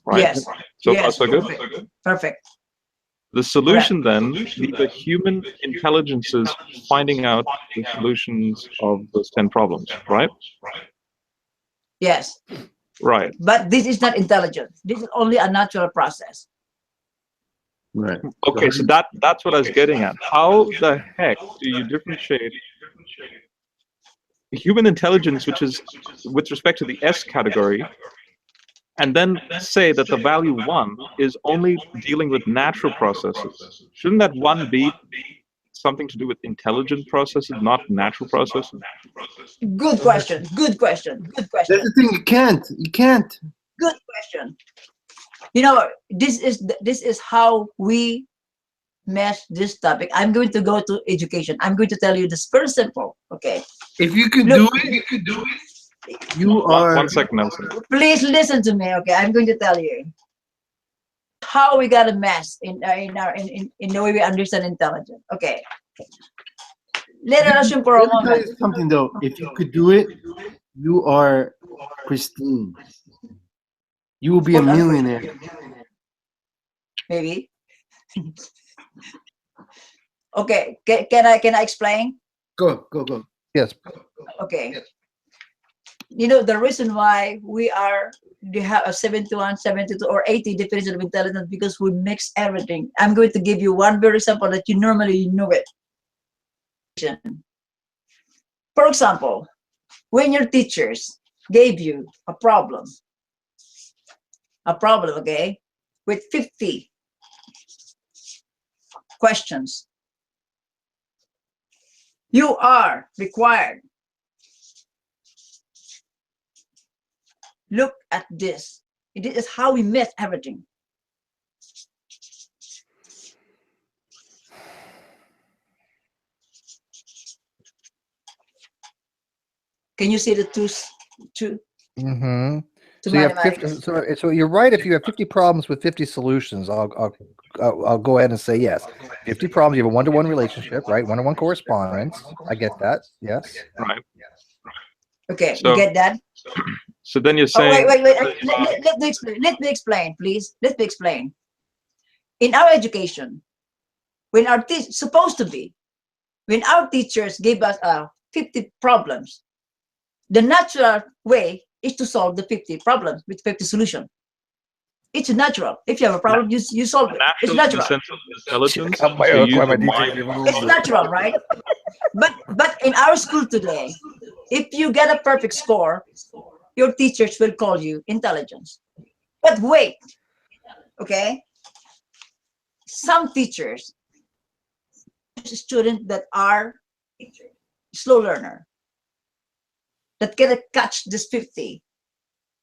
right? Yes. So Yes. far, so good. Perfect. The solution then, the human intelligence is finding out the solutions of those 10 problems, right? Yes. Right. But this is not intelligent. This is only a natural process. Right. Okay, so that's what I was getting at. How the heck do you differentiate human intelligence, which is with respect to the S category, and then say that the value 1 is only dealing with natural processes? Shouldn't that 1 be something to do with intelligent processes, not natural processes? Good question. Good question. Good question. That's the thing. You can't. Good question. You know, this is how we mesh this topic. I'm going to go to education. I'm going to tell you this very simple. Okay. If you could Look, do it, you are. 1 second, Nelson. Please listen to me. Okay, I'm going to tell you how we got a mess in the way we understand intelligence. Okay. Let us assume for a Let me tell moment. you something though. If you could do it, you are pristine. You will be a millionaire. Maybe. Okay. Can I explain? Go. Yes. Okay. You know, the reason why we have a 71, 72, or 80 definition of intelligence because we mix everything. I'm going to give you one very simple that you normally know it. For example, when your teachers gave you a problem, okay, with 50 questions, you are required. Look at this. It is how we mix everything. Can you see the two? Mm-hmm. To So you have 50, so you're right. If you have 50 problems with 50 solutions, I'll go ahead and say yes. 50 problems. You have a one-to-one relationship, right? One-to-one correspondence. I get that. Yes. Right. Okay, So, you get that? So then you're Oh, saying. wait. Let me explain, please. Let me explain. In our education, when our teachers gave us 50 problems, the natural way is to solve the 50 problems with 50 solutions. It's natural. If you have a problem, you solve it. It's natural. In the sense of intelligence, It's natural, right? But in our school today, if you get a perfect score, your teachers will call you intelligence. But wait, okay? Some teachers, students that are slow learner, that cannot catch this 50,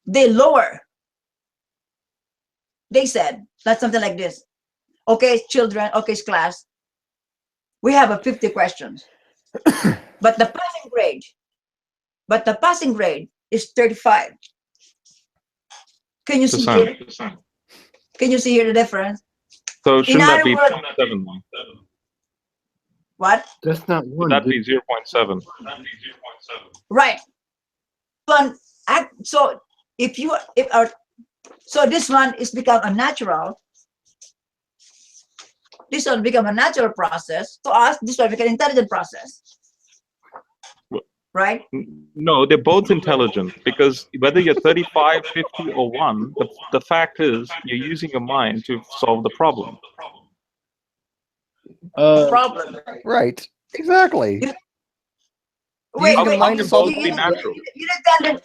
they lower. They said, that's something like this. Okay, children, okay, class, we have a 50 questions. But the passing grade is 35. Can you see here? Can you see here the difference? So shouldn't that be 0.7? What? That's not one. That'd be 0.7. Right. So this one is become a natural. this one become a natural process. To us, this one become an intelligent process. Right? No, they're both intelligent, because whether you're 35, 50, or 1, the fact is you're using your mind to solve the problem. Problem. Right. Exactly. Wait, Using wait. your mind to solve the You problem.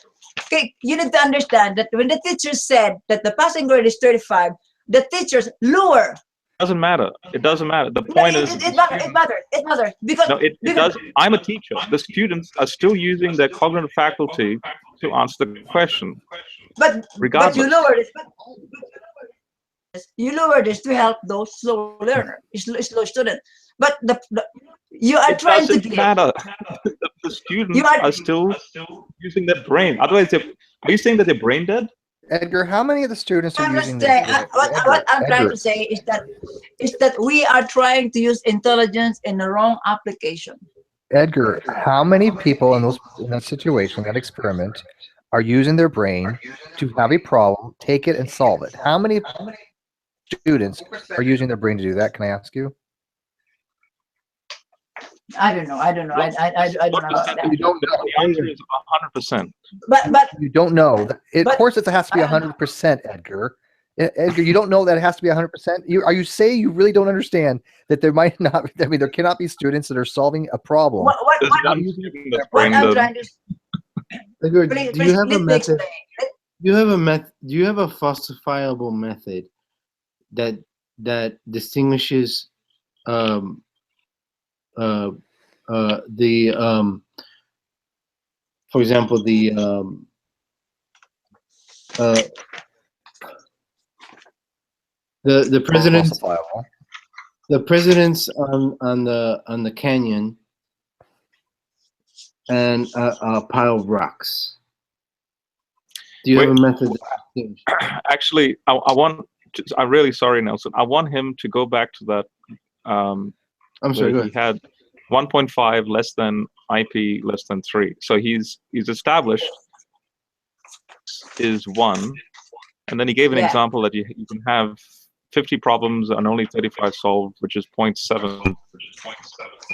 need to understand that when the teacher said that the passing grade is 35, the teachers lower. Doesn't matter. It doesn't matter. The point is, It matters because no, it does. I'm a teacher. The students are still using their cognitive faculty to answer the question. But regardless. you lower this to help those slow learners, slow students. But you are trying to give. Matter. The students are still using their brain. Otherwise, are you saying that they're brain dead? Edgar, how many of the students are using what I'm trying to say is that we are trying to use intelligence in the wrong application. Edgar, how many people in that situation, that experiment, are using their brain to have a problem, take it, and solve it? How many students are using their brain to do that? Can I ask you? I don't know. I don't know about that. You don't know. The answer is 100%. But you don't know. Of course, it has to be 100%, Edgar. Edgar, you don't know that it has to be 100%. Are you saying you really don't understand that there might not? I mean, there cannot be students that are solving a problem. Edgar, do you have a method? Do you have a falsifiable method that distinguishes for example, the presidents on the canyon and a pile of rocks. Do you have a method? Actually, I'm really sorry, Nelson. I want him to go back to that. I'm sorry. He had 1.5 less than IP less than 3. So he's established is 1, and then he gave an example that you can have 50 problems and only 35 solved, which is 0.7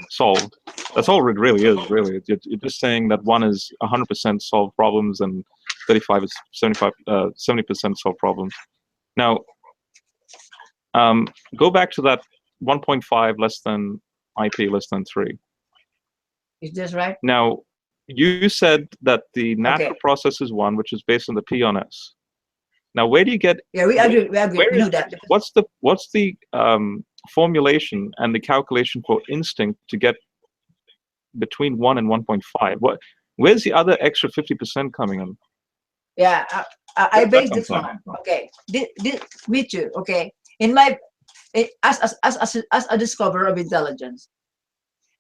solved. That's all it really is. Really, you're just saying that 1 is 100% solved problems and 35 is 70% solved problems. Now, go back to that 1.5 less than IP less than 3. Is this right? Now, you said that the natural process is 1, which is based on the P on S. Now, where do you get? Yeah, we agree. We know that. What's the formulation and the calculation for instinct to get between 1 and 1.5? Where's the other extra 50% coming in? Yeah, I based this one. Okay, me too. Okay, as a discoverer of intelligence,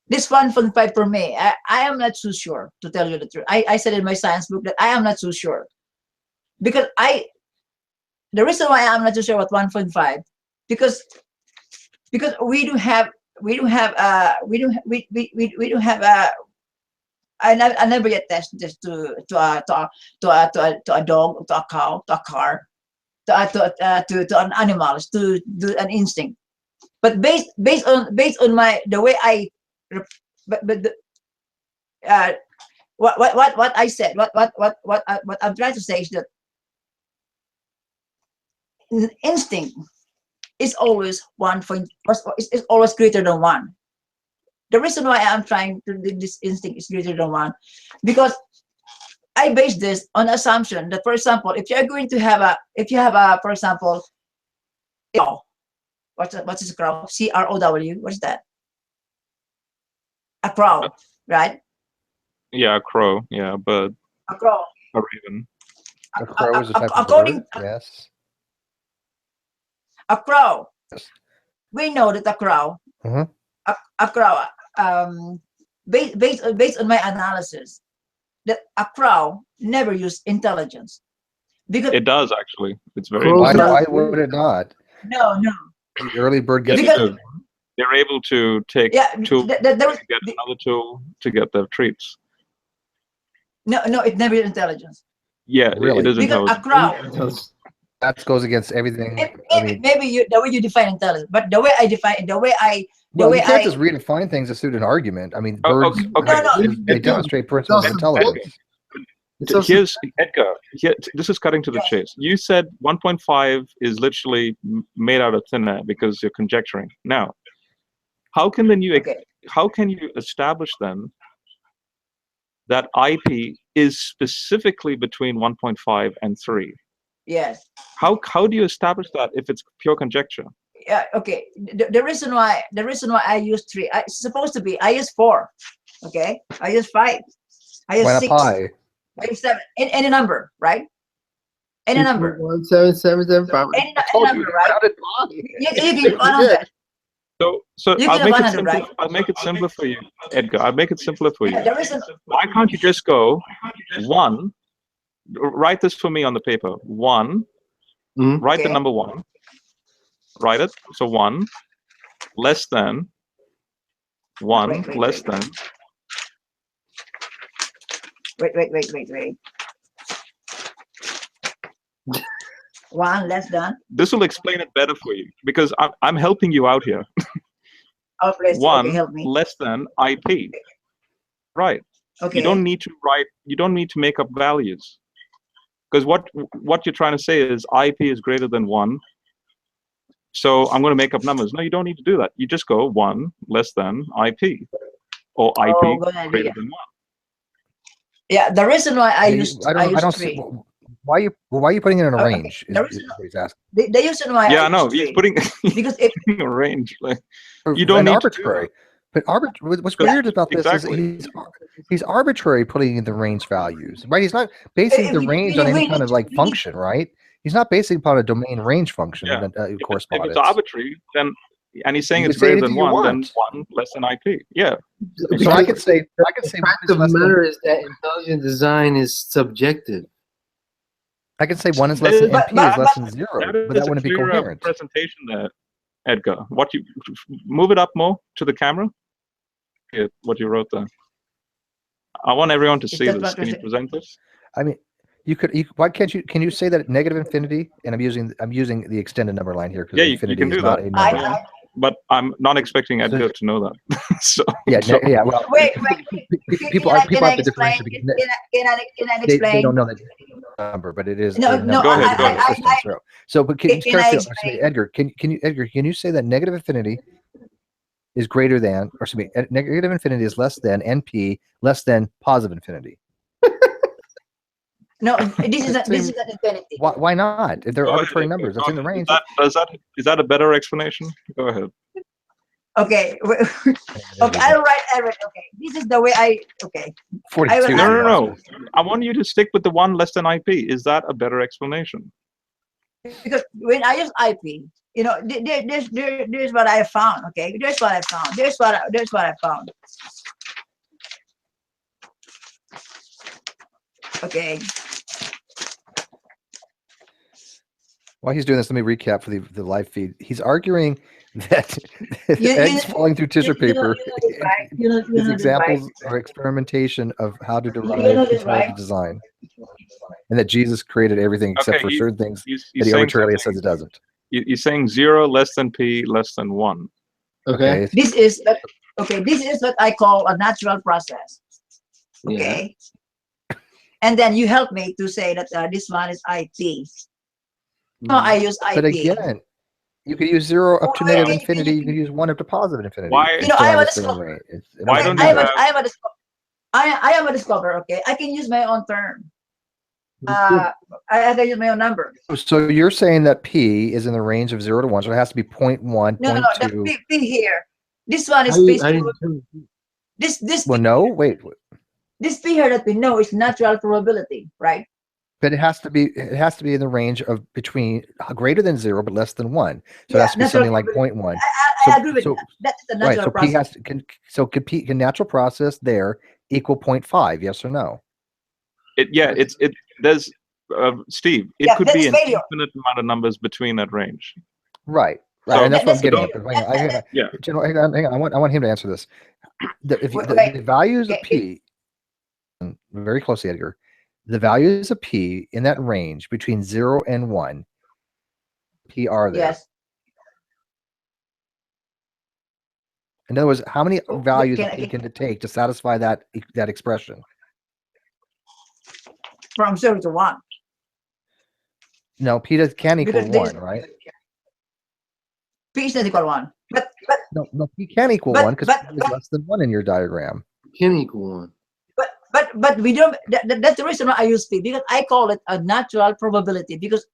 this 1.5 for me, I am not so sure, to tell you the truth. I said in my science book that I am not so sure, because the reason why I'm not so sure about 1.5 because we do have I never yet tested this to a dog, to a cow, to a car, to an animal, to do an instinct. But based on the way I, what I said, what I'm trying to say is that instinct is always is always greater than 1. The reason why I'm trying to do this instinct is greater than 1, because I base this on assumption that, for example, if you're going to have for example, what's a crow? CROW. What is that? A crow, right? Yeah, a crow. Yeah, a bird. A crow. A raven. A crow is a type of bird. Yes. A crow. Yes. We know that a crow. Mm-hmm. A crow. Based on my analysis, that a crow never used intelligence, because it does actually. It's very. Why would it not? No. The early bird gets. They're able to take tool to get another tool to get their treats. No, it never used intelligence. Yeah, really? It is because intelligent. a crow. that goes against everything. Maybe the way you define intelligence, but the way I define, the way you can't just redefine things to suit an argument. I mean, birds, they demonstrate principles of intelligence. Here's Edgar. This is cutting to the chase. You said 1.5 is literally made out of thin air because you're conjecturing. Now, how can you establish then that IP is specifically between 1.5 and 3? Yes. How do you establish that if it's pure conjecture? Yeah. Okay. The reason why I use 3, it's supposed to be I use 4. Okay. I use 5. I use 6. Pi? I use 7. Any number, right? Any number. 17775. Any number, right? You give 100. So I'll make it simpler for you, Edgar. I'll make it simpler for you. Why can't you just go 1? Write this for me on the paper. 1. Write the number 1. Write it. So 1 less than 1 less than. Wait. 1 less than. This will explain it better for you because I'm helping you out here. Oh, please. 1 okay, help me. less than IP. Right. Okay. You don't need to write. You don't need to make up values. Because what you're trying to say is IP is greater than 1. So I'm going to make up numbers. No, you don't need to do that. You just go 1 less than IP, or IP greater than 1. Yeah, the reason why I use 3. Why are you putting it in a range? The reason why I use 3, he's putting because it in a range. Like, you don't need arbitrary. But what's weird about this is he's arbitrary putting in the range values, right? He's not basing the range on any kind of like function, right? He's not basing upon a domain range function correspondence. If it's arbitrary, then and he's saying it's greater than 1, then 1 less than IP. Yeah. So I could say. The fact of the matter is that intelligent design is subjective. I can say 1 is less than NP is less than 0, but that wouldn't be coherent. Presentation there, Edgar. What you move it up more to the camera? Yeah, what you wrote there. I want everyone to see this. Can you present this? I mean, why can't you? Can you say that negative infinity? And I'm using the extended number line here because infinity is not a number. But I'm not expecting Edgar to know that. So well, wait. People have to differentiate. Can I explain? They don't know that number, but it is. No. Go ahead. So, but Edgar, can you say that negative infinity is greater than, or excuse me, negative infinity is less than NP less than positive infinity? No, this is an infinity. Why not? If they're arbitrary numbers, that's in the range. Is that a better explanation? Go ahead. Okay. Okay, I'll write. Okay, this is the way I. Okay. 42. No. I want you to stick with the 1 less than IP. Is that a better explanation? Because when I use IP, there's what I found. Okay, there's what I found. There's what I found. Okay. While he's doing this, let me recap for the live feed. He's arguing that eggs falling through tissue paper is examples or experimentation of how to derive intelligent design, and that Jesus created everything except for certain things that he arbitrarily says it doesn't. You're saying 0 less than P less than 1. Okay. This is what I call a natural process. Okay. Yeah. And then you help me to say that this one is IP. No, I use IP. But again, you could use 0 up to negative infinity. You could use 1 up to positive infinity. Why? I am a discoverer. I am a discoverer. Okay, I can use my own term. I can use my own number. So you're saying that P is in the range of 0 to 1, so it has to be 0.1, 0.2. No, the P here. This one is basically this. Well, no, wait. This P here that we know is natural probability, right? But it has to be in the range of between greater than 0 but less than 1. So it has to be something like 0.1. I agree with that. That's the natural process. Can natural process there equal 0.5? Yes or no? There's Steve. It could be an infinite amount of numbers between that range. Right. So, and that's what I'm getting at. Hang on. I want him to answer this. The values of P, very closely, Edgar. The values of P in that range between 0 and 1 P are there? Yes. In other words, how many values Can, of P can it take to satisfy that expression? from 0 to 1. No, P can equal Because this- 1, right? P is not equal 1. But No, P can equal But- 1 because but- P is less than 1 in your diagram. Can equal 1. but we don't. That's the reason why I use P, because I call it a natural probability. Because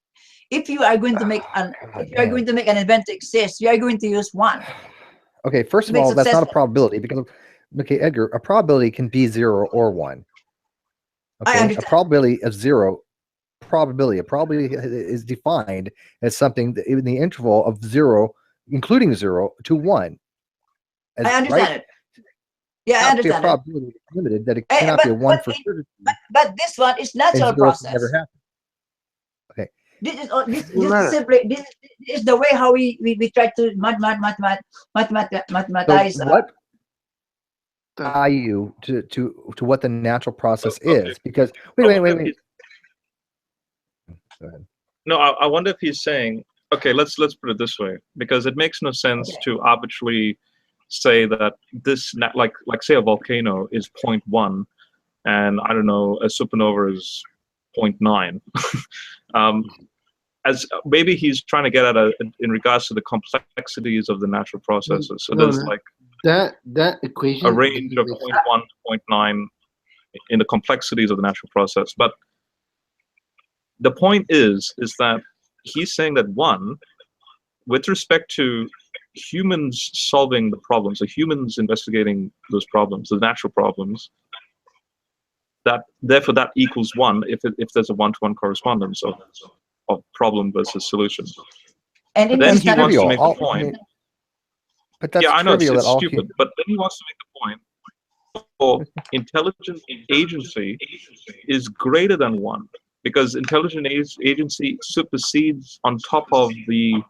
if you are going to make an event exist, you are going to use 1. Okay, first of Makes all, it that's not a successful. probability because, okay, Edgar, a probability can be 0 or 1. I Okay, a understand. probability of 0, a probability is defined as something that in the interval of 0, including 0 to 1. I understand it. Yeah, I understand a probability it. limited that it cannot be a 1 for certain. But this one is natural and 0 can process. never happen. Okay. This is simply this is the way how we try to mathematize. So what value to what the natural process is? Because wait. Go ahead. No, I wonder if he's saying, okay, let's put it this way, because it makes no sense to arbitrarily say that this, like say a volcano is 0.1, and I don't know, a supernova is 0.9. As maybe he's trying to get at in regards to the complexities of the natural processes. So there's like that equation, a range of 0.1 to 0.9 in the complexities of the natural process. But the point is that he's saying that 1, with respect to humans solving the problems, so humans investigating those problems, the natural problems, that therefore that equals 1 if there's a 1-to-1 correspondence of problem versus solution. And then he wants to make the point. But that's I know trivial. it's stupid. But then he wants to make the point. For intelligent agency is greater than 1. Because intelligent agency supersedes on top of the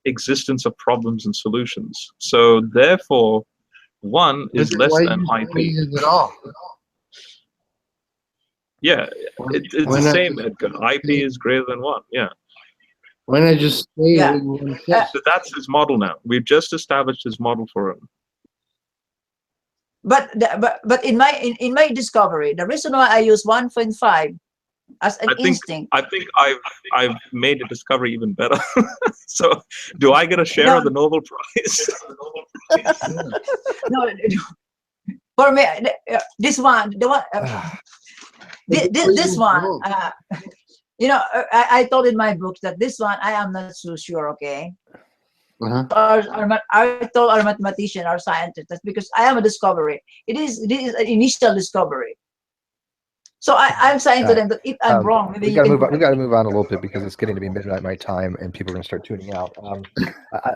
existence of problems and solutions. So therefore, 1 is less than IP. At all? Yeah, it's the same, Edgar. IP is greater than 1. Yeah. Why not just say Yeah. So that's his model now. We've just established his model for him. But in my discovery, the reason why I use 1.5 as an instinct. I think I've made the discovery even better. So, do I get a share of the Nobel Prize? No, for me, this one, the one, this one. You know, I told in my book that this one I am not so sure. Okay. I told our mathematician, our scientist, that's because I am a discovery. This is an initial discovery. So I'm saying to them that if I'm wrong, maybe we got to move on a little bit because it's getting to be midnight my time and people are going to start tuning out.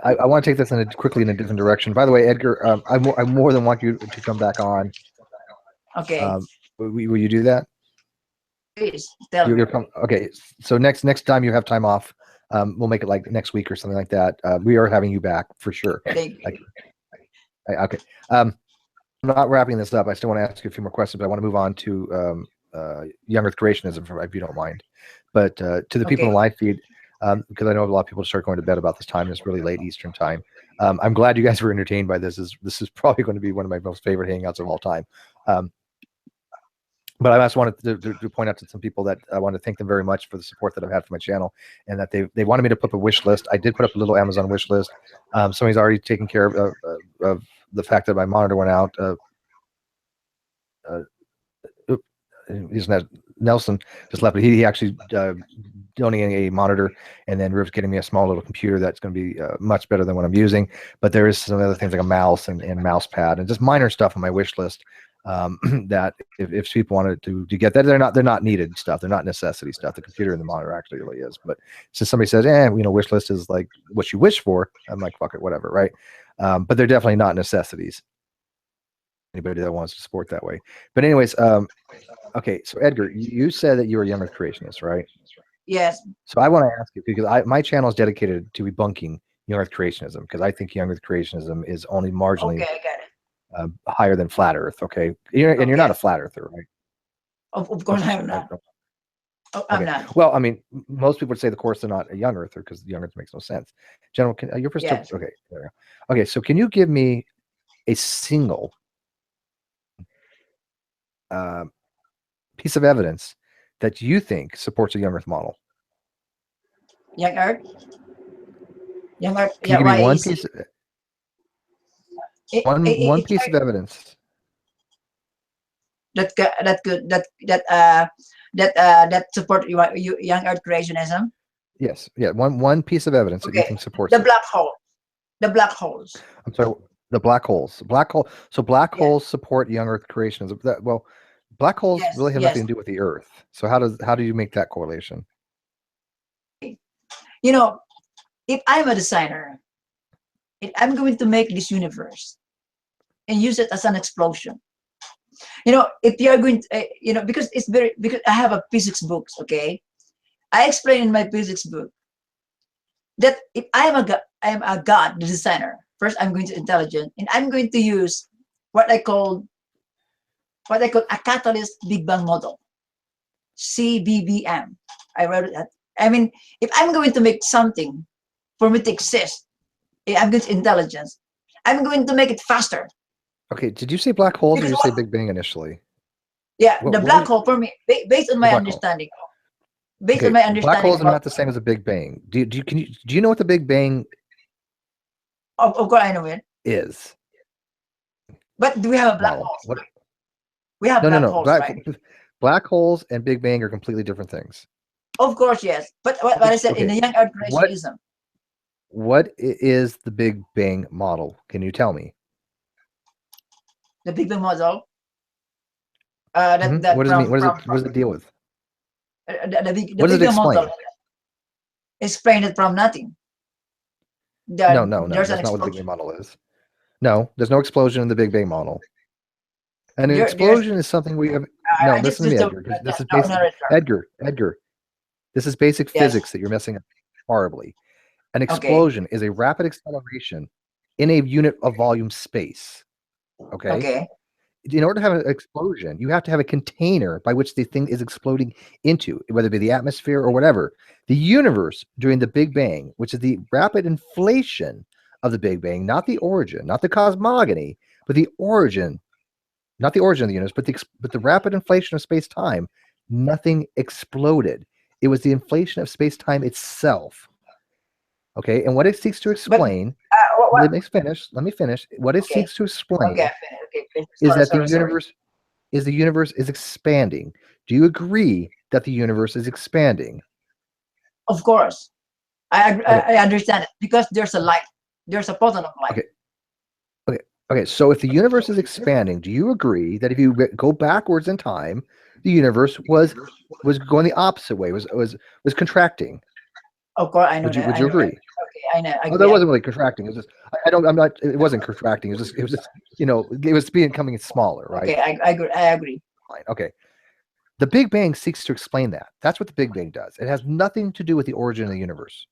I want to take this quickly in a different direction. By the way, Edgar, I more than want you to come back on. Okay. Will you do that? Please tell me. Okay. So next time you have time off, we'll make it like next week or something like that. We are having you back for sure. Thank you. Okay. I'm not wrapping this up. I still want to ask you a few more questions, but I want to move on to young Earth creationism, if you don't mind. But to the people in the live feed, because I know a lot of people start going to bed about this time. It's really late Eastern time. I'm glad you guys were entertained by this. This is probably going to be one of my most favorite hangouts of all time. But I just wanted to point out to some people that I want to thank them very much for the support that I've had for my channel, and that they wanted me to put up a wish list. I did put up a little Amazon wish list. Somebody's already taken care of the fact that my monitor went out. Nelson just left, but he actually donating a monitor, and then Riv's getting me a small little computer that's going to be much better than what I'm using. But there is some other things like a mouse and mouse pad and just minor stuff on my wish list. That if people wanted to get that, they're not needed stuff. They're not necessity stuff. The computer and the monitor actually really is. But since somebody says, wish list is like what you wish for, I'm like, fuck it, whatever, right? But they're definitely not necessities. Anybody that wants to support that way. But anyways, okay. So Edgar, you said that you were a young Earth creationist, right? Yes. So I want to ask you, because my channel is dedicated to debunking young Earth creationism, because I think young Earth creationism is only marginally. Okay, I got it. Higher than flat Earth, okay? And you're not a flat earther, right? Of course I'm not. Oh, I'm not. Well, I mean, most people would say, of course, they're not a young earther because the young earth makes no sense. General, your first Yes. okay, there we go. Okay, so can you give me a single piece of evidence that you think supports a young earth model? Young Earth. Young Earth. Can you Yeah. give me Why one is piece? it, One piece of evidence that support young Earth creationism? Yes, yeah, one piece of evidence that you Okay. think supports The it. black hole. The black holes. I'm sorry, the black holes. So black Yes. holes support young Earth creationism. Well, black holes Yes, really have yes. nothing to do with the Earth. So how do you make that correlation? You know, if I'm a designer, if I'm going to make this universe and use it as an explosion. You know, if you are going to, because I have a physics books, okay? I explain in my physics book that if I am a god, the designer, first I'm going to intelligent, and I'm going to use what I call a catalyst Big Bang model, CBBM. I wrote that. I mean, if I'm going to make something for me to exist, I'm going to intelligence. I'm going to make it faster. Okay, did you say black holes or Because did you say Big Bang initially? Yeah, What the black hole for me, based on my understanding. Based on my understanding. Black holes are not the same as a Big Bang. Do you know what the Big Bang? Of course, I know it. Is. But do we have a black hole? What? We have black holes, right? Black holes and Big Bang are completely different things. Of course, yes. But what I said in the young Earth creationism. What is the Big Bang model? Can you tell me? The Big Bang model. What does it mean? What does it deal with? The Big Bang model explain it from nothing. No. That's not what the Big Bang model is. No, there's no explosion in the Big Bang model. And an explosion is something we have. No, listen to me, Edgar. This is basic. Edgar. This is basic physics that you're messing up horribly. An explosion is a rapid acceleration in a unit of volume space. Okay. In order to have an explosion, you have to have a container by which the thing is exploding into, whether it be the atmosphere or whatever. The universe during the Big Bang, which is the rapid inflation of the Big Bang, not the origin, not the cosmogony, but the origin, not the origin of the universe, but the rapid inflation of space-time, nothing exploded. It was the inflation of space-time itself. Okay, and what it seeks to explain, let me finish. What it seeks to explain is that the universe is expanding. Do you agree that the universe is expanding? Of course. I understand it because there's a light. There's a photon of light. Okay. So if the universe is expanding, do you agree that if you go backwards in time, the universe was going the opposite way, was contracting? Of course, I know. Would you agree? Okay, I know. That wasn't really contracting. It was just it wasn't contracting. It was just it was becoming smaller, right? Okay, I agree. Fine. Okay. The Big Bang seeks to explain that. That's what the Big Bang does. It has nothing to do with the origin of the universe.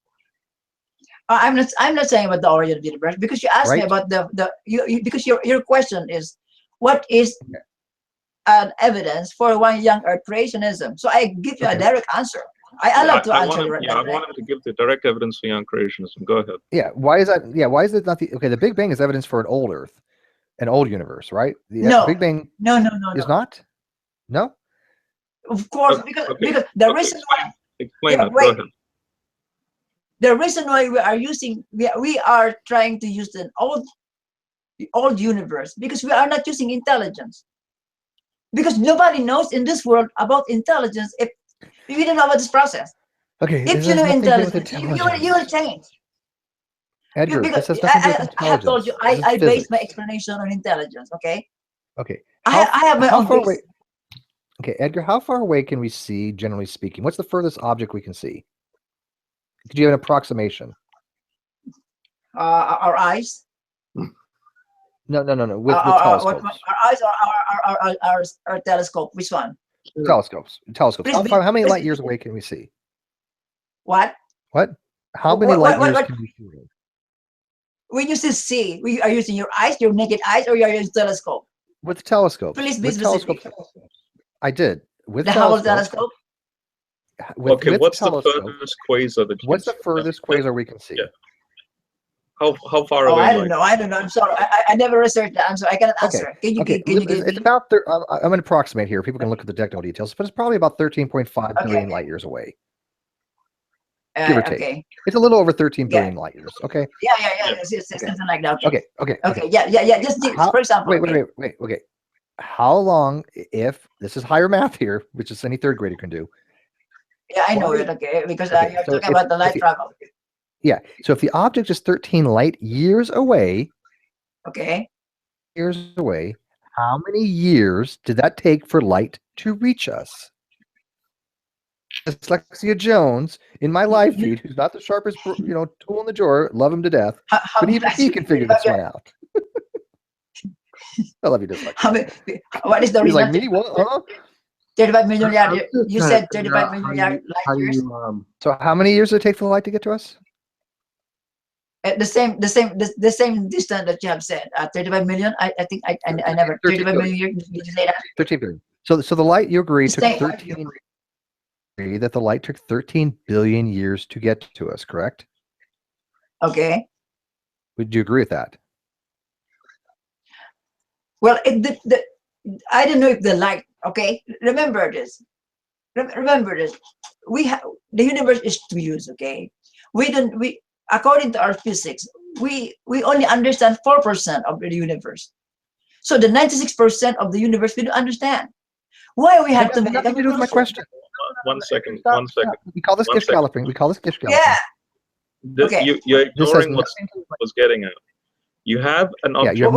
I'm not saying about the origin of the universe because you asked me about because your question is what is an evidence for one young Earth creationism. So I give you a direct answer. I love to answer. I want him to give the direct evidence for young creationism. Go ahead. Yeah. Why is that? Yeah. Why is it not the Big Bang is evidence for an old Earth, an old universe, right? No. Big Bang. No. Is not. No. Of course, because the reason why. Explain that. Go ahead. The reason why we are trying to use the old universe because we are not using intelligence. Because nobody knows in this world about intelligence if we don't know about this process. Okay. If you know intelligence, you will change. Edgar, because this has nothing to do with intelligence. I have told you, I base my explanation on intelligence. Okay. Okay. I have my own base. Okay, Edgar, how far away can we see, generally speaking? What's the furthest object we can see? Could you have an approximation? Our eyes. No. With telescopes. Our eyes or our telescope. Which one? Telescopes. How many light years away can we see? What? How many light years can we see? When you say see, we are using your eyes, your naked eyes, or you are using telescope? With telescopes. Please be specific. I did. With the Hubble telescope. Okay, what's the telescope, furthest quasar that you what's can the furthest quasar we can see? Yeah. How far Oh, away? I don't know. I don't know. I'm sorry. I never researched that. I'm sorry. I cannot answer. Can you give It's me? about I'm going to approximate here. People can look at the technical details, but it's probably about 13.5 billion light years away. Give or take. Okay. It's a little over 13 billion light years. Okay. Yeah. It's something like that. Okay. Yeah. Just for example. Wait. Okay. How long, if this is higher math here, which is any third grader can do? Yeah, I know it. Okay, because you're talking about the light travel. Yeah. So if the object is 13 light years away, okay, how many years did that take for light to reach us? Dyslexia Jones in my live feed, who's not the sharpest, tool in the drawer, love him to death, but even he can figure this one out. I love you, Dyslexia. What is the He's reason? like, me? What? Huh? 35 million you said 35 million light years. So how many years did it take for the light to get to us? The same distance that you have said. 35 million. I think I never 35 million years. Did you say that? 13 billion. So the light, you agree, took 13. That the light took 13 billion years to get to us, correct? Okay. Would you agree with that? Well, I don't know if the light. Okay, remember this. Remember this. The universe is 2 years. Okay, we according to our physics, we only understand 4% of the universe. So the 96% of the universe we don't understand. Why we have to make nothing to do with my question. One second. We call this gift galloping. Yeah. You're ignoring what was getting at. You have an object.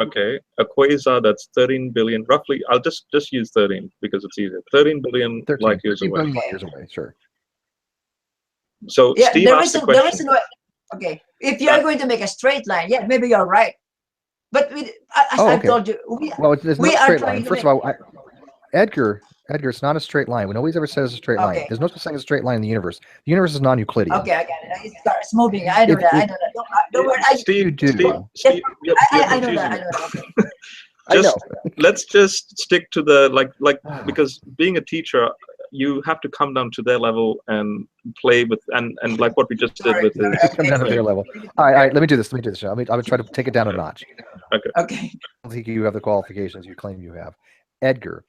Okay, a quasar that's 13 billion, roughly. I'll just use 13 because it's easier. 13 billion light years away. 13 billion light years away, sure. So Steve asked the question. Okay, if you're going to make a straight line, yeah, maybe you're right. But I told you, there's no straight line. First of all, Edgar, it's not a straight line. Nobody's ever said it's a straight line. There's no such thing as a straight line in the universe. The universe is non-Euclidean. Okay, I got it. It starts moving. I know that. Don't worry. Steve, I know that. Let's just stick to the because being a teacher, you have to come down to their level and play with and like what we just did with this. Come down to their level. All right. Let me do this. I'm gonna try to take it down a notch. Okay. I don't think you have the qualifications you claim you have, Edgar.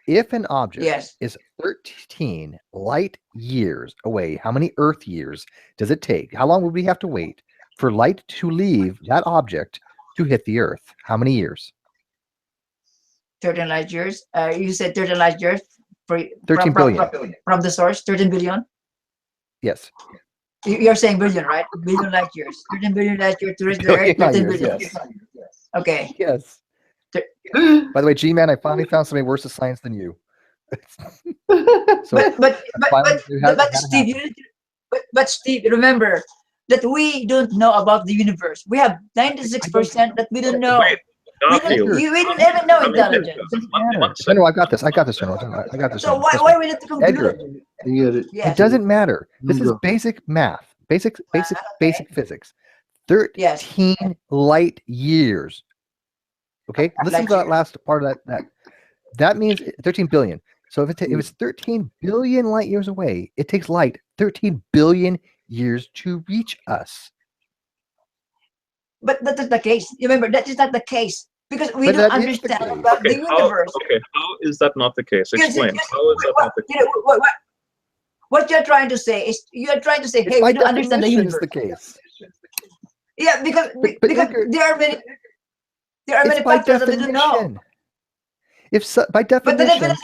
If an object is 13 light years away, how many Earth years does it take? How long would we have to wait for light to leave that object to hit the Earth? How many years? 13 light years. You said 13 light years for 13 billion from the source. 13 billion. Yes. You're saying billion, right? Billion light years. 13 billion light years to reach the Earth. 13 billion. Yes. Okay. Yes. By the way, G-Man, I finally found somebody worse at science than you. But Steve, remember that we don't know about the universe. We have 96% that we don't know. We don't even know intelligence. No, I got this. General. I got this. So why we need to conclude? It doesn't matter. This is basic math, basic physics. 13 light years. Okay, listen to that last part of that. That means 13 billion. So if it was 13 billion light years away, it takes light 13 billion years to reach us. But that is the case. Remember, that is not the case because we don't understand about the universe. How is that not the case? Explain. How is that not the case? What you're trying to say is hey, we don't understand the universe. The case. Yeah, because there are many factors that we don't know. By definition,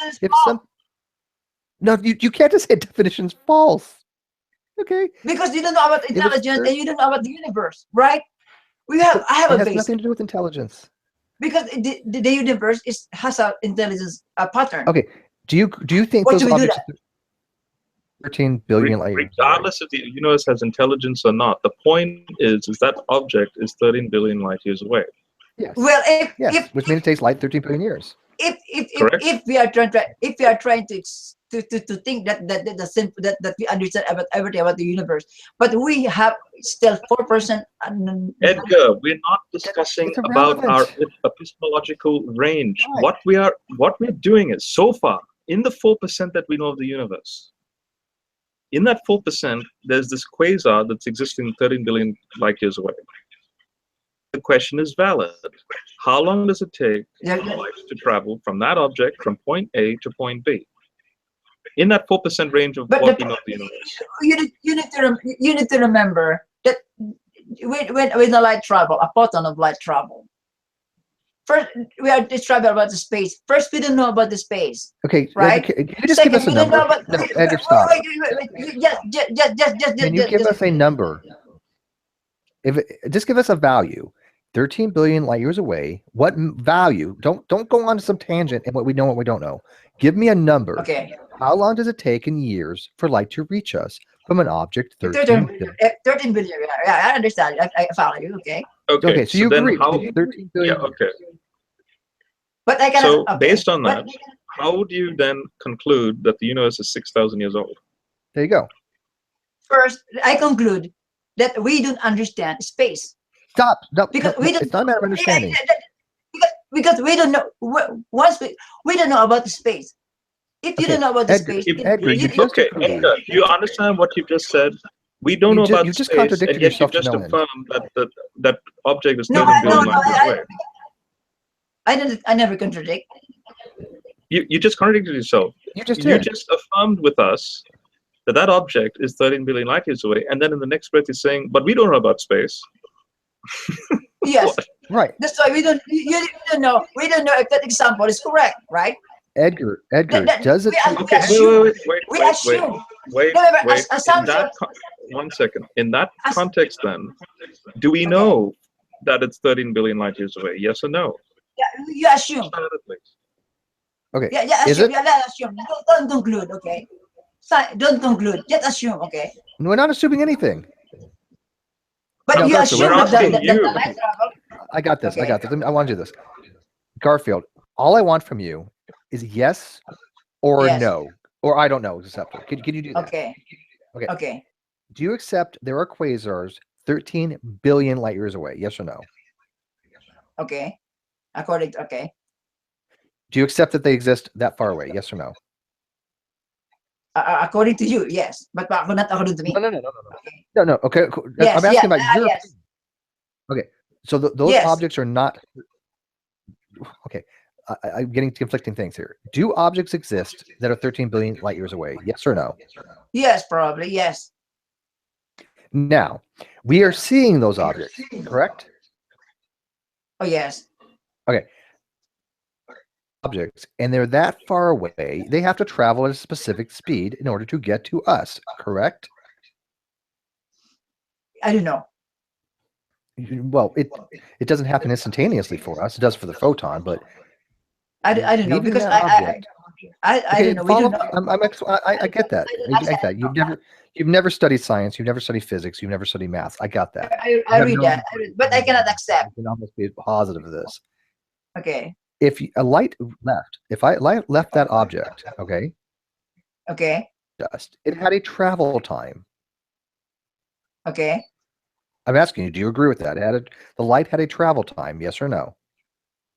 you can't just say definition's false. Okay. Because you don't know about intelligence and you don't know about the universe, right? I have a base. It has nothing to do with intelligence. Because the universe has an intelligence pattern. Okay. Do you think those objects 13 billion light years? Regardless if the universe has intelligence or not, the point is that object is 13 billion light years away. Yes. Well, which means it takes light 13 billion years. If we are trying to think that we understand about everything about the universe, but we have still 4%. Edgar, we're not discussing about our epistemological range. Right. What we're doing is so far in the 4% that we know of the universe, in that 4%, there's this quasar that's existing 13 billion light years away. The question is valid. How long does it take light to travel from that object from point A to point B? In that 4% range of what we know of the universe. You need to remember that when the light travel, a photon of light travel. First, we are describing about the space. First, we don't know about the space. Okay, right? Can you just give us a number? No, Edgar, stop. Can you give us a number? Just give us a value. 13 billion light years away. What value? Don't go on to some tangent and what we know, what we don't know. Give me a number. Okay. How long does it take in years for light to reach us from an object 13 billion? 13 billion. Yeah, I understand. I follow you. Okay. Okay, so you agree. 13 billion. Yeah, okay. But I cannot, so okay. based on that, how do you then conclude that the universe is 6,000 years old? There you go. First, I conclude that we don't understand space. Stop. No, because we don't, it's not a matter of understanding. Because we don't know. Once we don't know about the space. If you don't know about the space, Edgar, you understand what you just said? We don't know about space, and yet you just affirmed that object is 13 billion light years away. I never contradict. You just contradicted yourself. You just did. You just affirmed with us that object is 13 billion light years away, and then in the next breath you're saying, but we don't know about space. Yes. Right. That's why we don't. You don't know. We don't know if that example is correct, right? Edgar, does it? Wait. One second. In that context, then, do we know that it's 13 billion light years away? Yes or no? Yeah, you assume. Okay. Yeah, assume. Yeah, assume. Don't conclude. Okay. Don't conclude. Just assume. Okay. We're not assuming anything. But no, you assume that the light travel. I got this. Okay. I got this. I want to do this. Garfield, all I want from you is yes or no, or I don't know. Acceptable. Can you do that? Okay. Okay. Do you accept there are quasars 13 billion light years away? Yes or no? Okay. According to, okay. Do you accept that they exist that far away? Yes or no? According to you, yes. But not according to me. No. Okay. Yes, I'm asking about your. Yes. Okay. So those objects are not. Okay. I'm getting conflicting things here. Do objects exist that are 13 billion light years away? Yes or no? Yes, probably. Yes. Now, we are seeing those objects, correct? Oh, yes. Okay. Objects, and they're that far away, they have to travel at a specific speed in order to get to us, correct? I don't know. Well, it doesn't happen instantaneously for us. It does for the photon, but I don't know because I don't know. We don't know. I get that. I get that. You've never studied science. You've never studied physics. You've never studied math. I got that. I read that, but I cannot accept. You can almost be positive of this. Okay. If a light left, if I left that object, okay. Okay. Dust. It had a travel time. Okay. I'm asking you, do you agree with that? The light had a travel time, yes or no?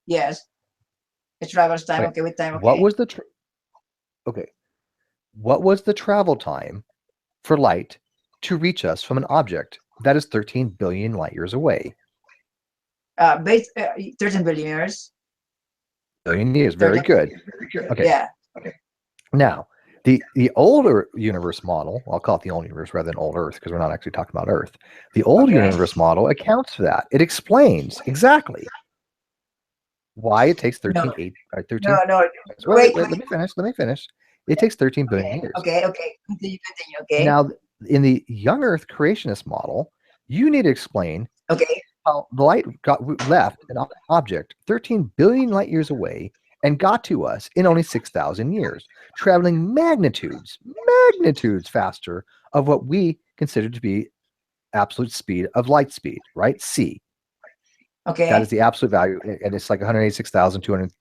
Yes. It travels time. Okay, with time. Okay. What was the What was the travel time for light to reach us from an object that is 13 billion light years away? 13 billion years. Billion years. Very good. Okay. Yeah. Okay. Now, the older universe model, I'll call it the old universe rather than old Earth because we're not actually talking about Earth. The old universe model accounts for that. It explains exactly why it takes 13. No. Wait, let me finish. It takes 13 billion years. Okay. Continue. Okay. Now, in the young Earth creationist model, you need to explain how the light left an object 13 billion light years away and got to us in only 6,000 years, traveling magnitudes faster of what we consider to be absolute speed of light speed, right? C. Okay. That is the absolute value, and it's like 186,200.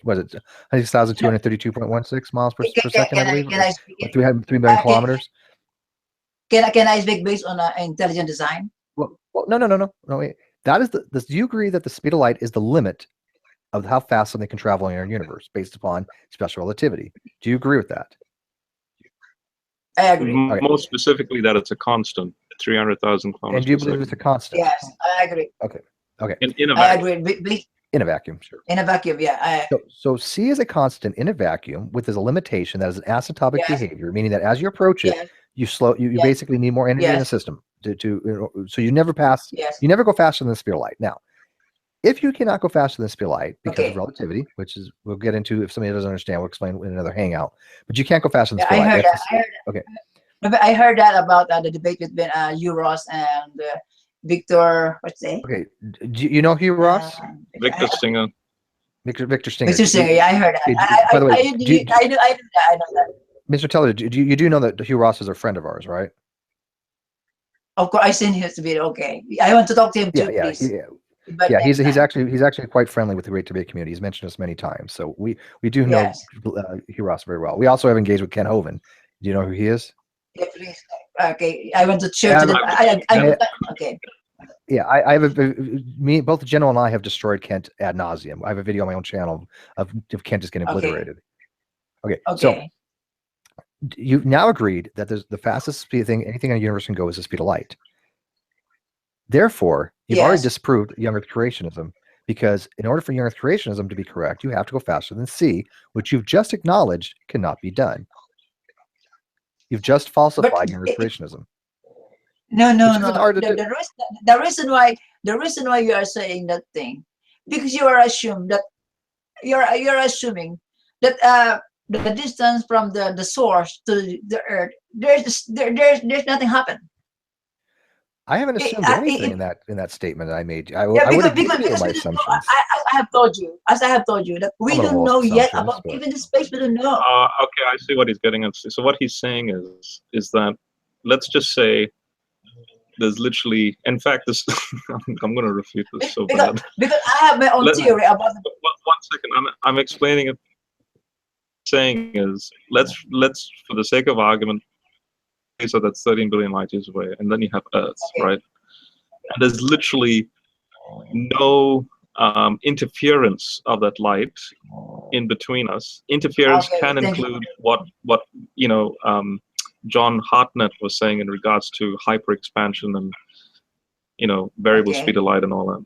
Was it 186,232.16 miles per second? I believe. 3 million kilometers. Can I speak based on intelligent design? Well, no. Wait. That is do you agree that the speed of light is the limit of how fast something can travel in our universe based upon special relativity. Do you agree with that? I agree. Okay. Most specifically, that it's a constant, 300,000 kilometers. And do you believe it's a constant? Yes, I agree. Okay. Okay. In a I vacuum. agree. In a vacuum, sure. In a vacuum, yeah. So C is a constant in a vacuum with as a limitation that is an asymptotic Yes. behavior, meaning that as you approach it, Yes. you slow. You Yes. basically need more energy in the Yes. system so you never pass. Yes. You never go faster than the speed of light. Now, if you cannot go faster than the speed of light because of Okay. relativity, which is we'll get into if somebody doesn't understand, we'll explain in another hangout. But you can't go faster than the Yeah, speed of I light. heard that. Okay. I heard that about the debate between Hugh Ross and Victor. What's his name? Okay. Do you know Hugh Ross? Victor Singer. Victor Stinger. Mr. Singer. Yeah, I heard that. By the way, I know that. Mr. Intelligent, you do know that Hugh Ross is a friend of ours, right? Of course, I seen his video. Okay, I want to talk to him too, please. But Yeah, he's next time. he's actually quite friendly with the Great Debate community. He's mentioned us many times, so we do know Yes. Hugh Ross very well. We also have engaged with Ken Hovind. Do you know who he is? Yeah, please. Okay, I want to share to them. Okay. Yeah, I have both the general and I have destroyed Kent ad nauseum. I have a video on my own channel of Kent just getting Okay. obliterated. Okay, so Okay. you've now agreed that there's the fastest speed thing anything in the universe can go is the speed of light. Therefore, you've already Yes. disproved young Earth creationism, because in order for young Earth creationism to be correct, you have to go faster than C, which you've just acknowledged cannot be done. You've just falsified young Earth creationism. No. Which isn't hard to do. The reason why you are saying that thing, because you are assuming that you're assuming that the distance from the source to the Earth, there's nothing happen. I haven't assumed anything in that statement that I made. I would agree with my assumptions. I have told you, that we don't know yet about even the space. We don't know. Okay, I see what he's getting at. So what he's saying is that, let's just say, there's literally, in fact, this I'm going to refute this so bad. Because I have my own theory about the. One second, I'm explaining it. Saying is, let's for the sake of argument, so that's 13 billion light years away, and then you have Earth, Okay. right? And there's literally no interference of that light in between us. Interference can include what John Hartnett was saying in regards to hyperexpansion and variable speed of light and all that.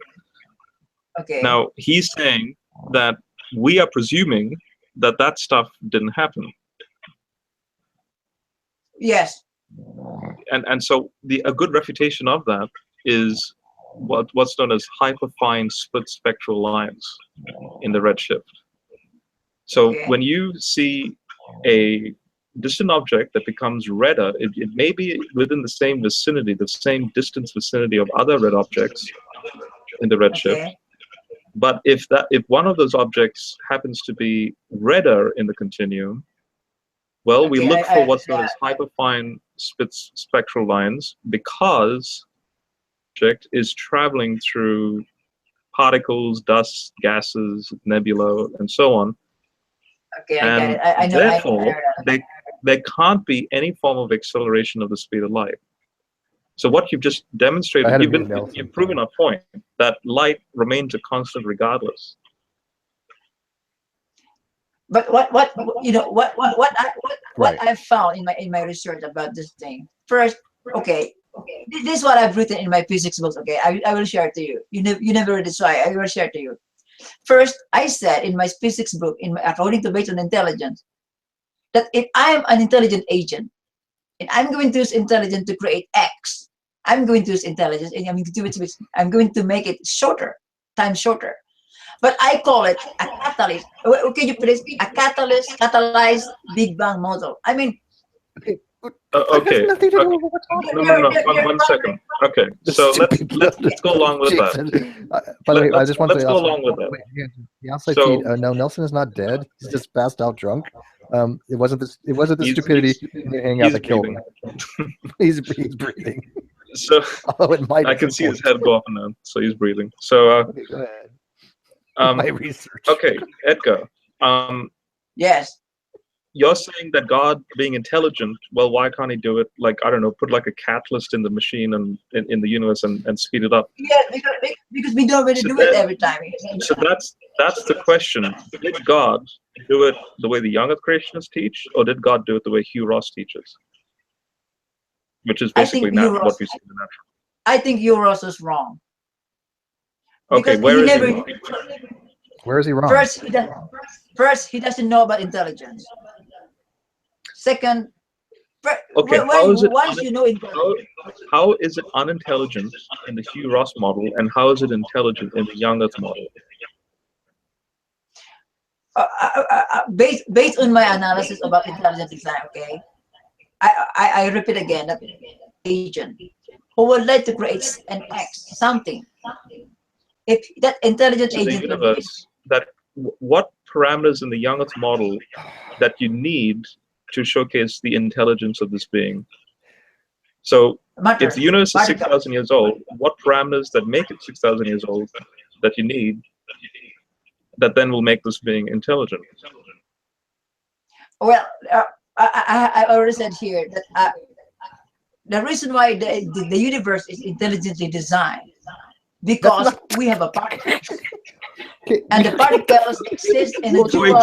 Okay. Now he's saying that we are presuming that stuff didn't happen. Yes. And so a good refutation of that is what's known as hyperfine split spectral lines in the redshift. So when you see a distant object that becomes redder, it may be within the same vicinity, the same distance vicinity of other red objects in the redshift. Okay. But if one of those objects happens to be redder in the continuum, well, we look for what's known as hyperfine spectral lines, because the object is traveling through particles, dust, gases, nebula, and so on. Okay, and I know. Therefore, there can't be any form of acceleration of the speed of light. So what you've just demonstrated, you've proven a point that light remains a constant regardless. But what I found in my research about this thing. First, okay, this is what I've written in my physics books. Okay, I will share it to you. You never read it, so I will share it to you. First, I said in my physics book, according to based on intelligence, that if I am an intelligent agent and I'm going to use intelligence to create X, I'm going to use intelligence and I'm going to make it time shorter. But I call it a catalyst. Okay, you please, a catalyzed Big Bang model. I mean, okay. No. 1 second. Okay, so let's go along with that. By the way, I just want to go along with that. The outside feed. No, Nelson is not dead. He's just passed out drunk. It wasn't the stupidity in the hangout that killed him. He's breathing. So it might I can see his head go up and down. So he's breathing. So okay, go ahead. My research. Okay, Edgar. Yes. You're saying that God, being intelligent, well, why can't he do it? Like, I don't know, put like a catalyst in the machine and in the universe and speed it up. Yeah, because we don't really do it every time. So that's the question. Did God do it the way the young Earth creationists teach, or did God do it the way Hugh Ross teaches? Which is basically not what we see in the natural. I think Hugh Ross is wrong. Okay, Because where is he never, wrong? Where is he wrong? First, he doesn't know about intelligence. Second, okay, how is it unintelligent in the Hugh Ross model, and how is it intelligent in the young Earth model? Based on my analysis about intelligent design, okay, I repeat again, that agent who would like to create an X, something. If that intelligent agent, the universe, what parameters in the young Earth model that you need to showcase the intelligence of this being? So if the universe is 6,000 years old, what parameters that make it 6,000 years old that you need that then will make this being intelligent? Well, I already said here that the reason why the universe is intelligently designed, because we have a particle. And the particles exist in a dual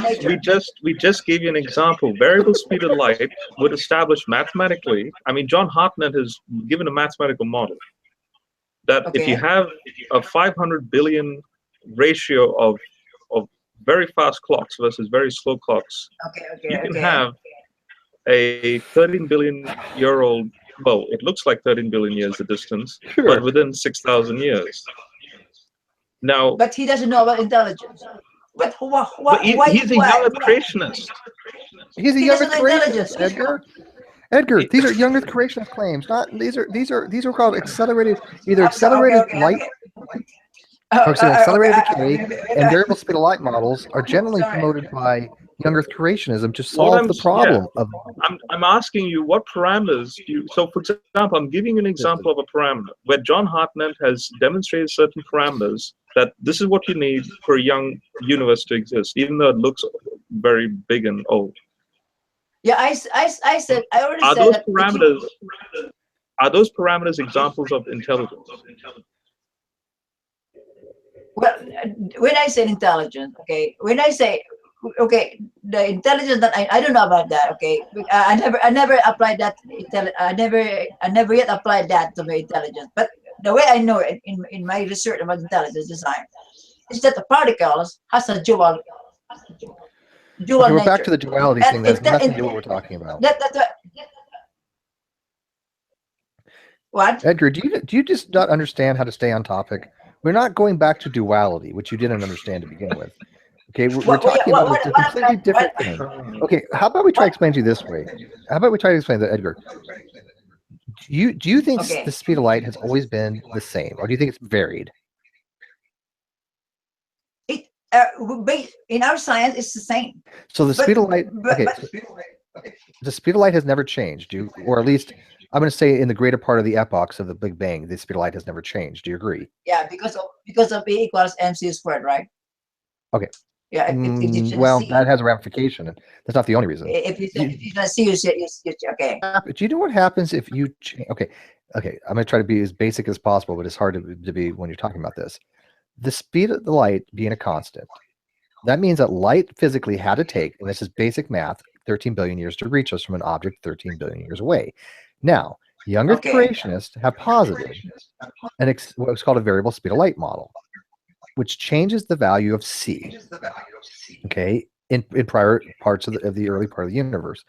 nature. We just gave you an example. Variable speed of light would establish mathematically. I mean, John Hartnett has given a mathematical model that if you have a 500 billion ratio of very fast clocks versus very slow clocks, you can have a 13 billion year old. Well, it looks like 13 billion years the distance, but within 6,000 years. Now, but he doesn't know about intelligence. But he's a young Earth creationist. He's a young Earth creationist, Edgar. Edgar, these are young Earth creationist claims. Not these are called accelerated, accelerated light. Accelerated decay and variable speed of light models are generally promoted by young Earth creationism to solve the problem of. I'm asking you what parameters do you. So, for example, I'm giving you an example of a parameter where John Hartnett has demonstrated certain parameters that this is what you need for a young universe to exist, even though it looks very big and old. Yeah, I said, I already said those parameters. Are those parameters examples of intelligence? Well, when I say intelligence, okay, when I say, okay, the intelligence that I don't know about that, okay, I never applied that. I never yet applied that to my intelligence. But the way I know it in my research about intelligence design is that the particles has a dual nature. We're back to the duality thing. That's nothing to do with what we're talking about. What? Edgar, do you just not understand how to stay on topic? We're not going back to duality, which you didn't understand to begin with. Okay, we're talking about a completely different thing. Okay, how about we try to explain to you this way? How about we try to explain that, Edgar? Do you think the speed of light has always been the same, or do you think it's varied? In our science, it's the same. So the speed of light, the speed of light has never changed, or at least I'm going to say in the greater part of the epochs of the Big Bang, the speed of light has never changed. Do you agree? Yeah, because of E equals mc squared, right? Okay. Yeah. Well, that has a ramification, and that's not the only reason. If you see, okay. Do you know what happens if you change? Okay. I'm going to try to be as basic as possible, but it's hard to be when you're talking about this. The speed of the light being a constant, that means that light physically had to take, and this is basic math, 13 billion years to reach us from an object 13 billion years away. Now, young Earth creationists have posited what's called a variable speed of light model, which changes the value of c. Okay, in prior parts of the early part of the universe,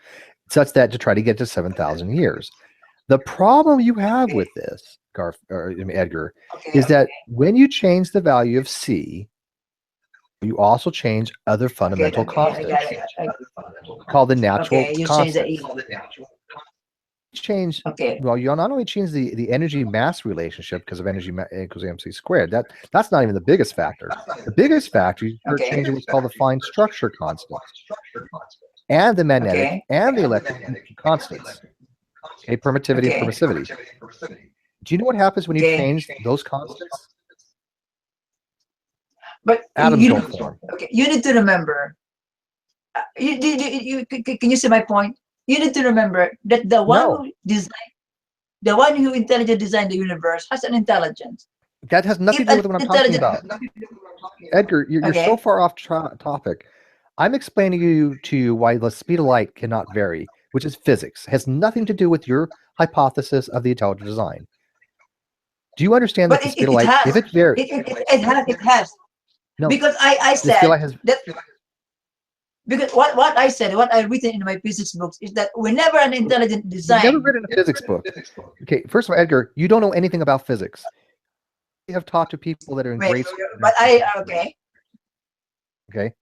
such that to try to get to 7,000 years. The problem you have with this, Edgar, is that when you change the value of c, you also change other fundamental constants called the natural constants. Well, you not only change the energy mass relationship because of energy equals mc squared. That's not even the biggest factor. The biggest factor is you're changing what's called the fine structure constants and the magnetic and the electric constants. Okay, permittivity and permissivity. Do you know what happens when you change those constants? But atoms don't form. Okay, you need to remember. Can you see my point? You need to remember that the one who intelligently designed the universe has an intelligence. That has nothing to do with what I'm talking about. Edgar, you're so far off topic. I'm explaining to you why the speed of light cannot vary, which is physics. It has nothing to do with your hypothesis of the intelligent design. Do you understand that the speed of light, if it varies, it has. No, because I the speed said of light has, that. Because what I said, what I written in my physics books is that whenever an intelligent design. You've never written a physics book. Okay, first of all, Edgar, you don't know anything about physics. You have taught to people that are in grade school. But okay. Okay.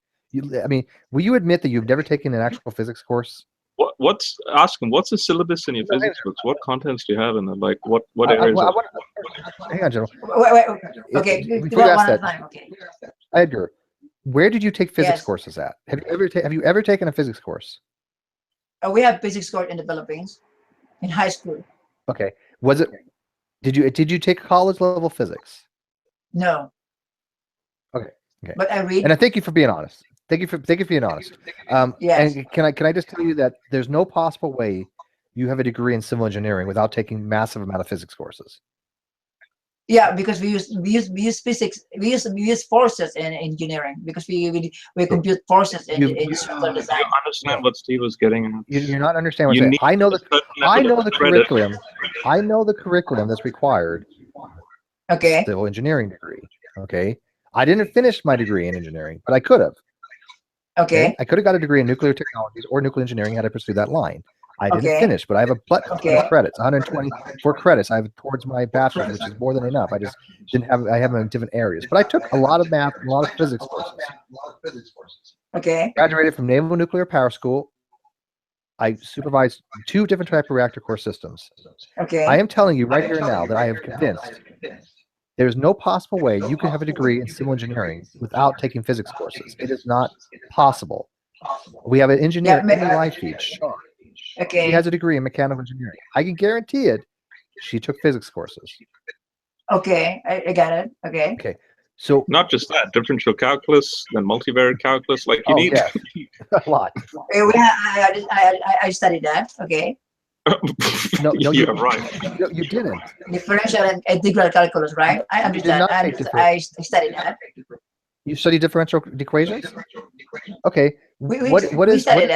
I mean, will you admit that you've never taken an actual physics course? Ask him, what's the syllabus in your physics books? What contents do you have in them? Like what areas? Hang on, General. Wait. Okay. Okay. Edgar, where did you take physics courses at? Have you ever taken a physics course? We have physics course in the Philippines, in high school. Okay. Did you take college level physics? No. Okay. But I read. And I thank you for being honest. Thank you for being honest. Yes. And can I just tell you that there's no possible way you have a degree in civil engineering without taking massive amount of physics courses. Yeah, because we use physics. We use forces in engineering because we compute forces in civil design. You understand what Steve was getting at? You're not understanding what I'm saying. I know the curriculum. I know the curriculum that's required. Okay. Civil engineering degree. Okay. I didn't finish my degree in engineering, but I could have. Okay. I could have got a degree in nuclear technologies or nuclear engineering had I pursued that line. I didn't finish, but I have credits, 124 credits I have towards my bachelor's, which is more than enough. I just didn't have, I have them in different areas. But I took a lot of math and a lot of physics courses. Okay. Graduated from Naval Nuclear Power School. I supervised 2 different type of reactor core systems. Okay. I am telling you right here and now that I am convinced there is no possible way you can have a degree in civil engineering without taking physics courses. It is not possible. We have an engineer in the live feed. Okay. She has a degree in mechanical engineering. I can guarantee it. She took physics courses. Okay, I got it. Okay. Okay. So not just that, differential calculus, then multivariate calculus. Like you need a lot. I studied that. Okay. No, you're right. No, you didn't. Differential and integral calculus, right? I understand. I studied that. You studied differential equations? Okay. What is dy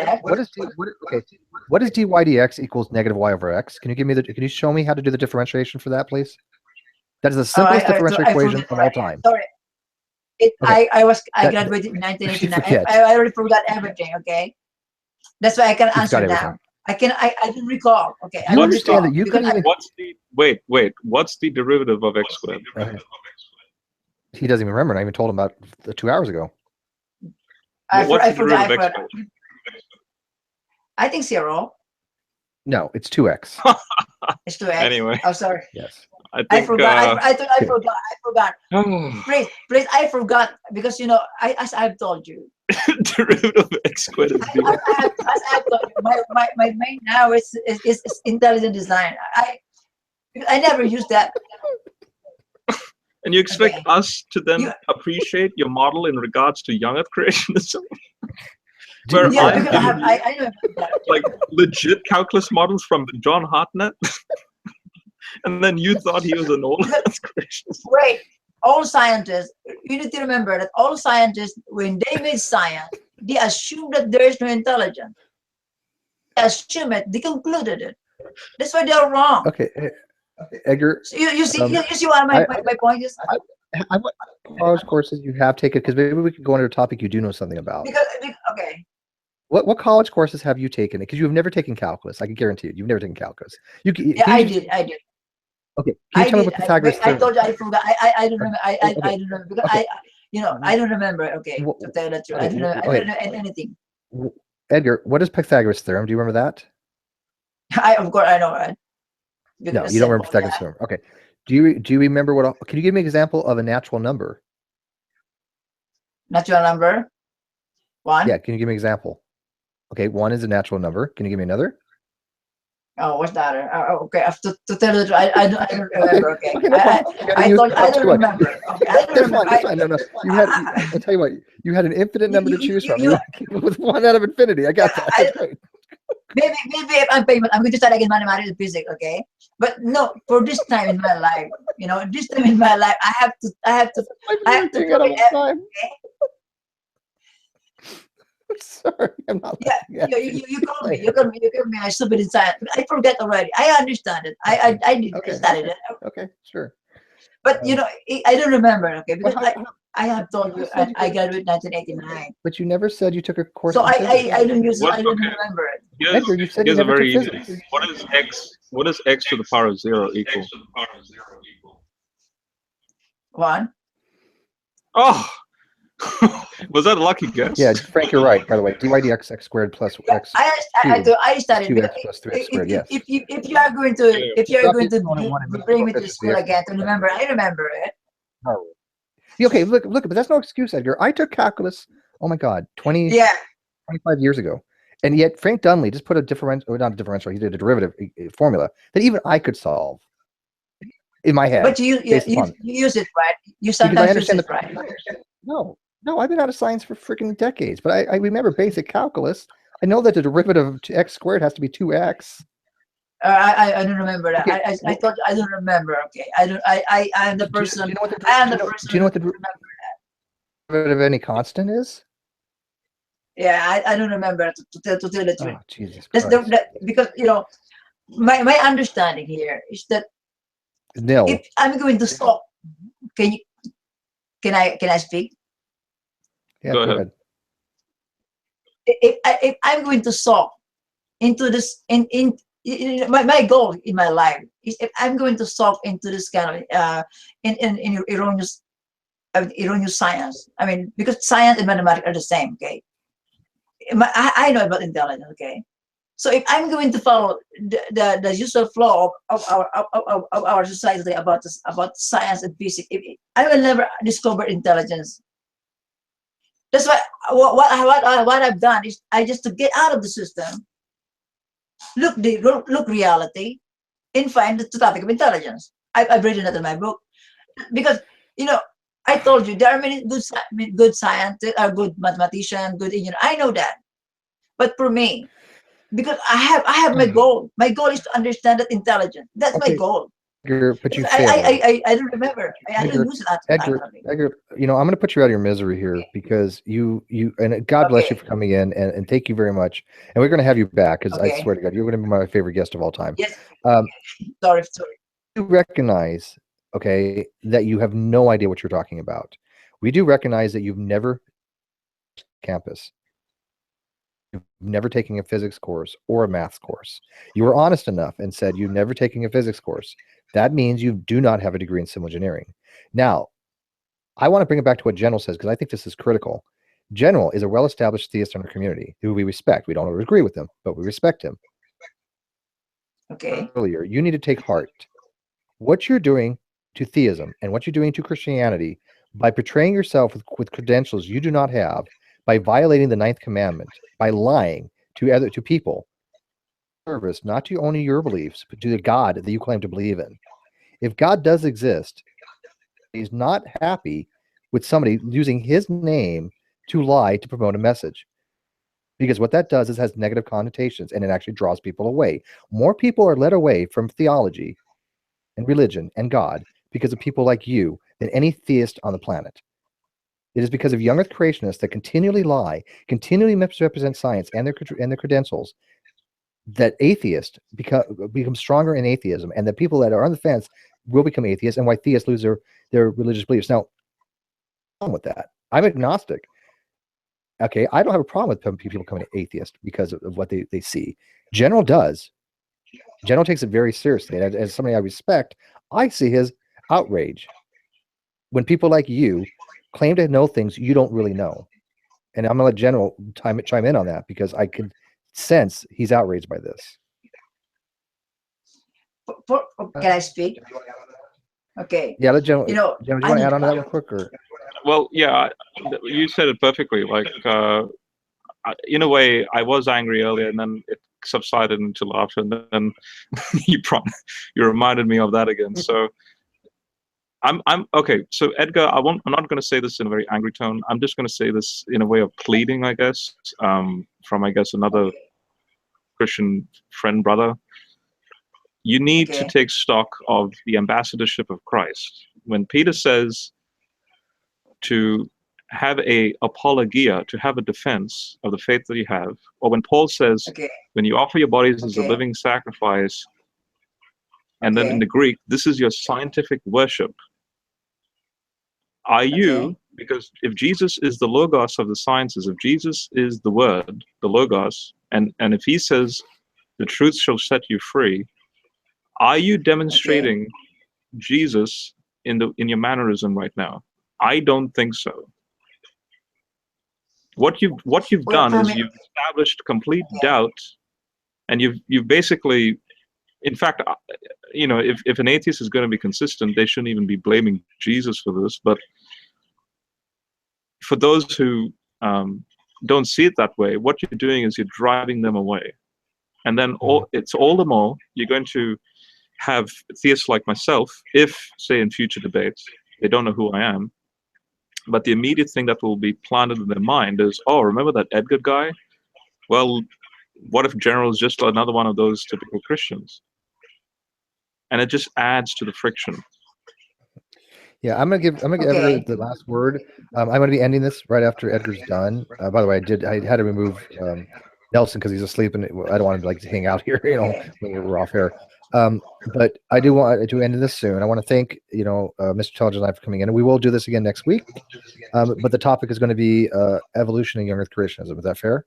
dx equals negative y over x? Can you show me how to do the differentiation for that, please? That is the simplest differential equation of all time. Sorry. I graduated in 1989. I already forgot everything. Okay. That's why I can answer now. I didn't recall. Okay. You understand that you can even. What's the derivative of x squared? He doesn't even remember. And I even told him about 2 hours ago. I forgot. I think 0. No, it's 2x. It's 2x. Anyway. Oh, sorry. Yes. I forgot. I forgot. Please, I forgot because as I've told you. Derivative of x squared is 0. As I've told you, my main now is intelligent design. I never used that. And you expect us to then appreciate your model in regards to young Earth creationism? Where I know like legit calculus models from John Hartnett? And then you thought he was an old Earth creationist? Wait, all scientists, you need to remember that all scientists, when they made science, they assume that there is no intelligence. They assume it, they concluded it. That's why they are wrong. Okay. Edgar, so you see what my point is? What college courses you have taken? Because maybe we could go into a topic you do know something about. Okay. What college courses have you taken? Because you have never taken calculus. I can guarantee you, you've never taken calculus. I did. Okay. Can you tell me what Pythagoras theorem? I told you I forgot. I don't remember. I don't remember because I don't remember. Okay. To tell you the truth, I don't know anything. Edgar, what is Pythagoras theorem? Do you remember that? Of course I know, right? No, you don't remember Pythagoras theorem. Okay. Do you remember what? Can you give me an example of a natural number? Natural number? 1? Yeah. Can you give me an example? Okay, 1 is a natural number. Can you give me another? Oh, what's that? Okay, to tell you the truth, I don't remember. Okay, I don't remember. Okay, I don't remember. That's fine. No. I'll tell you what. You had an infinite number to choose from. With 1 out of infinity. I got that. That's great. maybe if I'm famous, I'm going to study again mathematics and physics, okay? But no, for this time in my life, you know, this time in my life, I have to throw it time. okay? I'm sorry, I'm not. Yeah, you called me. You called me. I stupid in science. I forget already. I understand it. I did study it. Okay, sure. But you know, I don't remember. Okay, because I have told you I graduated 1989. But you never said you took a course. So in physics. I don't use it. I don't remember it. Edgar, you said you Here's a never very took easy. physics. What is x to the power of 0 equal? 1. Oh, was that a lucky guess? Yeah, Frank, you're right. By the way, dy dx x squared plus x. I studied 2x plus 3x squared. Yes. If you are going to bring me to school again to remember, I remember it. Oh. Okay, look, but that's no excuse, Edgar. I took calculus. Oh my God, 25 years ago, and yet Frank Dunley just put a differential, or not a differential. He did a derivative formula that even I could solve in my head. But you use it, right? You sometimes use it, right? No, I've been out of science for freaking decades, but I remember basic calculus. I know that the derivative of x squared has to be 2x. I don't remember that. Okay. I thought I don't remember. Okay, I am the person. Do you know what the, I am the person. Do you know what the derivative of any constant is? Yeah, I don't remember to tell the truth. Oh, Jesus Christ. Because you know, my understanding here is that nil. if I'm going to stop, can I speak? Yeah, go ahead. If I'm going to solve into this my goal in my life is if I'm going to solve into this kind of in erroneous science. I mean, because science and mathematics are the same. Okay, I know about intelligence. Okay, so if I'm going to follow the usual flow of our society about science and physics, I will never discover intelligence. That's why what I've done is I just to get out of the system, look reality, and find the topic of intelligence. I've written that in my book because you know I told you there are many good scientists, good mathematicians, good engineers. I know that, but for me, because I have my goal. My goal is to understand that intelligence. That's my goal. Edgar, but you failed. I don't remember. I don't use that. Edgar, you know, I'm going to put you out of your misery here because you and God bless you for coming in and thank you very much. And we're going to have you back because I swear to God, you're going to be my favorite guest of all time. Yes. Sorry. You recognize, okay, that you have no idea what you're talking about. We do recognize that you've never campus. You've never taken a physics course or a maths course. You were honest enough and said you've never taken a physics course. That means you do not have a degree in civil engineering. Now, I want to bring it back to what General says, because I think this is critical. General is a well-established theist in our community who we respect. We don't always agree with him, but we respect him. Okay. Earlier, you need to take heart. What you're doing to theism and what you're doing to Christianity by portraying yourself with credentials you do not have, by violating the 9th commandment, by lying to people, service not to only your beliefs, but to the God that you claim to believe in. If God does exist, he's not happy with somebody using his name to lie to promote a message. Because what that does is has negative connotations and it actually draws people away. More people are led away from theology and religion and God because of people like you than any theist on the planet. It is because of young earth creationists that continually lie, continually misrepresent science and their credentials, that atheists become stronger in atheism, and that people that are on the fence will become atheists, and why theists lose their religious beliefs. Now, with that, I'm agnostic. Okay, I don't have a problem with people becoming atheist because of what they see. General does. General takes it very seriously, and as somebody I respect, I see his outrage when people like you claim to know things you don't really know. And I'm gonna let General chime in on that because I can sense he's outraged by this. Can I speak? Okay. Yeah, let General. You know, General, do you want to add on to that real quick, or? Well, yeah, you said it perfectly. Like, in a way, I was angry earlier, and then it subsided into laughter, and then you reminded me of that again. So, I'm okay. So, Edgar, I'm not going to say this in a very angry tone. I'm just going to say this in a way of pleading, I guess, from I guess another Christian friend, brother, you need to take stock of the ambassadorship of Christ. When Peter says to have a apologia, to have a defense of the faith that you have, or when Paul says, when you offer your bodies as a living sacrifice, and then in the Greek, this is your scientific worship. Are you, because if Jesus is the logos of the sciences, if Jesus is the word, the logos, and if he says the truth shall set you free, are you demonstrating Jesus in your mannerism right now? I don't think so. What you've done is you've established complete doubt, and you've basically, in fact, you know, if an atheist is going to be consistent, they shouldn't even be blaming Jesus for this. But for those who don't see it that way, what you're doing is you're driving them away, and then it's all the more you're going to have theists like myself, if, say, in future debates, they don't know who I am, but the immediate thing that will be planted in their mind is, oh, remember that Edgar guy? Well, what if General is just another one of those typical Christians? And it just adds to the friction. Yeah, I'm gonna give Edgar the last word. I'm gonna be ending this right after Edgar's done. By the way, I had to remove Nelson because he's asleep, and I don't want him to hang out here, you know, when we're off air. But I do want to end this soon. I want to thank, you know, Mr. Intelligent for coming in, and we will do this again next week. But the topic is going to be evolution and young Earth creationism. Is that fair?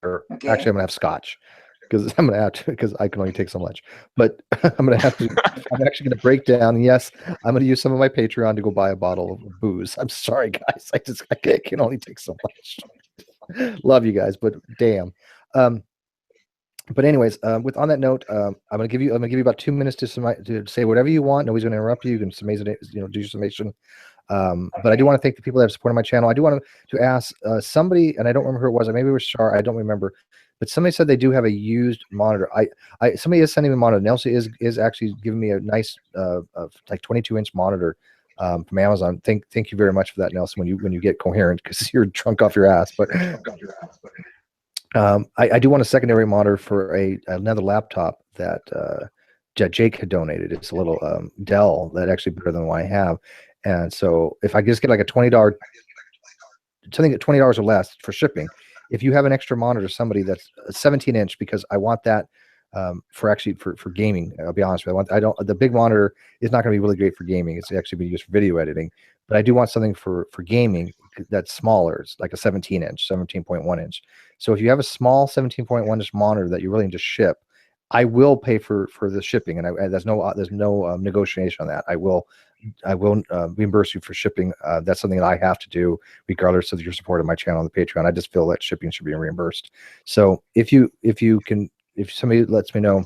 Or actually, I'm gonna have scotch because I'm gonna have to, because I can only take so much. But I'm gonna have to. I'm actually gonna break down. Yes, I'm gonna use some of my Patreon to go buy a bottle of booze. I'm sorry, guys. I can only take so much. Love you guys, but damn. But anyways, on that note, I'm gonna give you about 2 minutes to say whatever you want. Nobody's gonna interrupt you. You can do your summation. But I do want to thank the people that have supported my channel. I do want to ask somebody, and I don't remember who it was. Maybe it was Shar. I don't remember. But somebody said they do have a used monitor. Somebody is sending me a monitor. Nelson is actually giving me a nice like 22-inch monitor from Amazon. Thank you very much for that, Nelson. When you get coherent, because you're drunk off your ass. But I do want a secondary monitor for another laptop that Jake had donated. It's a little Dell that actually better than the one I have. And so if I just get like a $20, something at $20 or less for shipping, if you have an extra monitor, somebody that's a 17-inch, because I want that for gaming. I'll be honest with you. The big monitor is not going to be really great for gaming. It's actually being used for video editing, but I do want something for gaming that's smaller. It's like a 17-inch, 17.1 inch. So if you have a small 17.1 inch monitor that you're willing to ship, I will pay for the shipping, and there's no negotiation on that. I will reimburse you for shipping. That's something that I have to do regardless of your support of my channel on the Patreon. I just feel that shipping should be reimbursed. So if somebody lets me know,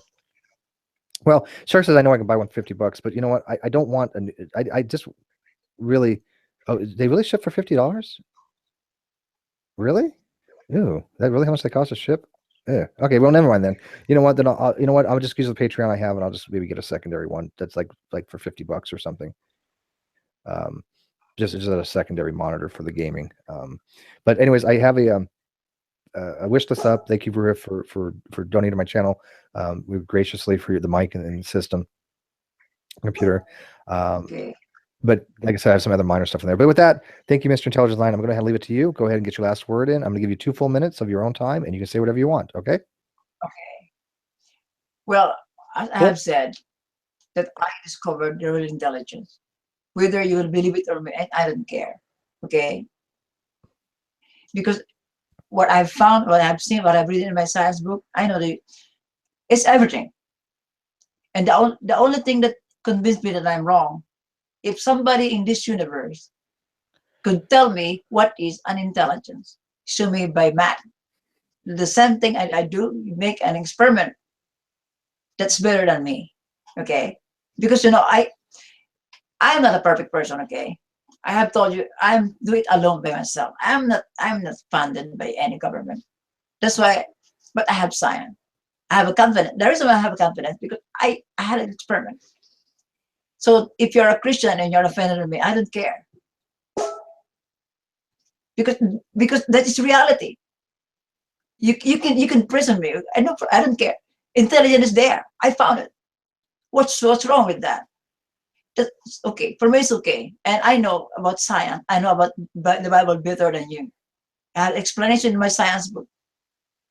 well, Shark says I know I can buy one for $50, but you know what? I don't want I just really, they really ship for $50? Really? Ooh, that really how much they cost to ship? Yeah. Okay. Well, never mind then. You know what? Then I'll just use the Patreon I have, and I'll just maybe get a secondary one that's like for $50 or something. Just a secondary monitor for the gaming. But anyways, I have a wish list up. Thank you for donating to my channel. We graciously for the mic and the system computer. But like I said, I have some other minor stuff in there. But with that, thank you, Mr. Intelligent Design. I'm going to leave it to you. Go ahead and get your last word in. I'm going to give you 2 full minutes of your own time, and you can say whatever you want. Okay? Okay. Well, I have said that I discovered the real intelligence. Whether you will believe it or not, I don't care. Okay? Because what I've found, what I've seen, what I've read in my science book, I know that it's everything. And the only thing that convinced me that I'm wrong, if somebody in this universe could tell me what is an intelligence, show me by math. The same thing I do, make an experiment that's better than me. Okay? Because you know, I'm not a perfect person, okay? I have told you I'm do it alone by myself. I'm not funded by any government. That's why, but I have science. I have a confidence. The reason why I have a confidence because I had an experiment. So if you're a Christian and you're offended with me, I don't care. Because that is reality. You can prison me. I don't care. Intelligence is there. I found it. What's wrong with that? That's okay. For me, it's okay. And I know about science. I know about the Bible better than you. I have explanation in my science book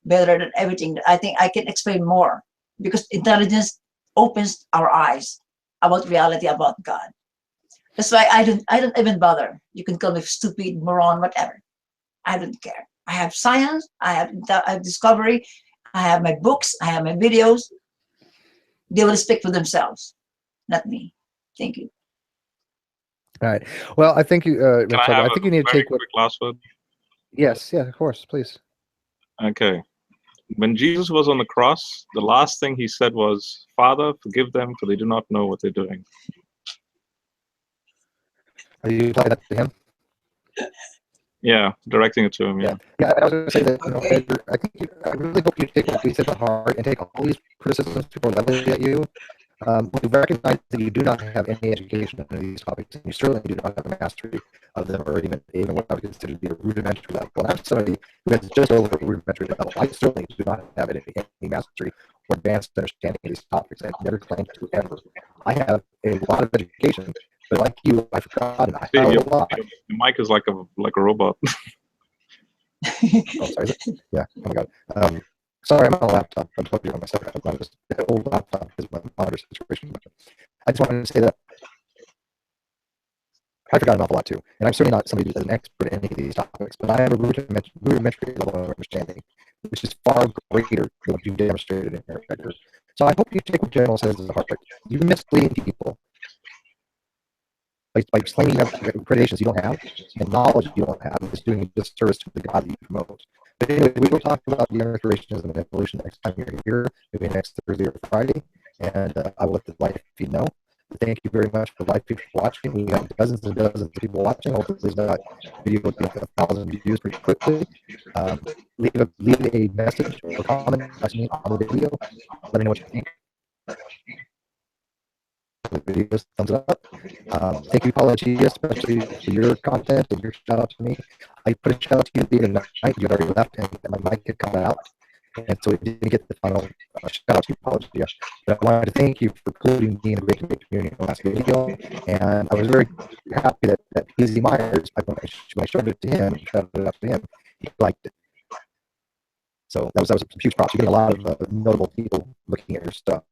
better than everything. I think I can explain more because intelligence opens our eyes about reality, about God. That's why I don't even bother. You can call me stupid, moron, whatever. I don't care. I have science. I have discovery. I have my books. I have my videos. They will speak for themselves, not me. Thank you. All right. Well, I think you. Can I have I think you need to take quick last word? Yes. Yeah. Of course. Please. Okay. When Jesus was on the cross, the last thing he said was, "Father, forgive them, for they do not know what they're doing." Are you applying that to him? Yeah, directing it to him. Yeah. Yeah. I was going to say that. Okay. Edgar, I really hope you take what we said to heart and take all these criticisms people are leveling at you. We recognize that you do not have any education on these topics, and you certainly do not have a mastery of them, or even what I would consider to be a rudimentary level. And I'm somebody who has just over a rudimentary level. I certainly do not have any mastery or advanced understanding of these topics. I've never claimed to ever. I have a lot of education, but like you, I've forgotten. I have a lot. Your mic is like a robot. Oh, sorry. Is it? Yeah. Oh my God. Sorry, I'm on a laptop. I'm talking on myself. I'm just an old laptop is my monitor situation. But I just wanted to say that I forgot an awful lot too, and I'm certainly not somebody who's an expert in any of these topics. But I have a rudimentary level of understanding, which is far greater than what you've demonstrated in your record. So I hope you take what General says as a heart. You mislead people by explaining you have accreditations you don't have and knowledge you don't have. It's doing a disservice to the God that you promote. But anyway, we will talk about the creationism and evolution next time you're here, maybe next Thursday or Friday, and I will let the live feed know. Thank you very much for live people watching. We got dozens and dozens of people watching. Hopefully, this video will get 1,000 views pretty quickly. Leave a message or comment on the video. Let me know what you think. The videos, thumbs up. Thank you, Paula G, especially for your content and your shout out to me. I put a shout out to you the other night. You already left, and my mic had come out, and so it didn't get the final shout out to you, Paula G. But I wanted to thank you for including me in the great debate community in the last video, and I was very happy that Easy Myers, when I showed it to him, shouted it out to him, he liked it. So that was a huge props. You're getting a lot of notable people looking at your stuff.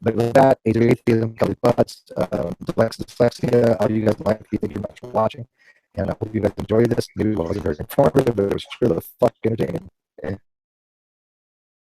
But with that, Age of Atheism, Kelly Butts, Dyslexia, all you guys like, thank you much for watching. And I hope you guys enjoy this. Maybe it wasn't very informative, but it was sure the fuck entertaining.